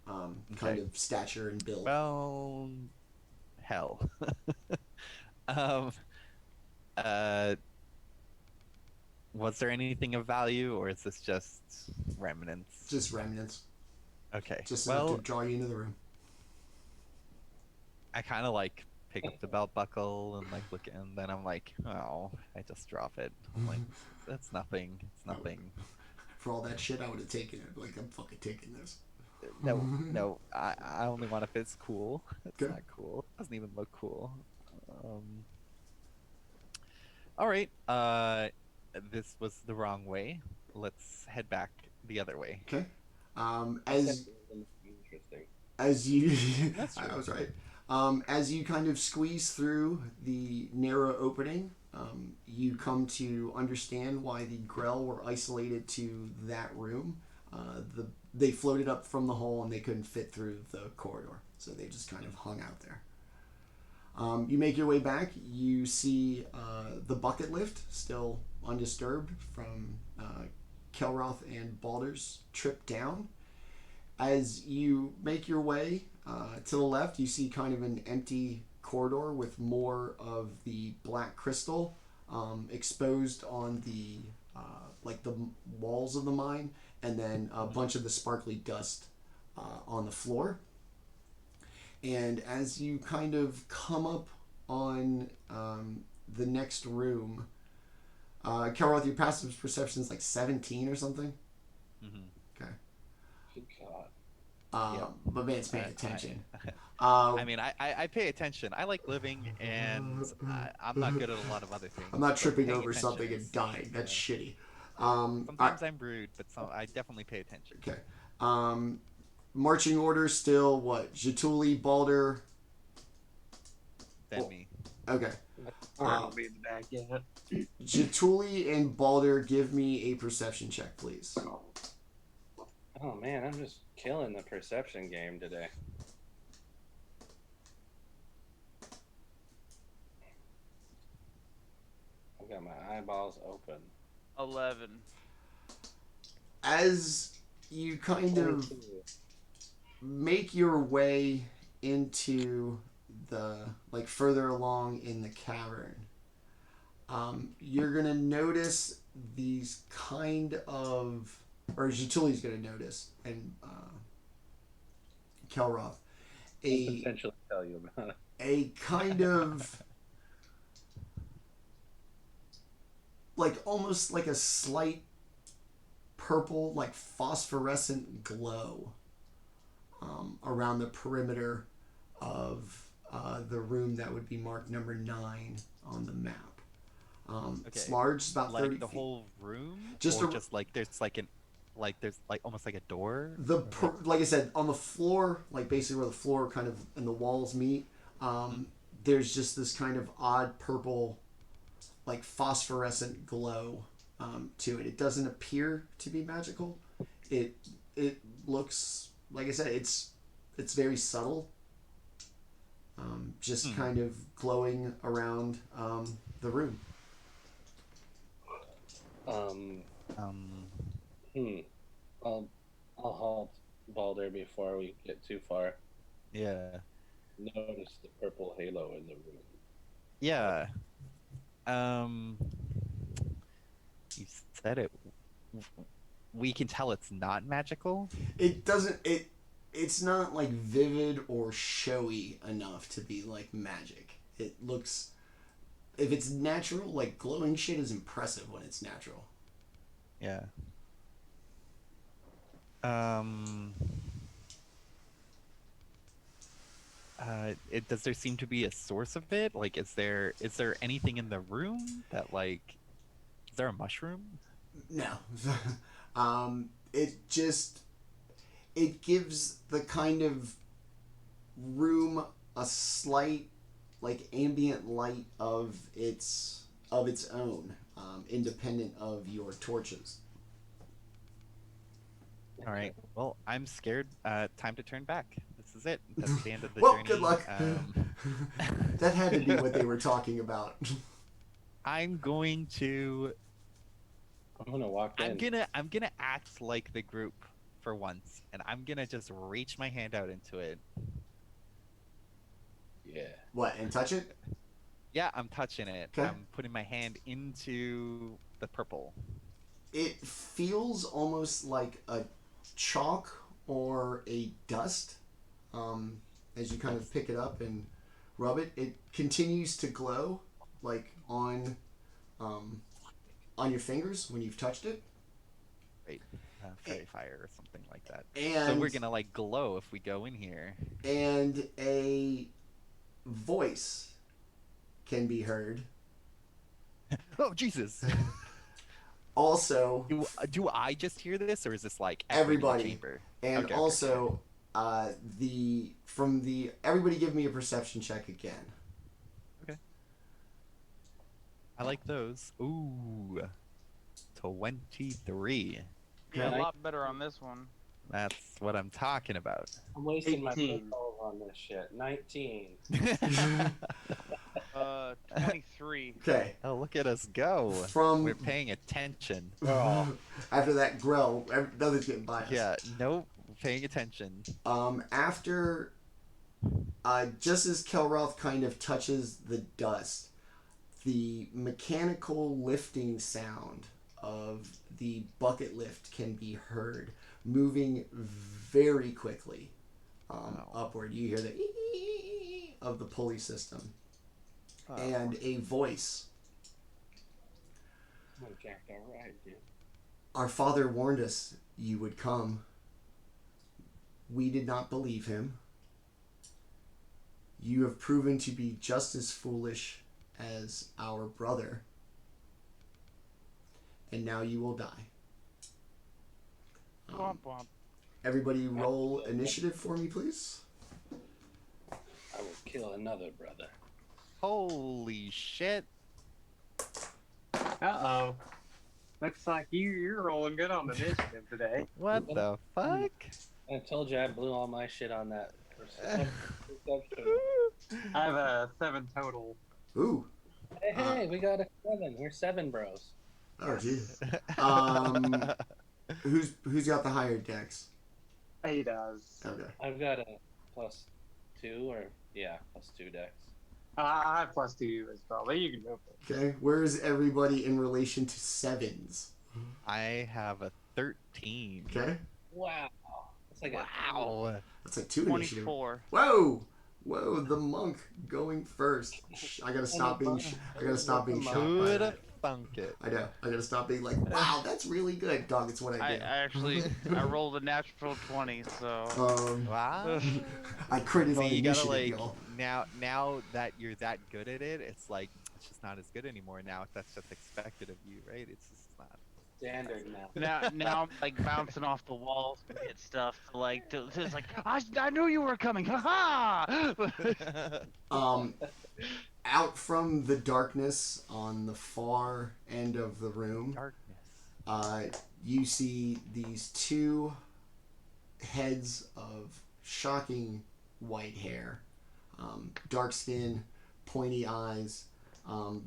kind Okay. of stature and build. Well, hell. um, was there anything of value, or is this just remnants? Just remnants. Okay. Just enough well, to draw you into the room. I kind of like pick up the belt buckle and like look, and then I'm like, oh, I just drop it. I'm like, that's nothing. It's nothing. For all that shit I would have taken it. Like, I'm fucking taking this. no. I only want if it's cool. It's Okay. not cool. It doesn't even look cool. Um, all right. This was the wrong way. Let's head back the other way. Okay. I said it wasn't interesting. As you, That's true. I was right. As you kind of squeeze through the narrow opening, you come to understand why the Grell were isolated to that room. They floated up from the hole and they couldn't fit through the corridor, so they just kind of hung out there. You make your way back. You see the bucket lift still undisturbed from Kelroth and Baldr's trip down. As you make your way to the left, you see kind of an empty corridor with more of the black crystal exposed on the like the walls of the mine, and then a bunch of the sparkly dust on the floor. And as you kind of come up on the next room, Kelroth, your passive perception is like 17 or something. Mm-hmm. Okay. Good God. Yep. But man's paying attention. I mean, I pay attention. I like living, and I'm not good at a lot of other things. I'm not but tripping paying over attention something is- and dying. That's shitty. Sometimes I'm rude, but I definitely pay attention. Okay. Marching order still what? Jaatuuli, Baldr. Than Oh. me. Okay. I'll be in the back. Yeah. Jaatuuli and Baldr, give me a perception check, please. Oh man, I'm just killing the perception game today. I've got my eyeballs open. 11. As you kind of 22. make your way into the like further along in the cavern, you're gonna notice these kind of, or Jaatuli's gonna notice, and Kelroth, I'll a potentially tell you about it. a kind of like almost like a slight purple, like phosphorescent glow around the perimeter of the room that would be marked number 9 on the map. It's Okay. large, it's about Like 30 the feet. whole room, Just or a- just like there's like almost like a door. Like I said, on the floor, like basically where the floor kind of and the walls meet, there's just this kind of odd purple, like phosphorescent glow to it. It doesn't appear to be magical. It looks, like I said, it's very subtle. Just kind of glowing around the room. I'll halt Baldr before we get too far. Yeah. Notice the purple halo in the room. Yeah. You said it. We can tell it's not magical. It doesn't. It's not like vivid or showy enough to be like magic. It looks. If it's natural, like glowing shit is impressive when it's natural. Yeah. Does there seem to be a source of it? Like, is there anything in the room that like, is there a mushroom? No. It gives the kind of room a slight like ambient light of its own, independent of your torches. All right. Well, I'm scared. Time to turn back. This is it. That's the end of the Well, journey. good luck. That had to be what they were talking about. I'm going to. I'm gonna walk in. I'm gonna act like the group for once, and I'm gonna just reach my hand out into it. Yeah. What, and touch it? Yeah, I'm touching it. Okay. I'm putting my hand into the purple. It feels almost like a chalk or a dust. As you kind of pick it up and rub it, it continues to glow, like on your fingers when you've touched it. Right. fairy fire or something like that. And So we're gonna like glow if we go in here. And a voice can be heard. Oh Jesus! Also, Do I just hear this, or is this like everybody in the chamber? And Okay, also, everybody give me a perception check again. Okay. I like those. Ooh, 23. Yeah, a lot better on this one. That's what I'm talking about. I'm wasting my 18. footballs on this shit. 19. 23. Okay. Oh, look at us go. We're paying attention. After that grow, nothing's getting by us. Yeah, nope. Paying attention. After, just as Kelroth kind of touches the dust, the mechanical lifting sound of the bucket lift can be heard, moving very quickly upward. You hear the of the pulley system. And a voice. Our father warned us you would come. We did not believe him. You have proven to be just as foolish as our brother. And now you will die. Womp womp. Everybody roll initiative for me, please. I will kill another brother. Holy shit. Uh-oh. Looks like you're rolling good on initiative today. What the fuck? I told you I blew all my shit on that perception. I have a 7 total. Ooh. Hey, we got a 7. We're 7 bros. Oh, jeez. Who's got the higher dex? He does. Okay. I've got a +2 or +2 dex. I have +2 as well, but you can go for it. Okay. Where's everybody in relation to sevens? I have a 13. Okay. Wow. That's like Wow. That's like 2 initiative. 24. Whoa! The monk going first. I gotta stop being. I gotta stop being shocked by Who'd that. thunk it? I know. I gotta stop being like, wow, that's really good, dog. It's what I do. I rolled a natural 20, so. Wow. I critted See, on you gotta initiative, like y'all. now that you're that good at it, it's like it's just not as good anymore. Now that's just expected of you, right? It's just not. standard now. Now I'm like bouncing off the walls to hit stuff. It's like I knew you were coming. Ha ha! Out from the darkness on the far end of the room, you see these two heads of shocking white hair, dark skin, pointy eyes.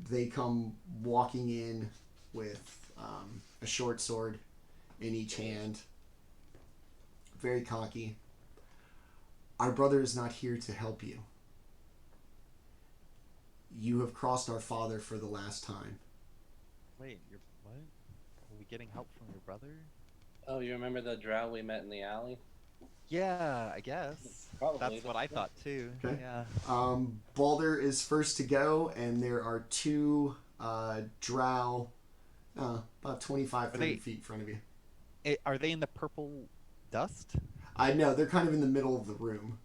They come walking in with a short sword in each hand, very cocky. Our brother is not here to help you. You have crossed our father for the last time. Wait, what? Are we getting help from your brother? Oh, you remember the drow we met in the alley? Yeah, I guess. Probably. That's what I thought too. Okay. Yeah. Baldr is first to go, and there are two drow about 25, 30 feet in front of you. Are they in the purple dust? I know, they're kind of in the middle of the room.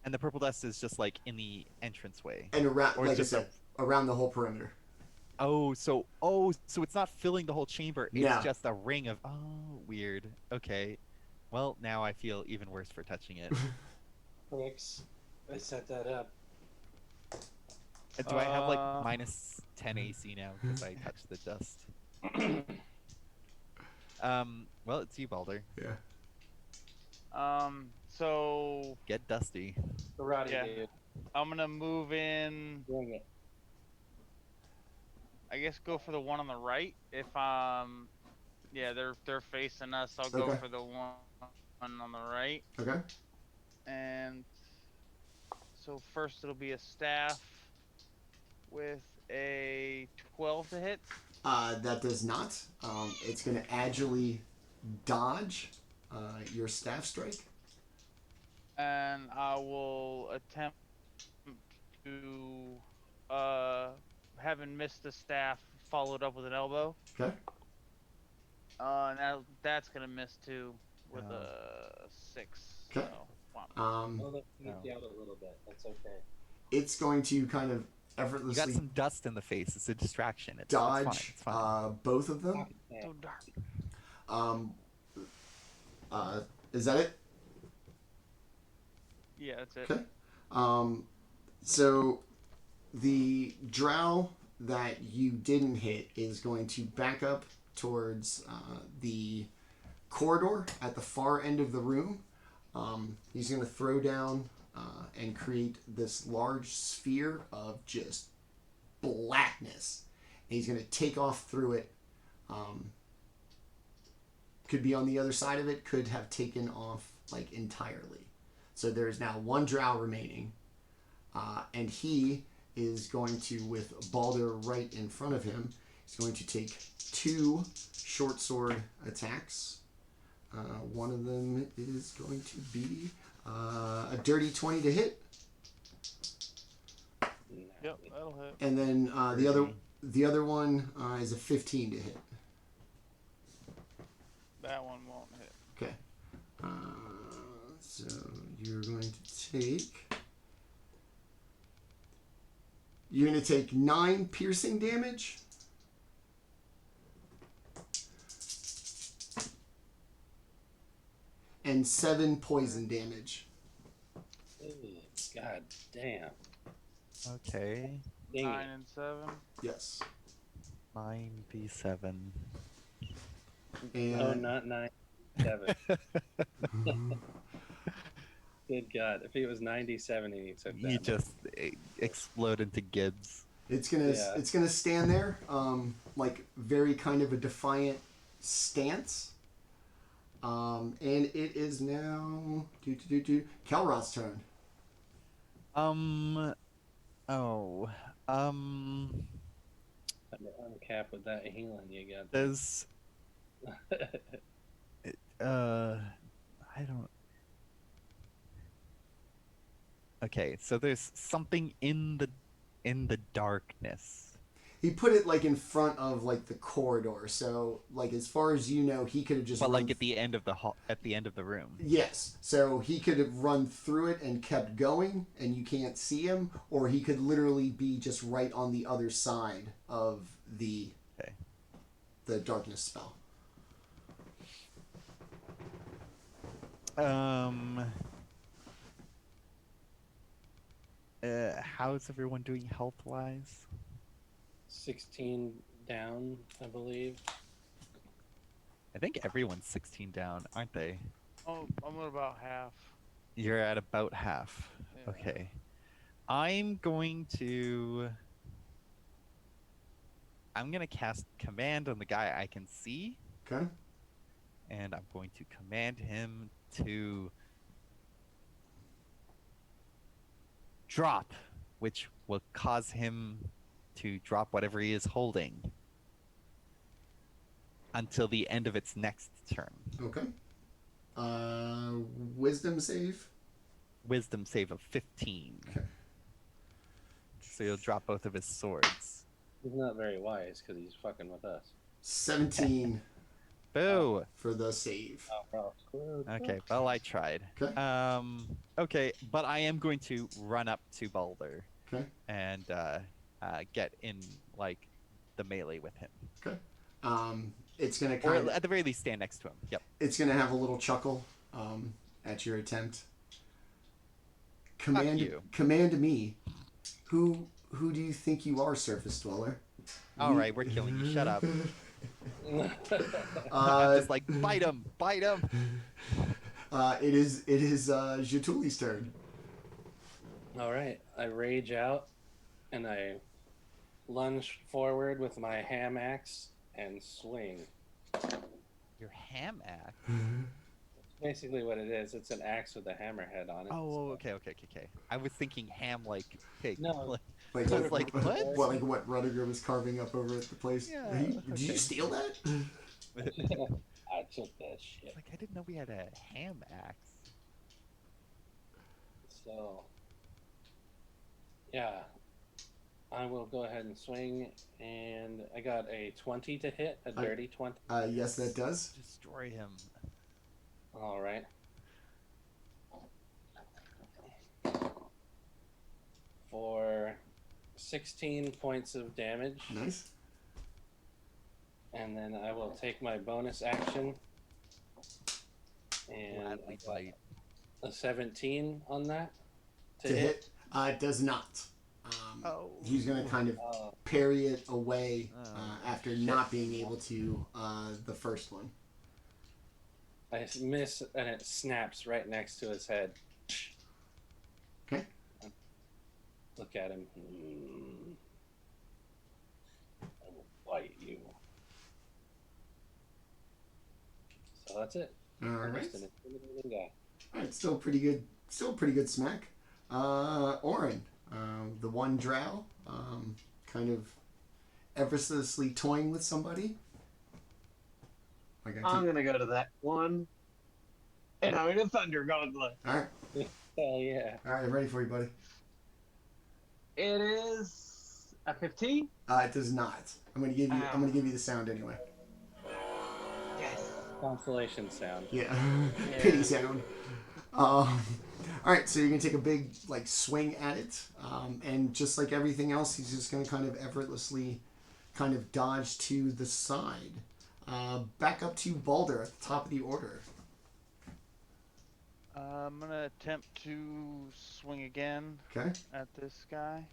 And the purple dust is just like in the entranceway. And around, Or like I just said, around the whole perimeter. So it's not filling the whole chamber. It's No. just a ring of weird. Okay. Well, now I feel even worse for touching it. Pricks. I set that up. Do I have like minus 10 AC now because I touched the dust? Well, it's you, Baldr. Yeah. So Get dusty. Karate, Yeah. dude. I'm gonna move in. Bring it. I guess go for the one on the right. If yeah, they're facing us. I'll go Okay. for the one on the right. Okay. And so first it'll be a staff with a 12 to hit. That does not. It's going to agilely dodge your staff strike. And I will attempt to, having missed the staff, followed up with an elbow. Okay. Now that's gonna miss too with Oh. a 6. Okay. So, wow. Well, that freaked you out a little bit. That's okay. It's going to kind of You got effortlessly some dust in the face. It's a distraction. It's fine. dodge It's fine. both of them. Yeah. Too dark. Um, is that it? Yeah, that's it. Okay. So the drow that you didn't hit is going to back up towards the corridor at the far end of the room. He's going to throw down and create this large sphere of just blackness. And he's going to take off through it. Could be on the other side of it, could have taken off like entirely. So there's now one drow remaining. And he is going to, with Baldr right in front of him, he's going to take 2 short sword attacks. One of them is going to be a dirty 20 to hit. Yep, that'll hit. And then the other one is a 15 to hit. That one won't hit. Okay. So you're going to take... You're going to take 9 piercing damage. And 7 poison damage. Ooh, God damn. Okay. Dang 9 it. and 7. Yes. 9v7. And Oh, not 9, 7. Good God. If he was 97 and he took that. You just explode into Gibbs. it's gonna stand there, like very kind of a defiant stance. And it is now Kelroth's turn. Oh. Uncap with that healing you got. Does I don't. Okay, so there's something in the darkness. He put it like in front of like the corridor, so like as far as you know, he could have just. But run like at the end of the hall, at the end of the room. Yes, so he could have run through it and kept going, and you can't see him, or he could literally be just right on the other side of the darkness spell. How's everyone doing health-wise? 16 down, I believe. I think everyone's 16 down, aren't they? Oh, I'm at about half. You're at about half. Yeah. Okay. I'm going to cast command on the guy I can see, Okay. and I'm going to command him to drop, which will cause him to drop whatever he is holding until the end of its next turn. Okay. Wisdom save. Wisdom save of 15. Okay. So you'll drop both of his swords. He's not very wise because he's fucking with us. 17 Boo! for the save. Oh, bro. Screwed. Okay, well, I tried. Okay. Okay, but I am going to run up to Baldr Okay. and get in, like, the melee with him. Okay. It's gonna Or kind of. at the very least, stand next to him. Yep. It's gonna have a little chuckle at your attempt. Command you. me. Who do you think you are, Surface Dweller? All right, we're killing you. Shut up. Uh, Just like, bite him! Bite him! it is Jaatuli's turn. All right. I rage out and I lunge forward with my ham axe and swing. Your ham axe? That's basically what it is. It's an axe with a hammerhead on it. Oh, okay. I was thinking ham like pig. No. Like, I was like, what? Like what Rudiger was carving up over at the place? Yeah, Did you okay. steal that? I took that shit. Like, I didn't know we had a ham axe. So, yeah. I will go ahead and swing, and I got a 20 to hit, a dirty 20. Yes, that does. Destroy him. All right. For 16 points of damage. Nice. And then I will take my bonus action. And Gladly bite. a 17 on that To hit. It does not. He's going to kind of parry it away after not being able to the first one. I miss, and it snaps right next to his head. Okay. Look at him. I will bite you. So that's it. All I'm right. just an intimidating guy. All right. Still pretty good. Still pretty good smack. Orryn, the one drow, kind of effortlessly toying with somebody. I'm gonna go to that one, and I'm gonna Thunder Gauntlet. All right. Oh yeah. All right. I'm ready for you, buddy. It is a 15. It does not. I'm gonna give you. I'm gonna give you the sound anyway. Yes. Constellation sound. Yeah. Pity sound. All right, so you're gonna take a big swing at it, and just like everything else, he's just gonna kind of effortlessly, kind of dodge to the side. Back up to Baldr at the top of the order. I'm gonna attempt to swing again Okay. at this guy.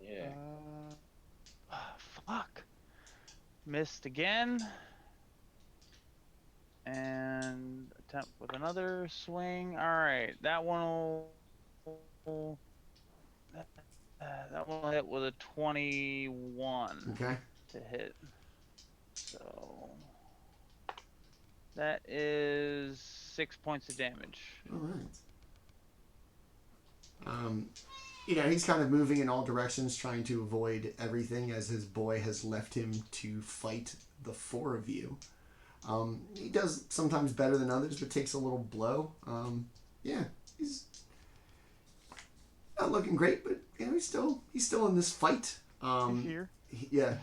Yeah. Fuck. Missed again. And attempt with another swing. Alright, that one will... that one will hit with a 21 Okay. to hit. So... that is 6 points of damage. All right. He's kind of moving in all directions, trying to avoid everything as his boy has left him to fight the four of you. He does sometimes better than others, but takes a little blow. Yeah, he's not looking great, but he's still in this fight. Here. Yeah.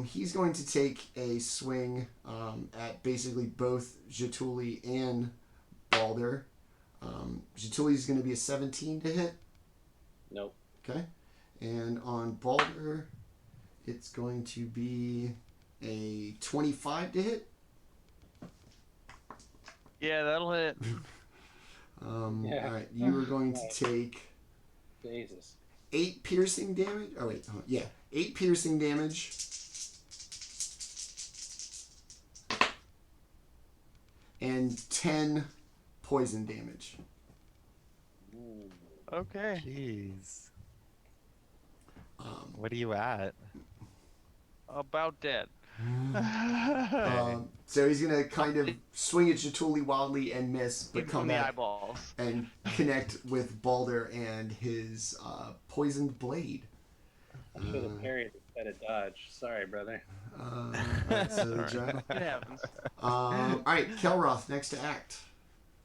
He's going to take a swing at basically both Jaatuuli and Baldr. Jaatuuli is going to be a 17 to hit. Nope. Okay. And on Baldr, it's going to be a 25 to hit. Yeah, that'll hit. Yeah. All right. You are going to take Jesus. 8 piercing damage. Oh, wait. Yeah. 8 piercing damage. And 10 poison damage. Okay. Jeez. What are you at? About dead. So he's going to kind of swing at Jaatuuli wildly and miss, but Even come from the back eyeballs. and connect with Baldr and his poisoned blade. Should have parried instead of dodge. Sorry, brother. Right, so the drow. It happens. All right, Kelroth, next to act.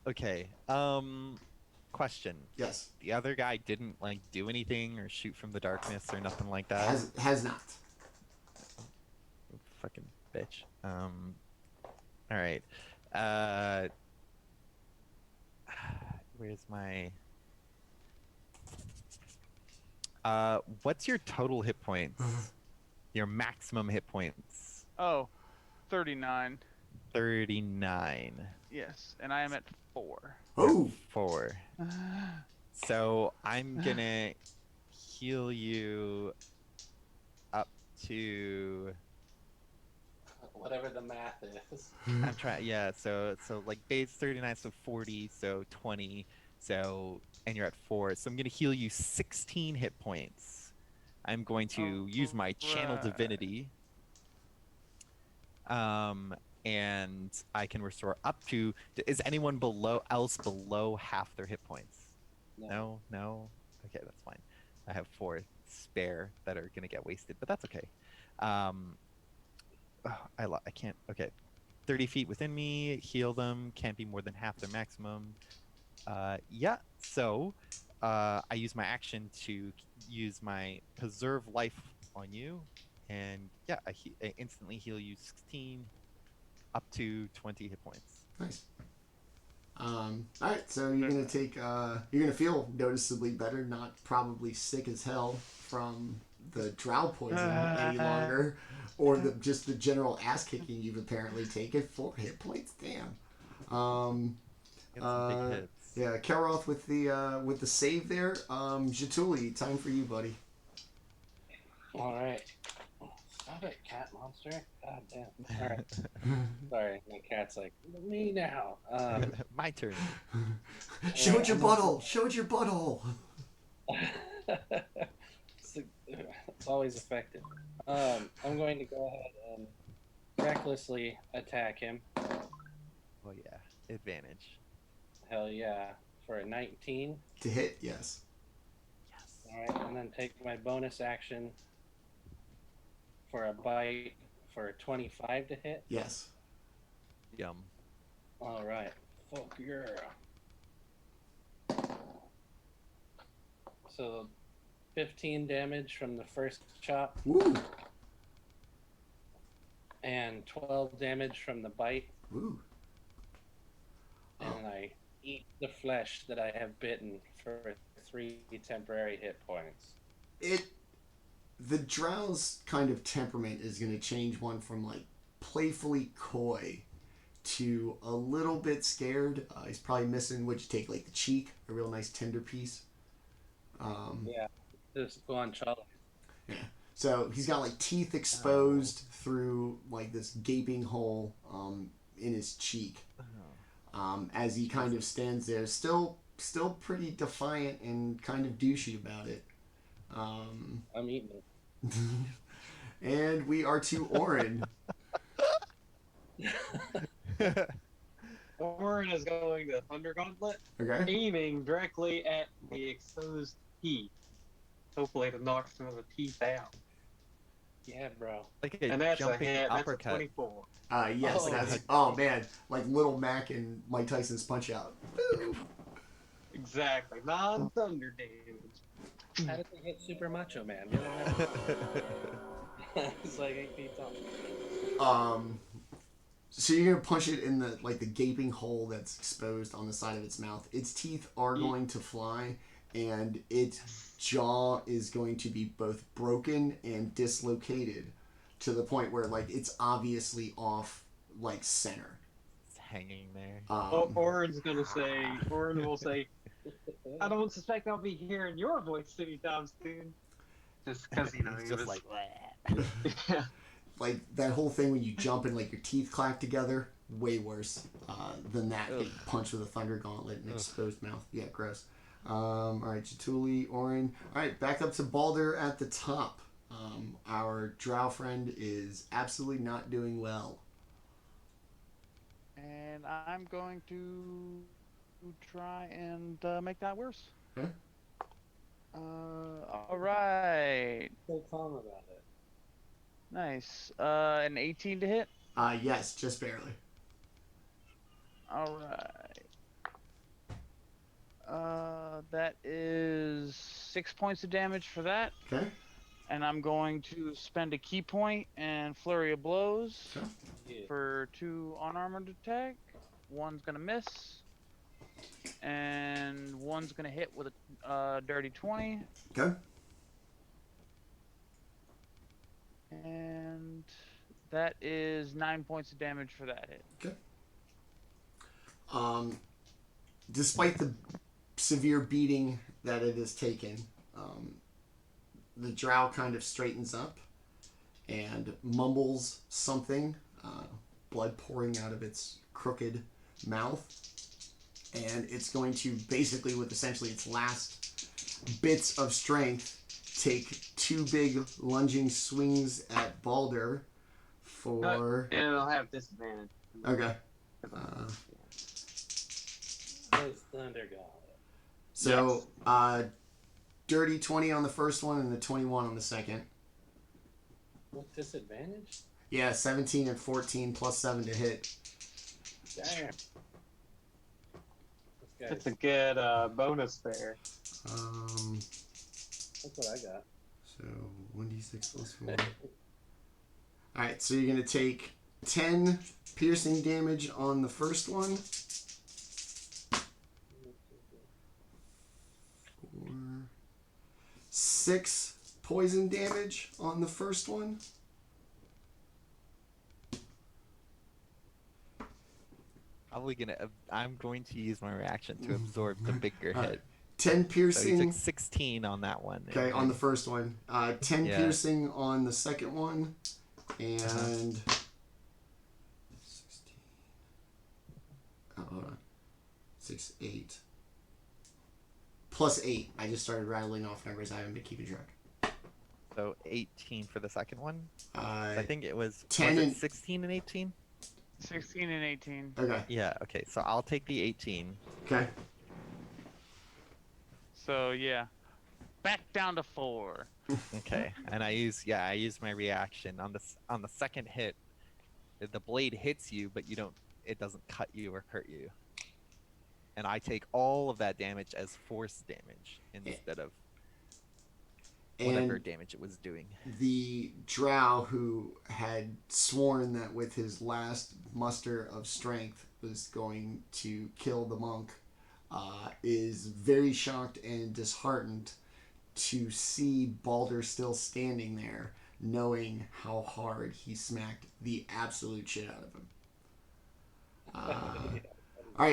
Okay. Question. Yes, The other guy didn't do anything or shoot from the darkness or nothing like that. has not. Fucking bitch. All right. Where's my? What's your total hit points? Your maximum hit points. Oh, 39. 39. Yes, and I am at 4. Oh, 4. So I'm gonna heal you up to. Whatever the math is. I'm trying. Yeah. So base 39, so 40, so 20, so and you're at 4. So I'm gonna heal you 16 hit points. I'm going to use my channel divinity. And I can restore up to. Is anyone below half their hit points? No. Okay, that's fine. I have 4 spare that are gonna get wasted, but that's okay. I can't. Okay, 30 feet within me. Heal them. Can't be more than half their maximum. Yeah. So, I use my action to use my preserve life on you, and yeah, I instantly heal you 16 up to 20 hit points. Nice. All right, so you're gonna take. You're gonna feel noticeably better, not probably sick as hell from the drow poison any longer, or just the general ass kicking you've apparently taken. 4 hit points, damn. Get some big hits. Yeah, Kelroth with the save there. Jaatuuli, time for you, buddy. All right. Stop it, cat monster. God damn. All right. Sorry, my cat's like, me now. My turn. Show it your butthole. Show it your butthole. It's always effective. I'm going to go ahead and recklessly attack him. Oh yeah, advantage. Hell yeah. For a 19. To hit, yes. Alright, and then take my bonus action for a bite for a 25 to hit. Yes. Yum. Alright. Fuck yeah. So 15 damage from the first chop. Woo. And 12 damage from the bite. Woo. And I eat the flesh that I have bitten for 3 temporary hit points. The drow's kind of temperament is going to change one from like playfully coy to a little bit scared. He's probably missing, would you take like the cheek, a real nice tender piece. Yeah, just guanciale. Yeah. So he's got like teeth exposed through like this gaping hole in his cheek. As he kind of stands there, still pretty defiant and kind of douchey about it. I'm eating it. And we are to Orryn. Orryn is going to Thunder Gauntlet, Okay. aiming directly at the exposed teeth. Hopefully to knock some of the teeth out. Yeah, bro. Like a And that's a jumping hit. That's a uppercut. 24. Yes, Oh, that's oh man, like Little Mac and Mike Tyson's Punch Out. Boo. Exactly. Non-thunder damage. How did they hit Super Macho Man? It's like 8 feet tall. So you're gonna punch it in the the gaping hole that's exposed on the side of its mouth. Its teeth are going to fly, and its jaw is going to be both broken and dislocated to the point where it's obviously off center. It's hanging there. Orryn will say, I don't suspect I'll be hearing your voice anytime soon. Just because, He's he just was like, yeah. Like that whole thing when you jump and your teeth clack together, way worse than that. Getting punched with a thunder gauntlet and exposed mouth. Yeah, gross. All right, Jaatuuli, Orryn. All right, back up to Baldr at the top. Our drow friend is absolutely not doing well. And I'm going to try and make that worse. Okay. All right. So calm about it. Nice. An 18 to hit. Yes, just barely. All right. That is 6 points of damage for that. Okay. And I'm going to spend a key point and flurry of blows Okay. Yeah. for 2 unarmored attack. One's gonna miss, and one's gonna hit with a dirty 20. Okay. And that is 9 points of damage for that hit. Okay. Despite the severe beating that it has taken, the drow kind of straightens up and mumbles something, blood pouring out of its crooked mouth, and it's going to basically, with essentially its last bits of strength, take 2 big lunging swings at Baldr for... And I'll have disadvantage. Okay. Those Thunder Gauntlet. So, dirty 20 on the first one and the 21 on the second. With disadvantage? Yeah, 17 and 14 plus 7 to hit. Damn. That's a good bonus there. That's what I got. So 1d6 plus 4. Alright, so you're going to take 10 piercing damage on the first one. 4. 6 poison damage on the first one. I'm going to use my reaction to absorb the bigger All right. hit. 10 So piercing. you took 16 on that one. Okay, on the first one. 10 Yeah. piercing on the second one. And 16. Oh, hold on. 6, 8. Plus 8. I just started rattling off numbers. I haven't been keeping track. So 18 for the second one. Uh, I think it was 10 was it and 16 and 18. 16 and 18. Okay. Yeah. Okay. So I'll take the 18. Okay. So yeah, back down to 4. Okay. And I use my reaction on the second hit. The blade hits you, but it doesn't cut you or hurt you. And I take all of that damage as force damage instead of whatever damage it was doing. The drow who had sworn that with his last muster of strength was going to kill the monk is very shocked and disheartened to see Baldr still standing there, knowing how hard he smacked the absolute shit out of him. All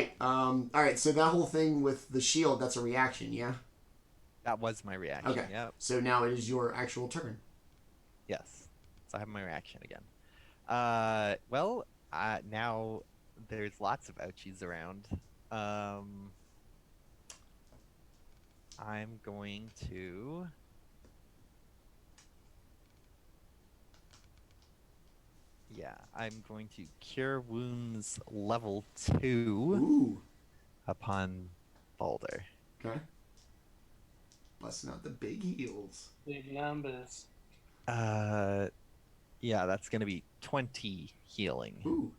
right. So that whole thing with the shield, that's a reaction, yeah? That was my reaction. Okay. Yep. So now it is your actual turn. Yes. So I have my reaction again. Now there's lots of ouchies around. I'm going to... Yeah, I'm going to Cure Wounds level 2 Ooh. upon Baldr. Okay. Busting out the big heels. Big numbers. Yeah, that's going to be 20 healing. Ooh.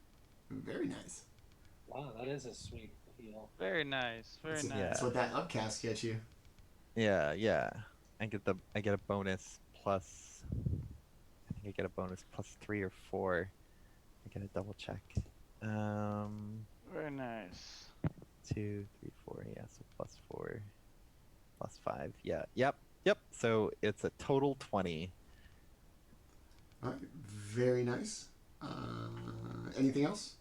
Very nice. Wow, that is a sweet heal. Very nice. Very nice. That's what that upcast gets you. Yeah. I get a bonus plus... I think I get a bonus plus 3 or 4. I gotta double check. Very nice. 2, 3, 4. Yeah, so plus 4, plus 5. Yeah. Yep. So it's a total 20. All right. Very nice. Anything else?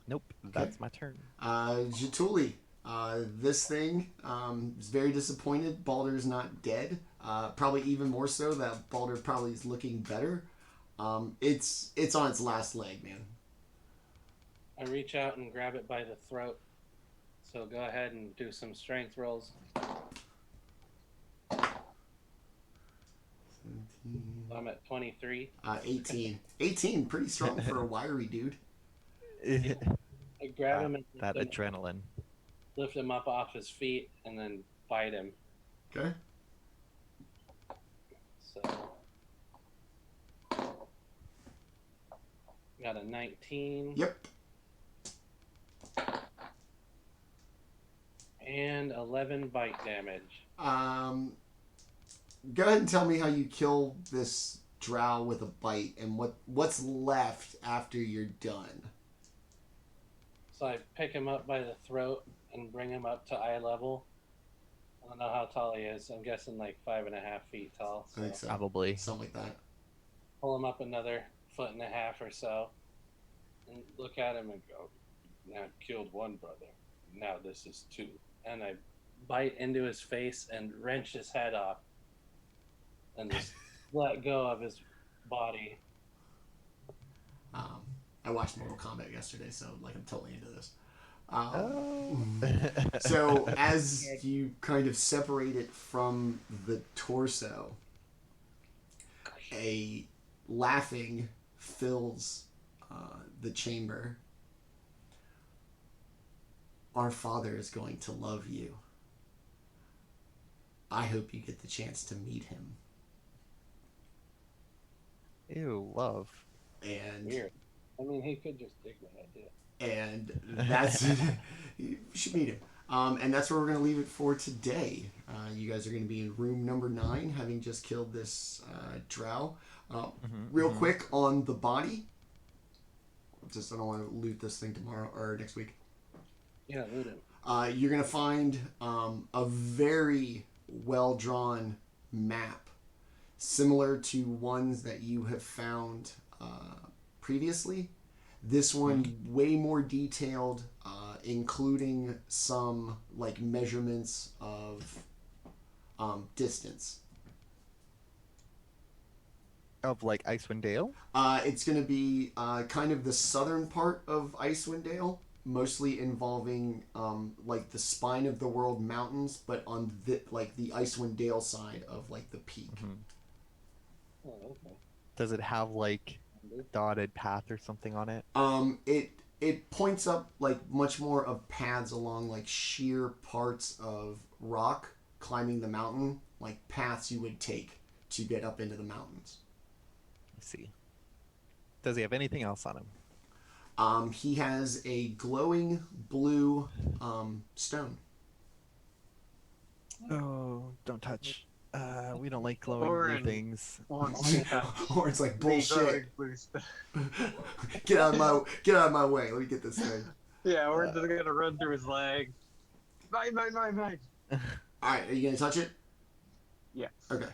Nope. That's my turn. Jaatuuli. This thing is very disappointed. Baldr's not dead. Probably even more so that Baldr probably is looking better. It's on its last leg, man. I reach out and grab it by the throat. So go ahead and do some strength rolls. 17. I'm at 23. 18. 18, pretty strong for a wiry dude. I grab him and That adrenaline. lift him up off his feet and then bite him. Okay. So got a 19. Yep. And 11 bite damage. Go ahead and tell me how you kill this drow with a bite and what's left after you're done. So I pick him up by the throat and bring him up to eye level. I don't know how tall he is. I'm guessing like 5.5 feet tall. I think so. Probably. Something like that. Pull him up another 1.5 feet or so and look at him and go, now killed one brother. Now this is 2. And I bite into his face and wrench his head off and just let go of his body. I watched Mortal Kombat yesterday, so I'm totally into this. Oh. So as you kind of separate it from the torso, a laughing fills the chamber. Our father is going to love you. I hope you get the chance to meet him. Ew, love. And Weird. I mean, he could just dig what I did. And that's you should meet him. And that's where we're going to leave it for today. You guys are going to be in room number 9, having just killed this drow. Real quick on the body. Just I don't want to loot this thing tomorrow or next week. Yeah, loot him. You're going to find a very well-drawn map, similar to ones that you have found previously. This one way more detailed, including some like measurements of distance. Of like Icewind Dale? It's going to be kind of the southern part of Icewind Dale, mostly involving like the Spine of the World mountains, but on the Icewind Dale side of like the peak. Oh, okay. Does it have like dotted path or something on it? It points up like much more of paths along like sheer parts of rock climbing the mountain, like paths you would take to get up into the mountains. I see. Does he have anything else on him? He has a glowing blue stone. Oh, don't touch. We don't like glowing Orryn. blue things. Or it's like bullshit. Get out of my way. Let me get this thing. Yeah, we're just gonna run through his legs. Mine. Alright, are you gonna touch it? Yes. Okay.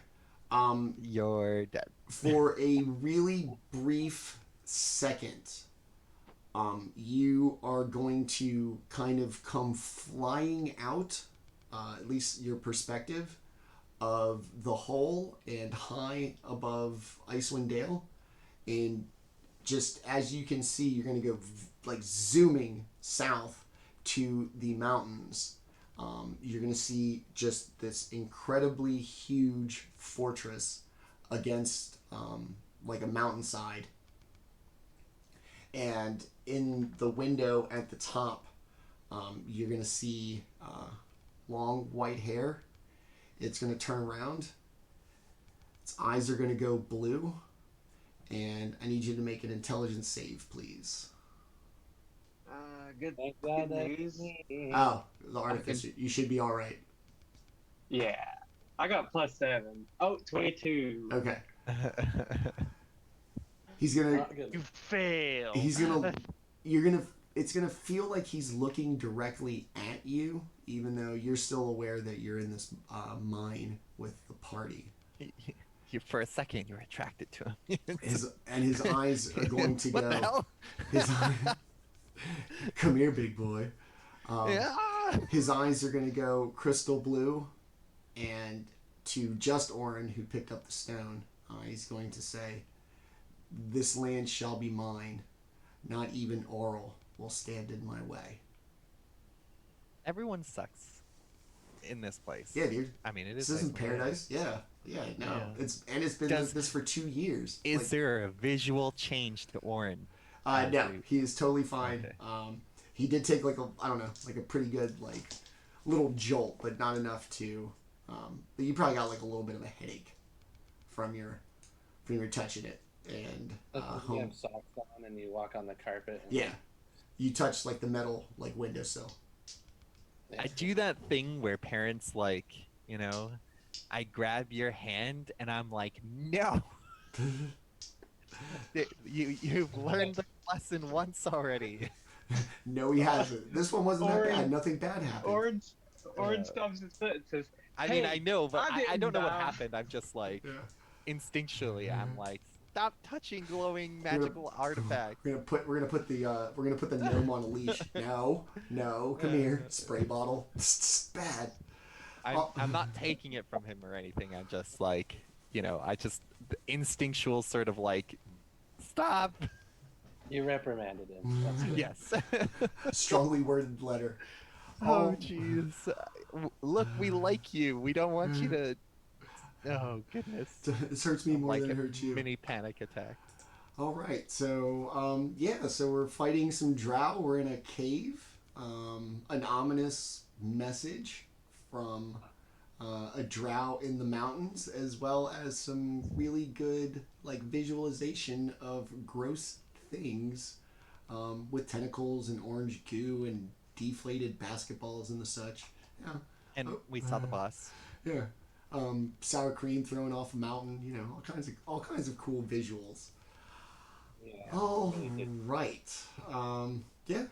You're dead. For a really brief second, you are going to kind of come flying out, at least your perspective, of the hole and high above Icewind Dale. And just as you can see, you're going to go like zooming south to the mountains. You're going to see just this incredibly huge fortress against like a mountainside. And in the window at the top, you're going to see long white hair. It's going to turn around. Its eyes are going to go blue. And I need you to make an intelligence save, please. Good Thank God that's news. me. Oh, the artificer. You should be all right. Yeah. I got +7. Oh, 22. Okay. He's going to... Not good. You fail. He's gonna it's gonna feel like he's looking directly at you, even though you're still aware that you're in this mine with the party. For a second, you're attracted to him. His eyes are going to What go. the hell? Come here, big boy. Yeah. His eyes are going to go crystal blue, and to just Orryn, who picked up the stone, he's going to say, "This land shall be mine. Not even Oral will stand in my way." Everyone sucks in this place. Yeah, dude. I mean, it is. This isn't Icewind. paradise. Yeah, no. Yeah. It's been like this for 2 years. Is there a visual change to Orryn? No, he is totally fine. Okay. He did take like a pretty good like little jolt, but not enough to. But you probably got like a little bit of a headache from your touching it. And That's when you have socks on and you walk on the carpet. And yeah, you touch like the metal like windowsill. I do that thing where parents like, you know, I grab your hand and I'm like, no. You've learned the lesson once already. No, he hasn't. This one wasn't that Orryn- bad. Nothing bad happened. Orange stumps his foot and says, I Hey, mean, I know, but I I didn't don't know what die. happened. I'm just like, Yeah. instinctually, I'm like, stop touching glowing magical artifacts. We're gonna put the gnome on a leash. No, come here. Spray bottle. Bad. I'm not taking it from him or anything. I'm just like, you know, the instinctual sort of like, stop. You reprimanded him. That's good. Yes. Strongly worded letter. Oh, jeez. Look, we like you. We don't want you to. Oh, goodness. This hurts me more Like than it a hurts you. mini panic attack. All right, so so we're fighting some drow. We're in a cave. An ominous message from a drow in the mountains, as well as some really good like visualization of gross things with tentacles and orange goo and deflated basketballs and the such. Yeah. And we saw the boss. Yeah. Sour cream thrown off a mountain. You know, all kinds of cool visuals. Yeah. All really good. right. Yeah.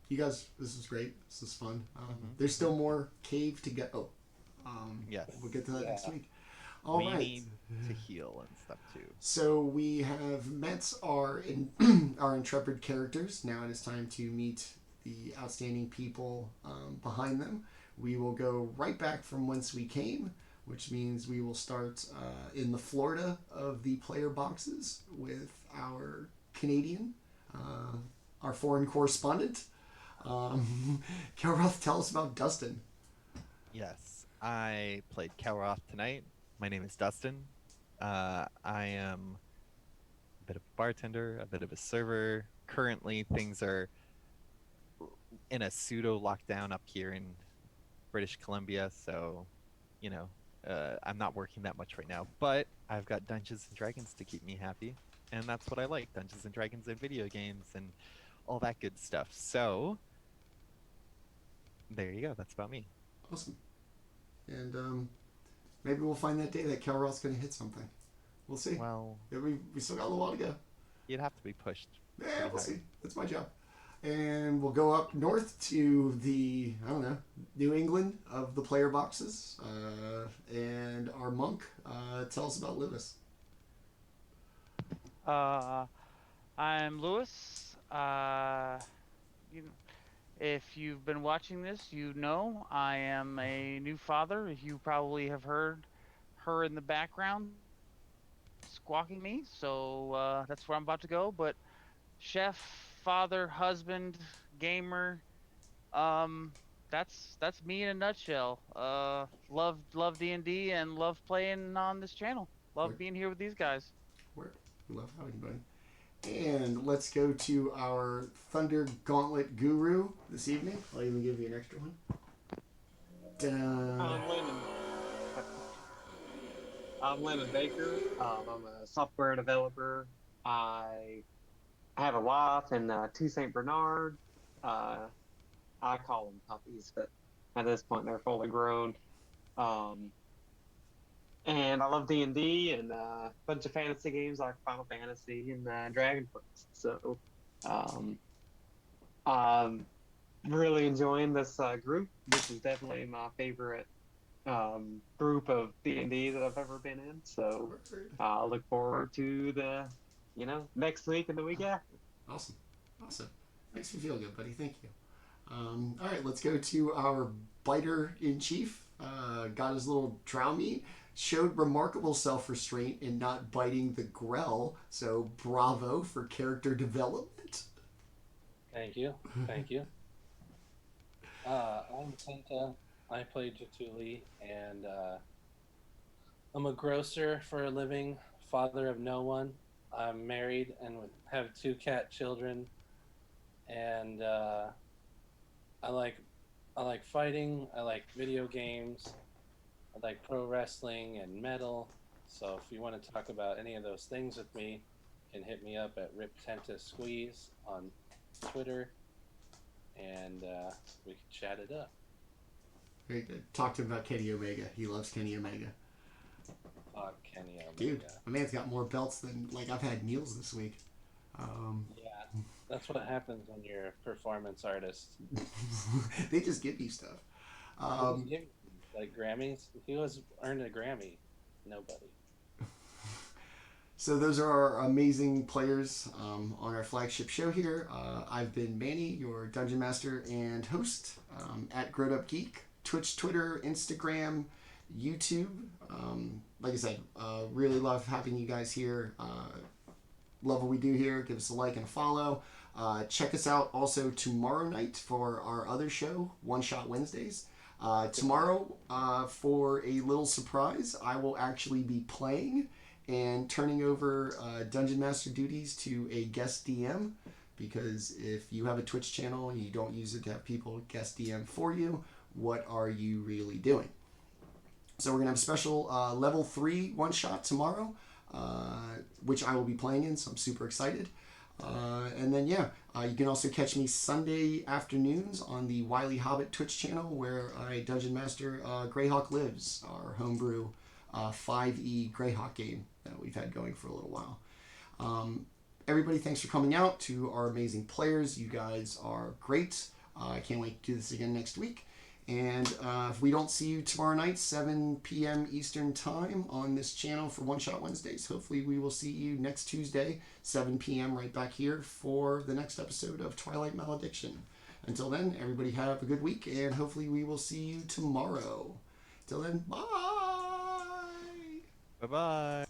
You guys, this is great. This is fun. There's still more cave to go. Yes. We'll get to that Yeah. next week. All we right. need to heal and stuff too. So we have met our our intrepid characters. Now it is time to meet the outstanding people behind them. We will go right back from whence we came, which means we will start in the Florida of the player boxes with our Canadian, our foreign correspondent. Kelroth, tell us about Dustin. Yes, I played Kelroth tonight. My name is Dustin. I am a bit of a bartender, a bit of a server. Currently, things are in a pseudo lockdown up here in British Columbia, so you know, I'm not working that much right now. But I've got Dungeons and Dragons to keep me happy, and that's what I like: Dungeons and Dragons and video games and all that good stuff. So there you go. That's about me. Awesome. And maybe we'll find that day that Kelroth's going to hit something. We'll see. Well, Yeah, we still got a little while to go. you'd have to be pushed. Yeah, pretty we'll hard. see. That's my job. And we'll go up north to the, I don't know, New England of the player boxes. And our monk, tell us about Lewis. I'm Lewis. You, if you've been watching this, you know I am a new father. You probably have heard her in the background squawking me, so that's where I'm about to go. But chef, father, husband, gamer, that's me in a nutshell. Love D&D and love playing on this channel. Love Word. being here with these guys. Word. We love having you, buddy. And let's go to our Thunder Gauntlet Guru this evening. I'll even give you an extra one. Ta-da. I'm Landon Baker. I'm a software developer. I have a wife and two Saint Bernard. I call them puppies, but at this point they're fully grown. And I love D&D and a bunch of fantasy games like Final Fantasy and Dragon Quest. So I'm really enjoying this group. This is definitely my favorite group of D&D that I've ever been in. So Word. I look forward to the, next week and the week after. Awesome. Makes me feel good, buddy. Thank you. All right, let's go to our biter in chief. Got his little drow meat. Showed remarkable self-restraint in not biting the grell. So bravo for character development. Thank you. I'm Tenta. I play Jaatuuli, and I'm a grocer for a living, father of no one. I'm married and have 2 cat children, and I like fighting. I like video games. I like pro wrestling and metal. So if you want to talk about any of those things with me, you can hit me up at RipTentaSqueeze on Twitter, and we can chat it up. Very good. Talk to him about Kenny Omega. He loves Kenny Omega. Kenny Omega. Dude, my man's got more belts than, I've had meals this week. Yeah, that's what happens when you're a performance artist. They just give you stuff. Like Grammys. Who has earned a Grammy? Nobody. So those are our amazing players on our flagship show here. I've been Manny, your Dungeon Master and host at GrowedUpGeek, Twitch, Twitter, Instagram, YouTube. Like I said, really love having you guys here. Love what we do here. Give us a like and a follow. Check us out also tomorrow night for our other show, One Shot Wednesdays. Tomorrow, for a little surprise, I will actually be playing and turning over Dungeon Master duties to a guest DM, because if you have a Twitch channel and you don't use it to have people guest DM for you, what are you really doing? So we're going to have a special level 3 one-shot tomorrow, which I will be playing in, so I'm super excited. And then, yeah, you can also catch me Sunday afternoons on the Wily Hobbit Twitch channel where I Dungeon Master Greyhawk Lives, our homebrew 5e Greyhawk game that we've had going for a little while. Everybody, thanks for coming out to our amazing players. You guys are great. I can't wait to do this again next week. And if we don't see you tomorrow night, 7 p.m. Eastern Time on this channel for One Shot Wednesdays, hopefully we will see you next Tuesday, 7 p.m. right back here for the next episode of Twilight Malediction. Until then, everybody have a good week, and hopefully we will see you tomorrow. Till then, bye! Bye-bye.